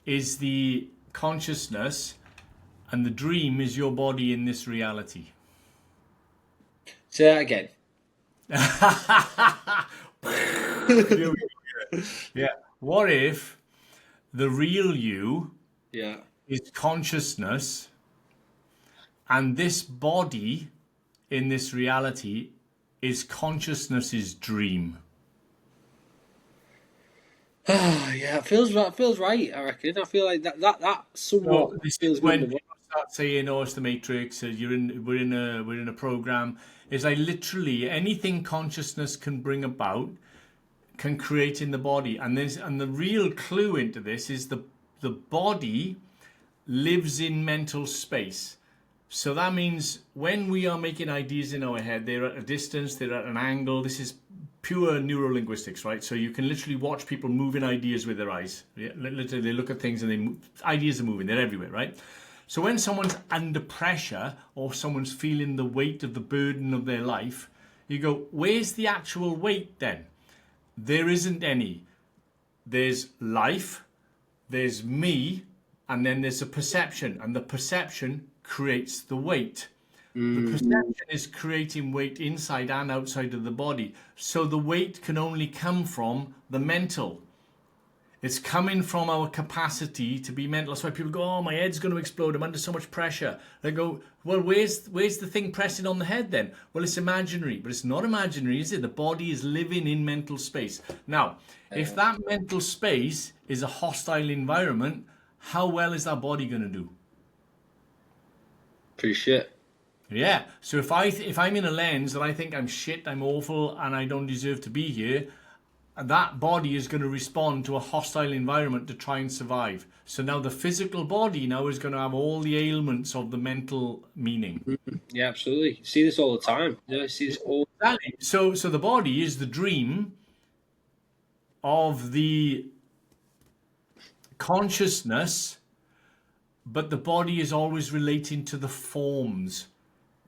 is the consciousness and the dream is your body in this reality? Say that again. Yeah. What if the real you Yeah. is consciousness and this body in this reality is consciousness's dream? Yeah, it feels right. Feels right. I reckon. I feel like that somewhat So this feels is when good. people start saying, "Oh, it's the Matrix." We're in a program. It's like literally anything consciousness can bring about can create in the body, and the real clue into this is the body lives in mental space. So that means when we are making ideas in our head, they're at a distance, they're at an angle. This is pure neurolinguistics, right? So you can literally watch people moving ideas with their eyes. Yeah, literally, they look at things and ideas are moving. They're everywhere, right? So when someone's under pressure or someone's feeling the weight of the burden of their life, you go, where's the actual weight then? There isn't any. There's life, there's me, and then there's a perception. And the perception creates the weight. The perception is creating weight inside and outside of the body. So the weight can only come from the mental. It's coming from our capacity to be mental. That's why people go, oh, my head's going to explode. I'm under so much pressure. They go, well, where's the thing pressing on the head then? Well, it's imaginary. But it's not imaginary, is it? The body is living in mental space. Now, if that mental space is a hostile environment, how well is that body going to do? Pretty shit. Yeah. So if I'm in a lens that I think I'm shit, I'm awful, and I don't deserve to be here, that body is going to respond to a hostile environment to try and survive. So now the physical body now is going to have all the ailments of the mental meaning. Yeah, absolutely. You see this all the time. Yeah, I see this all. Exactly. So the body is the dream of the consciousness, but the body is always relating to the forms,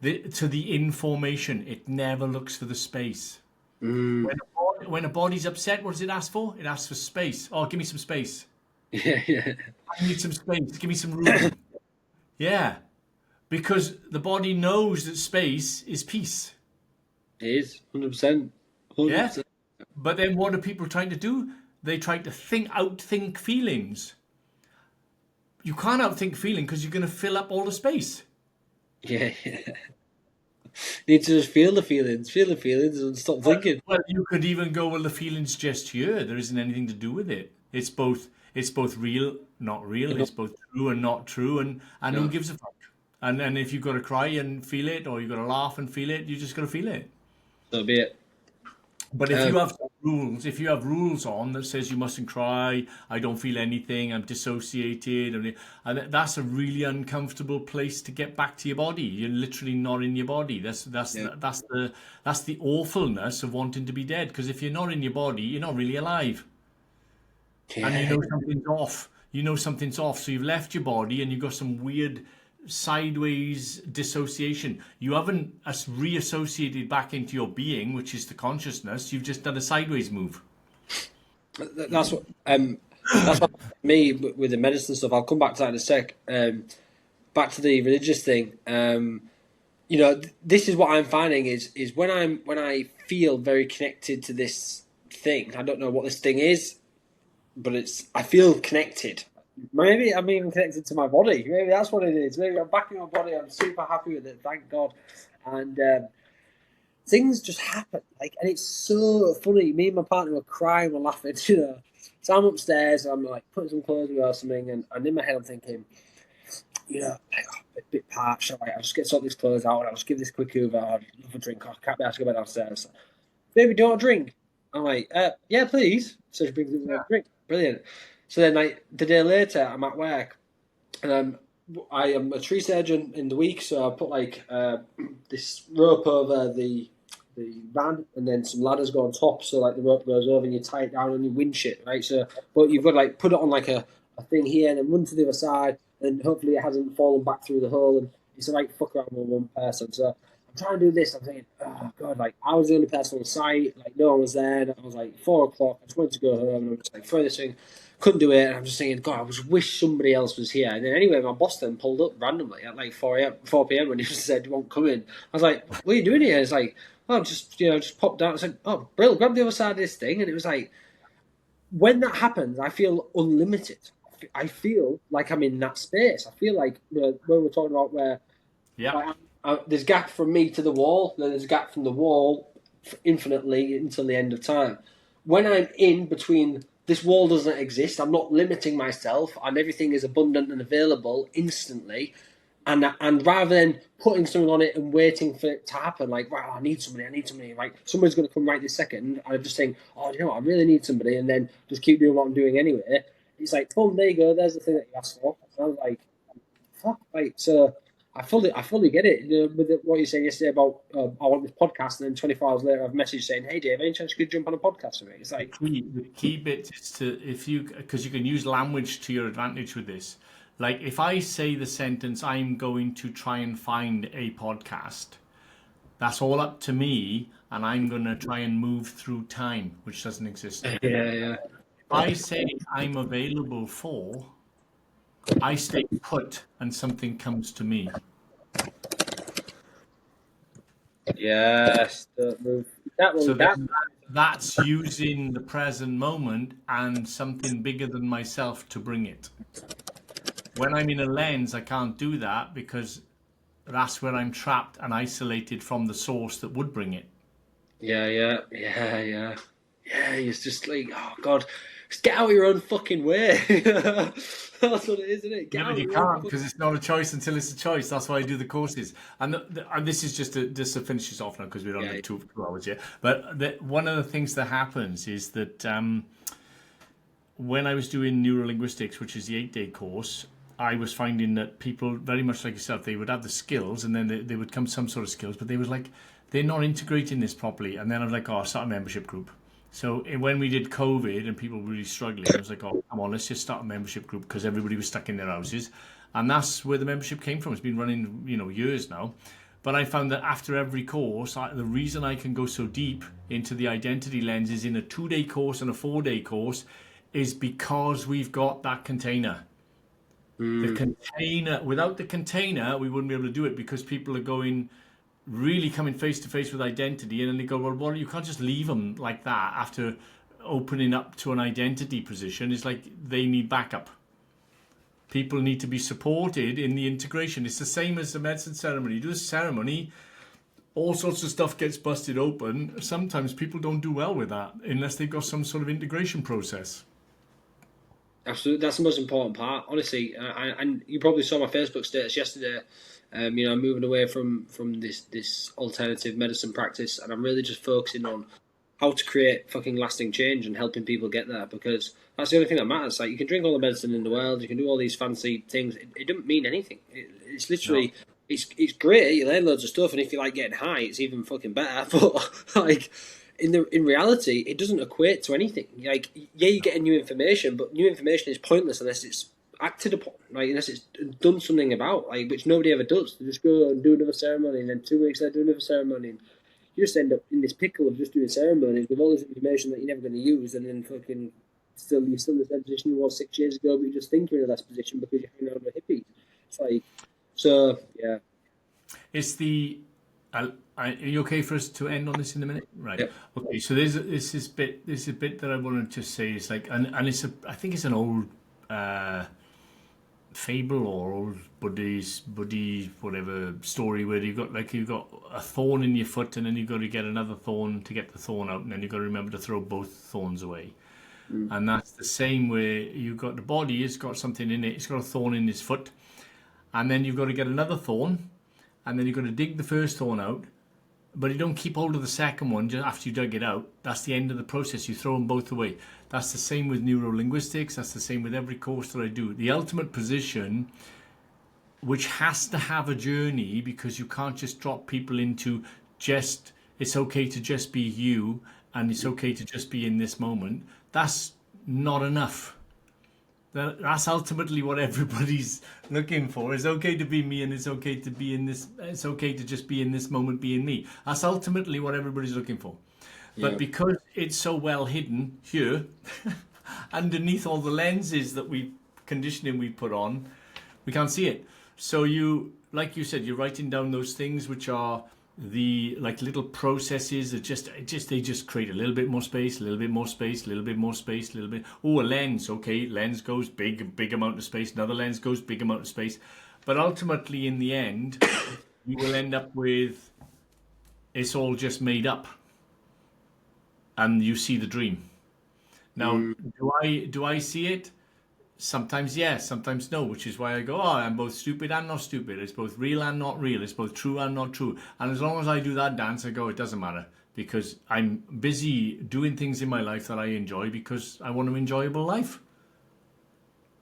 to the information. It never looks for the space. When a body's upset, what does it ask for? It asks for space. Oh, give me some space. Yeah. I need some space. Give me some room. Yeah. Because the body knows that space is peace. It is, 100%. 100%. Yeah. But then what are people trying to do? They try to outthink feelings. You can't outthink feeling because you're going to fill up all the space. Yeah. Need to just feel the feelings and stop thinking. Well, you could even go, well, the feeling's just here. There isn't anything to do with it. It's both real, not real. It's both true and not true. And who gives a fuck? And if you've got to cry and feel it, or you've got to laugh and feel it, you just got to feel it. So be it. But if you have rules on that says you mustn't cry, I don't feel anything, I'm dissociated, and that's a really uncomfortable place to get back to your body. You're literally not in your body. That's the awfulness of wanting to be dead. Because if you're not in your body, you're not really alive, and you know something's off. You know something's off. So you've left your body, and you've got some weird sideways dissociation. You haven't reassociated back into your being, which is the consciousness. You've just done a sideways move. That's what me with the medicine stuff. I'll come back to that in a sec. Back to the religious thing. This is what I'm finding is when I feel very connected to this thing. I don't know what this thing is, but I feel connected. Maybe I'm even connected to my body. Maybe that's what it is. Maybe I'm back in my body. I'm super happy with it. Thank God. And things just happen. And it's so funny. Me and my partner were crying, we're laughing. So I'm upstairs. And I'm putting some clothes away or something, and in my head I'm thinking, a bit parched. I'll just get some of these clothes out, and I'll just give this quick Uber. I'll have a drink. I can't be able to go back downstairs. Baby, do you want a drink? I'm like, yeah, please. So she brings me a drink. Brilliant. So then, the day later, I'm at work, and I am a tree surgeon in the week. So I put this rope over the van, and then some ladders go on top. So the rope goes over, and you tie it down on your windshield, right? So, but you've got to put it on a thing here, and then run to the other side, and hopefully it hasn't fallen back through the hole. And it's fuck around with one person. So I'm trying to do this. I'm thinking, oh God, I was the only person on site. No one was there. And I was 4 o'clock. I just wanted to go home, and I'm just throw this thing. Couldn't do it, and I'm just thinking, God, I just wish somebody else was here. And then anyway, my boss then pulled up randomly at 4 p.m. when he just said, "You won't come in." I was like, "What are you doing here?" It's just popped down. I said, "Oh, Brill, grab the other side of this thing." And it was when that happens, I feel unlimited. I feel like I'm in that space. I feel like where we're talking about where there's a gap from me to the wall, then there's a gap from the wall infinitely until the end of time. When I'm in between. This wall doesn't exist. I'm not limiting myself, and everything is abundant and available instantly. And rather than putting something on it and waiting for it to happen, wow, I need somebody. Somebody's going to come right this second. I just think, oh, you know what, I really need somebody, and then just keep doing what I'm doing anyway. It's boom, there you go. There's the thing that you asked for. And I was like, fuck, so. I fully get it. With what you said yesterday about I want this podcast, and then 24 hours later, I've messaged saying, "Hey, Dave, any chance you could jump on a podcast with me?" It's the key bit is because you can use language to your advantage with this. If I say the sentence, "I'm going to try and find a podcast," that's all up to me, and I'm going to try and move through time, which doesn't exist. Yeah. If I say I'm available for, I stay put and something comes to me. Yes, don't move. That So one, then that. that's using the present moment and something bigger than myself to bring it. When I'm in a lens, I can't do that because that's where I'm trapped and isolated from the source that would bring it. Yeah. It's just like, oh God, just get out of your own fucking way. That's what it is, isn't it? Get Yeah, out but of you your own can't fucking. because it's not a choice until it's a choice. That's why I do the courses. And this is just to finish this off now because we're on Yeah, the 2 hours here. But one of the things that happens is that when I was doing neurolinguistics, which is the 8-day course, I was finding that people, very much like yourself, they would have the skills and then they would come some sort of skills, but they was like, they're not integrating this properly. And then I was like, oh, I'll start a membership group. So when we did COVID and people were really struggling, I was like, oh, come on, let's just start a membership group because everybody was stuck in their houses. And that's where the membership came from. It's been running, years now. But I found that after every course, the reason I can go so deep into the identity lenses in a 2-day course and a 4-day course is because we've got that container. The container, without the container, we wouldn't be able to do it because people are going really coming face to face with identity, and then they go, well, you can't just leave them like that after opening up to an identity position. It's like they need backup. People need to be supported in the integration. It's the same as the medicine ceremony. You do a ceremony, all sorts of stuff gets busted open. Sometimes people don't do well with that unless they've got some sort of integration process. absolutely. That's the most important part, honestly. And you probably saw my Facebook status yesterday. I'm moving away from this alternative medicine practice, and I'm really just focusing on how to create fucking lasting change and helping people get there, because that's the only thing that matters. Like, you can drink all the medicine in the world, you can do all these fancy things. It doesn't mean anything. It's No. literally it's great. You learn loads of stuff, and if you like getting high, it's even fucking better. But like in reality, it doesn't equate to anything. Like, yeah, you're getting new information, but new information is pointless unless it's acted upon, like unless it's done something about, like, which nobody ever does. They just go and do another ceremony, and then 2 weeks later do another ceremony, and you just end up in this pickle of just doing ceremonies with all this information that you're never going to use, and then fucking you're still in the same position you was 6 years ago, but you just think you're in a less position because you're hanging out with hippies. It's like, so yeah. It's the. Are you okay for us to end on this in a minute? Right. Yep. Okay. So this is a bit that I wanted to say. It's like, and it's I think it's an old fable or old Buddhist whatever story where you've got a thorn in your foot and then you've got to get another thorn to get the thorn out, and then you've got to remember to throw both thorns away. And that's the same where you've got the body, it's got something in it, it's got a thorn in its foot, and then you've got to get another thorn, and then you've got to dig the first thorn out, but you don't keep hold of the second one just after you dug it out. That's the end of the process. You throw them both away. That's the same with neurolinguistics. That's the same with every course that I do. The ultimate position, which has to have a journey, because you can't just drop people into just, it's okay to just be you and it's okay to just be in this moment. That's not enough. That's ultimately what everybody's looking for. It's okay to be me, and it's okay to be in this. It's okay to just be in this moment, being me. That's ultimately what everybody's looking for. But Yeah. because it's so well hidden here, underneath all the lenses that conditioning we put on, we can't see it. So like you said, you're writing down those things which are the like little processes that just create a little bit more space, a little bit more space, a little bit more space, a little bit. Oh, a lens. Okay, lens goes big amount of space. Another lens goes big amount of space. But ultimately, in the end, you will end up with it's all just made up, and you see the dream. Now, do I see it? Sometimes yes, sometimes no, which is why I go, oh, I'm both stupid and not stupid. It's both real and not real. It's both true and not true. And as long as I do that dance, I go, it doesn't matter, because I'm busy doing things in my life that I enjoy because I want an enjoyable life.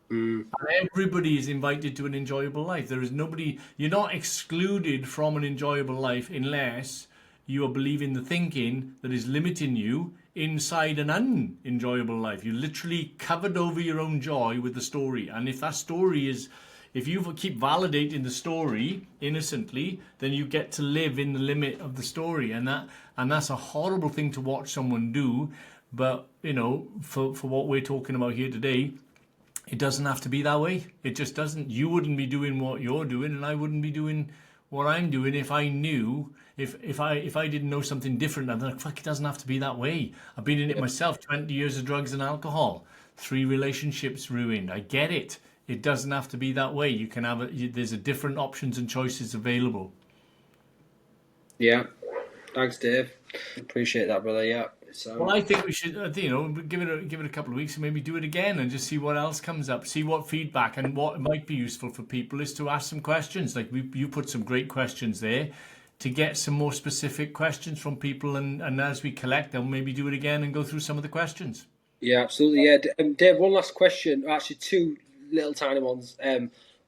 And everybody is invited to an enjoyable life. There is nobody, you're not excluded from an enjoyable life unless you are believing the thinking that is limiting you inside an unenjoyable life. You're literally covered over your own joy with the story. And if that story is, if you keep validating the story innocently, then you get to live in the limit of the story. And that's a horrible thing to watch someone do. But, for what we're talking about here today, It doesn't have to be that way. It just doesn't. You wouldn't be doing what you're doing, and I wouldn't be doing what I'm doing if I knew, if I didn't know something different. I'm like, fuck, it doesn't have to be that way. I've been in it myself. 20 years of drugs and alcohol, 3 relationships ruined. I get it. It doesn't have to be that way. You can have there's a different options and choices available. Yeah. Thanks, Dave. Appreciate that, brother. Yeah. Well, I think we should, give it a couple of weeks and maybe do it again and just see what else comes up, see what feedback, and what might be useful for people is to ask some questions. Like you put some great questions there, to get some more specific questions from people, and as we collect them, maybe do it again and go through some of the questions. Yeah, absolutely. Yeah, Dave. One last question. Actually, 2 little tiny ones.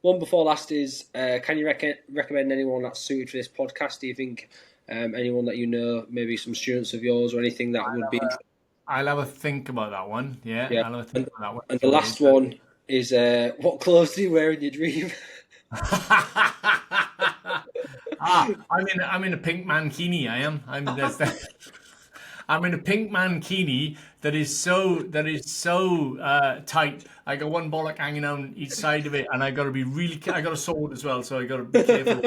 One before last is, can you recommend anyone that's suited for this podcast? Do you think anyone that you know, maybe some students of yours or anything that would be? I'll have a think about that one. Yeah, Yeah. I'll have a think about that one. And the last one is, what clothes do you wear in your dream? I'm in a pink mankini. I am. I'm in a pink mankini that is so tight. I got one bollock hanging on each side of it, and I got to be really. I got a sword as well, so I got to be careful.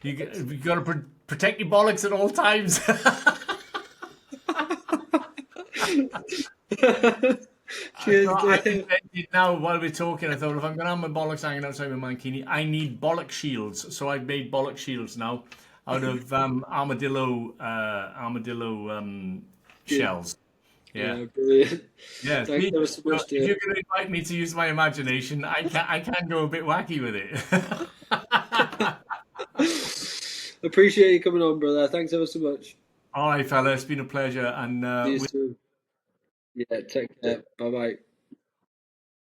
You got to protect your bollocks at all times. Cheers, now, while we're talking, I thought if I'm going to have my bollocks hanging outside my mankini, I need bollock shields. So I've made bollock shields now out of armadillo shells. Yeah, brilliant. Yeah. Thanks ever so much, If you're going to invite me to use my imagination, I can go a bit wacky with it. Appreciate you coming on, brother. Thanks ever so much. All right, fella, it's been a pleasure, and You too. Yeah, take care. Bye bye.